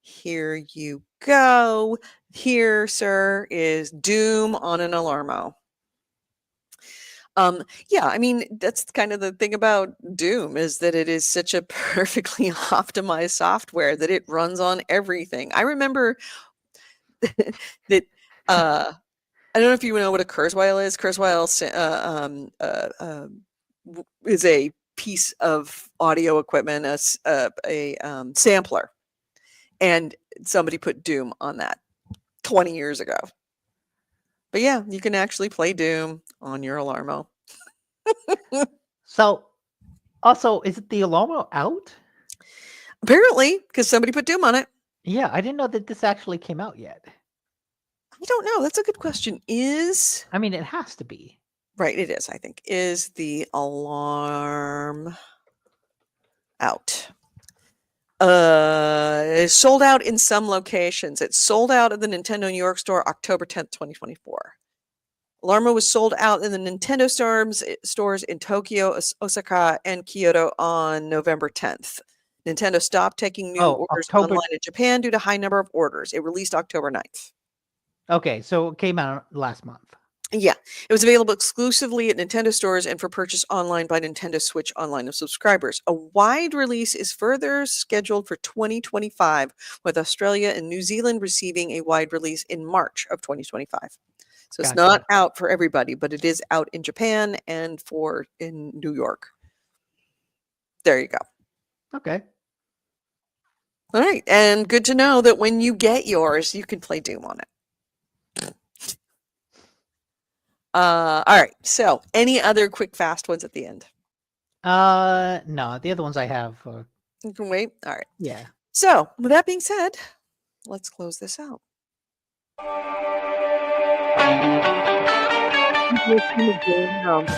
Here you go. Here, sir, is Doom on an Alarmo. Yeah, I mean, that's kind of the thing about Doom is that it is such a perfectly optimized software that it runs on everything. I remember that I don't know if you know what a Kurzweil is. Kurzweil is a piece of audio equipment, a sampler, and somebody put Doom on that 20 years ago. But yeah, you can actually play Doom on your Alarmo. So, also, is it the Alamo out? Apparently, because somebody put Doom on it. Yeah, I didn't know that this actually came out yet. I don't know. That's a good question. I mean, it has to be. Right, it is, I think. Is the alarm out? It's sold out in some locations. It's sold out at the Nintendo New York store October 10th, 2024. Alarma was sold out in the Nintendo stores in Tokyo, Osaka, and Kyoto on November 10th. Nintendo stopped taking new Oh, orders October. online in Japan due to high number of orders. It released October 9th. Okay, so it came out last month. Yeah, it was available exclusively at Nintendo stores and for purchase online by Nintendo Switch Online subscribers. A wide release is further scheduled for 2025, with Australia and New Zealand receiving a wide release in March of 2025. So it's Gotcha. not out for everybody, but it is out in Japan and in New York. There you go. Okay. All right, and good to know that when you get yours, you can play Doom on it. All right. So, any other quick, fast ones at the end? No, the other ones I have are, You can wait. All right. yeah. So, with that being said, let's close this out.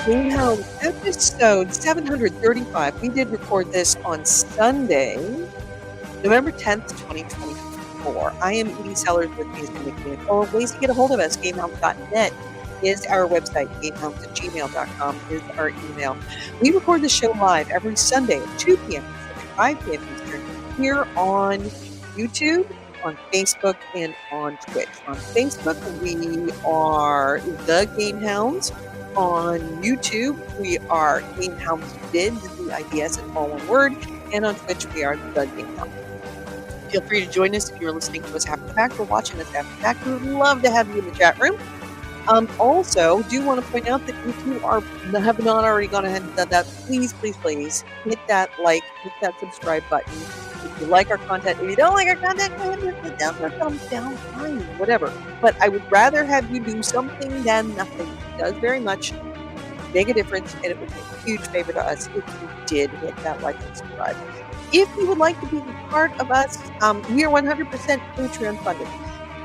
GameHounds episode 735. We did record this on Sunday, November 10th, 2024. I am Edie Sellers with me is Nicole. Ways to get a hold of us, gamehounds.net is our website. Gamehounds@gmail.com is our email. We record the show live every Sunday at 2 p.m. Pacific, 5 p.m. Eastern, here on YouTube, on Facebook, and on Twitch. On Facebook, we are the Gamehounds. On YouTube, we are Gamehounds Vids, VIDS, and all one word. And on Twitch, we are the Gamehounds. Feel free to join us if you're listening to us after the fact or watching us after the fact. We would love to have you in the chat room. Also, do want to point out that if you have not already gone ahead and done that, please hit that like, hit that subscribe button. If you like our content, if you don't like our content, go ahead and put down the thumbs down, fine, whatever. But I would rather have you do something than nothing. It does very much make a difference, and it would be a huge favor to us if you did hit that like and subscribe. If you would like to be a part of us, we are 100% Patreon funded.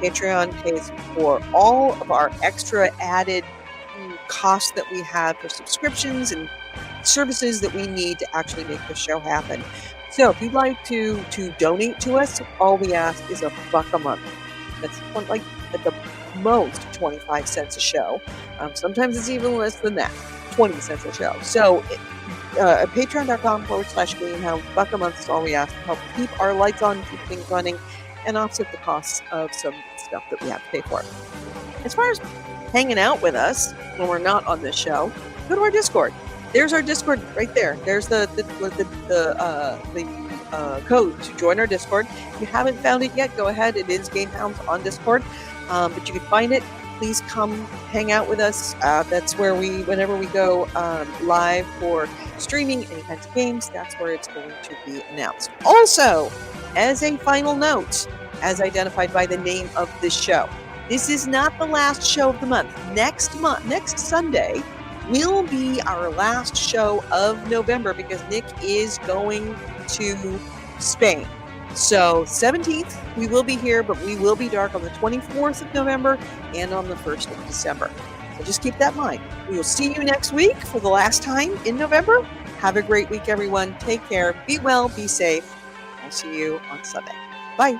Patreon pays for all of our extra added costs that we have for subscriptions and services that we need to actually make the show happen. So if you'd like to donate to us, all we ask is $1 a month. That's like at the most 25 cents a show. Sometimes it's even less than that, 20 cents a show. So patreon.com/GameHounds, $1 a month is all we ask to help keep our lights on, keep things running, and offset the costs of some stuff that we have to pay for. As far as hanging out with us when we're not on this show, go to our Discord. There's our Discord right there. There's the code to join our Discord. If you haven't found it yet, go ahead. It is Gamehounds on Discord, but you can find it. Please come hang out with us. That's where whenever we go live for streaming any kinds of games, that's where it's going to be announced. Also, as a final note, as identified by the name of this show, this is not the last show of the month. Next Sunday will be our last show of November because Nick is going to Spain. So 17th, we will be here, but we will be dark on the 24th of November and on the 1st of December. So just keep that in mind. We will see you next week for the last time in November. Have a great week, everyone. Take care. Be well. Be safe. I'll see you on Sunday. Bye.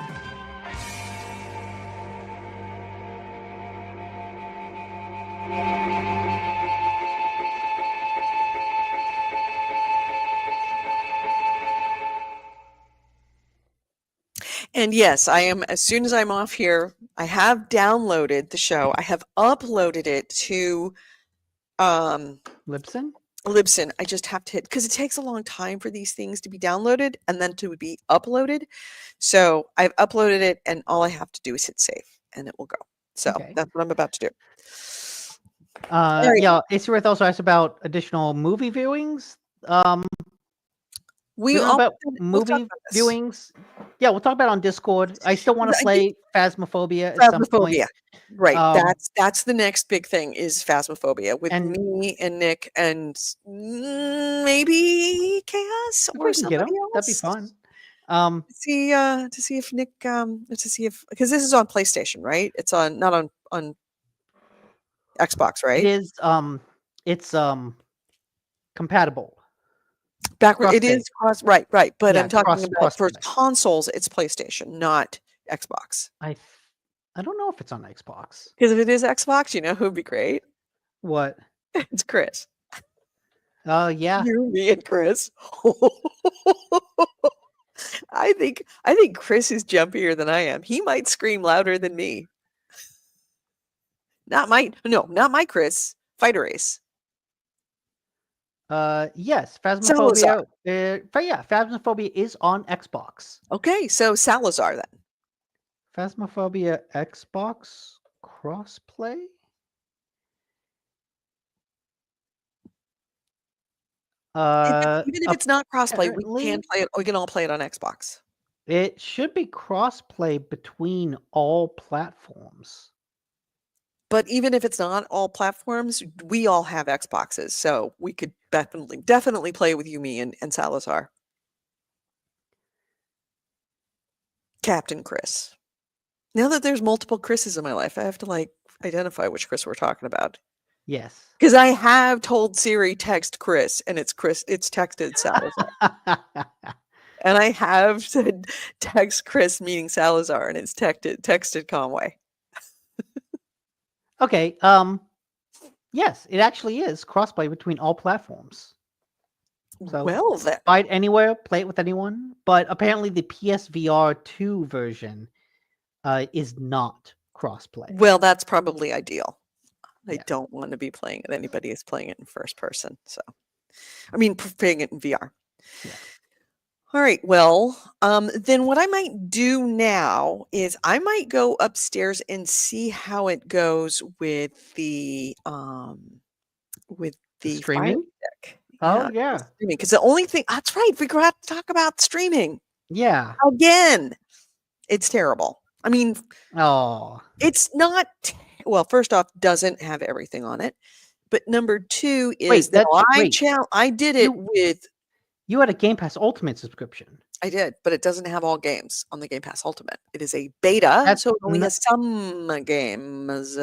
And yes, I am, as soon as I'm off here, I have downloaded the show. I have uploaded it to Libsyn? Libsyn. I just have to hit, because it takes a long time for these things to be downloaded and then to be uploaded. So I've uploaded it, and all I have to do is hit save, and it will go. So that's what I'm about to do. Yeah, Aceworth also asked about additional movie viewings. We don't know about movie viewings. Yeah, we'll talk about it on Discord. I still want to play Phasmophobia at some point. Right. That's the next big thing is Phasmophobia with me and Nick and maybe Chaos or somebody else. That'd be fun. To see if Nick because this is on PlayStation, right? It's not on Xbox, right? It is it's compatible. Backward, it Cross-save. is cross, right, right. But Yeah, I'm talking about for cross-play. consoles, it's PlayStation, not Xbox. I don't know if it's on Xbox. Because if it is Xbox, you know who'd be great? What? It's Chris. Yeah. You, me, and Chris. I think Chris is jumpier than I am. He might scream louder than me. Not my Chris. Fighter Ace. Yes, Salazar. Phasmophobia. But yeah, Phasmophobia is on Xbox. Okay, so Salazar then. Phasmophobia Xbox crossplay? Even if it's not crossplay, we can apparently play it. We can all play it on Xbox. it should be crossplay between all platforms. But even if it's not all platforms, we all have Xboxes, so we could definitely play with you, me, and Salazar. Captain Chris. Now that there's multiple Chris's in my life, I have to identify which Chris we're talking about. Yes. Because I have told Siri text Chris, and it's texted Salazar. And I have said text Chris meaning Salazar, and it's texted Conway. Okay. Yes, it actually is crossplay between all platforms. So Well then. buy it anywhere, play it with anyone. But apparently the PSVR 2 version is not crossplay. Well, that's probably ideal. I Yeah. don't want to be playing it. Anybody is playing it in first person. So, I mean, playing it in VR. Yeah. All right. Well, then what I might do now is I might go upstairs and see how it goes with the Fire Streaming? Stick. Oh, yeah. Streaming. Because the only thing that's right, we forgot to talk about streaming Yeah. again. It's terrible. I mean, Oh. it's not. Well, first off, doesn't have everything on it. But number two is Wait, that wait. I did it You- with. You had a Game Pass Ultimate subscription. I did, but it doesn't have all games on the Game Pass Ultimate. It is a beta, That's so it only not- has some games.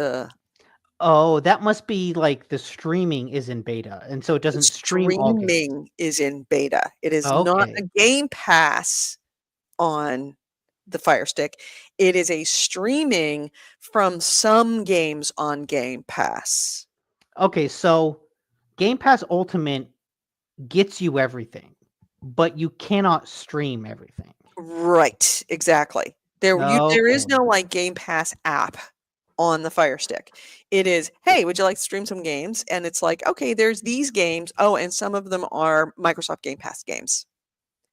Oh, that must be like the streaming is in beta, and so it doesn't stream all games. Streaming is in beta. It is not Okay. a Game Pass on the Fire Stick. It is a streaming from some games on Game Pass. Okay, so Game Pass Ultimate gets you everything, but you cannot stream everything. Right, exactly. There is Okay. no like Game Pass app on the Fire Stick. It is, hey, would you like to stream some games? And it's like, okay, there's these games. Oh, and some of them are Microsoft Game Pass games.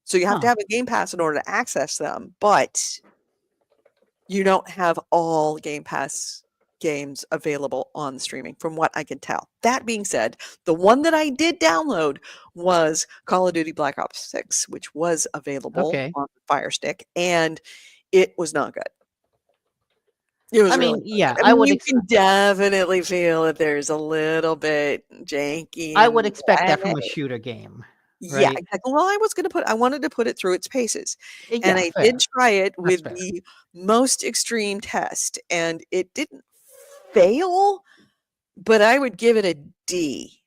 So you have to Huh. have a Game Pass in order to access them, but you don't have all Game Pass games available on streaming, from what I can tell. That being said, the one that I did download was Call of Duty Black Ops 6, which was available Okay. on the Fire Stick, and it was not good. It was I really mean, yeah, not good. I would you can definitely feel that there's a little bit janky. I would and expect that from lag. a shooter game. Yeah, Right? exactly. Well, I wanted to put it through its paces. And Yeah, I fair. did try it That's with fair. the most extreme test, and it didn't fail, but I would give it a D.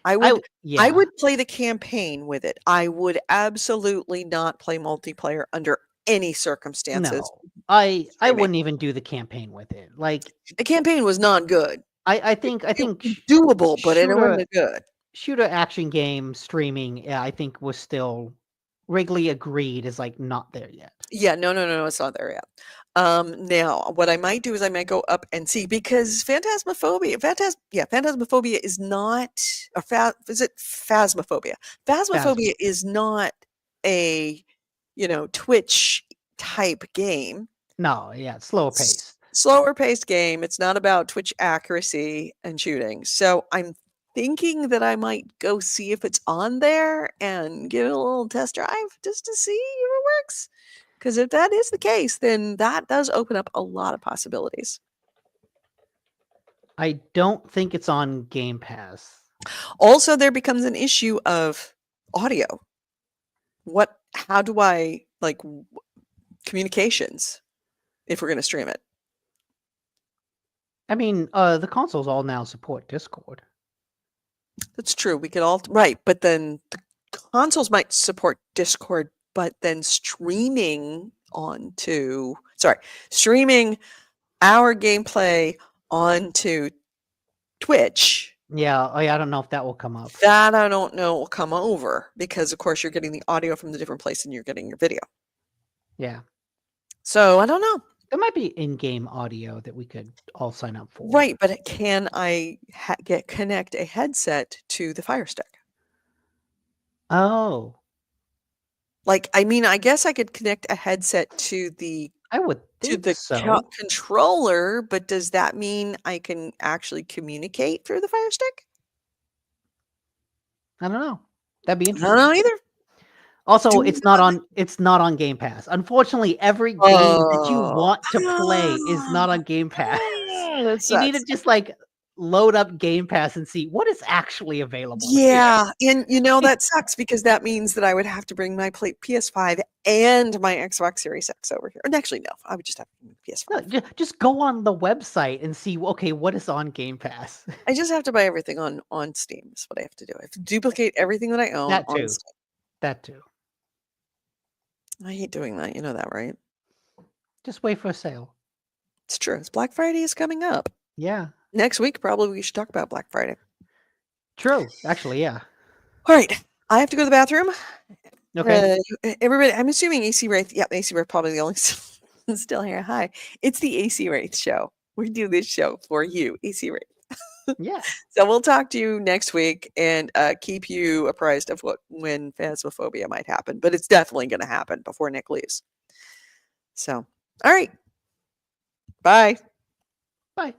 I would play the campaign with it. I would absolutely not play multiplayer under any circumstances. No, I streaming. wouldn't even do the campaign with it. Like The campaign was not good. I think It was doable, but it wasn't good. shooter action game streaming, I think was still regularly agreed is like not there yet. Yeah, no, it's not there yet. Now what I might do is I might go up and see, because Phantasmophobia is not is it Phasmophobia? Phasmophobia is not a, Twitch type game. No, yeah, it's slower paced. Slower paced game. It's not about Twitch accuracy and shooting. So I'm thinking that I might go see if it's on there and give it a little test drive just to see if it works. Because if that is the case, then that does open up a lot of possibilities. I don't think it's on Game Pass. Also, there becomes an issue of audio. How do I communications if we're going to stream it? I mean, the consoles all now support Discord. That's true. We could all, right. But then the consoles might support Discord, but then streaming our gameplay onto Twitch, Yeah, oh yeah, I don't know if that will come up. that I don't know will come over because, of course, you're getting the audio from the different place and you're getting your video. Yeah, So I don't know. there might be in-game audio that we could all sign up for. Right, but can I connect a headset to the Fire Stick? Oh, Like, I mean, I guess I could connect a headset to the I would think so. controller, but does that mean I can actually communicate through the Fire Stick? I don't know. That'd be I interesting. don't know either. Also, Do we it's not on Game Pass. Unfortunately, every game that you Oh. want to play is not on Game Pass. That You need to sucks. just like load up Game Pass and see what is actually available. Yeah, and that sucks because that means that I would have to bring my PS5 and my Xbox Series X over here. And actually, no, I would just have No, PS5. just go on the website and see. Okay, what is on Game Pass? I just have to buy everything on Steam. Is what I have to do. I have to duplicate everything that I own That on too. Steam. That too. I hate doing that. You know that, right? Just wait for a sale. It's true. It's Black Friday is coming up. Yeah. Next week, probably we should talk about Black Friday. True. Actually, yeah. All right. I have to go to the bathroom. Okay. Everybody, I'm assuming AC Wraith. Yeah, AC Wraith probably the only still here. Hi. It's the AC Wraith show. We do this show for you, AC Wraith. Yeah. So we'll talk to you next week and keep you apprised of when Phasmophobia might happen. But it's definitely going to happen before Nick leaves. So, all right. Bye. Bye.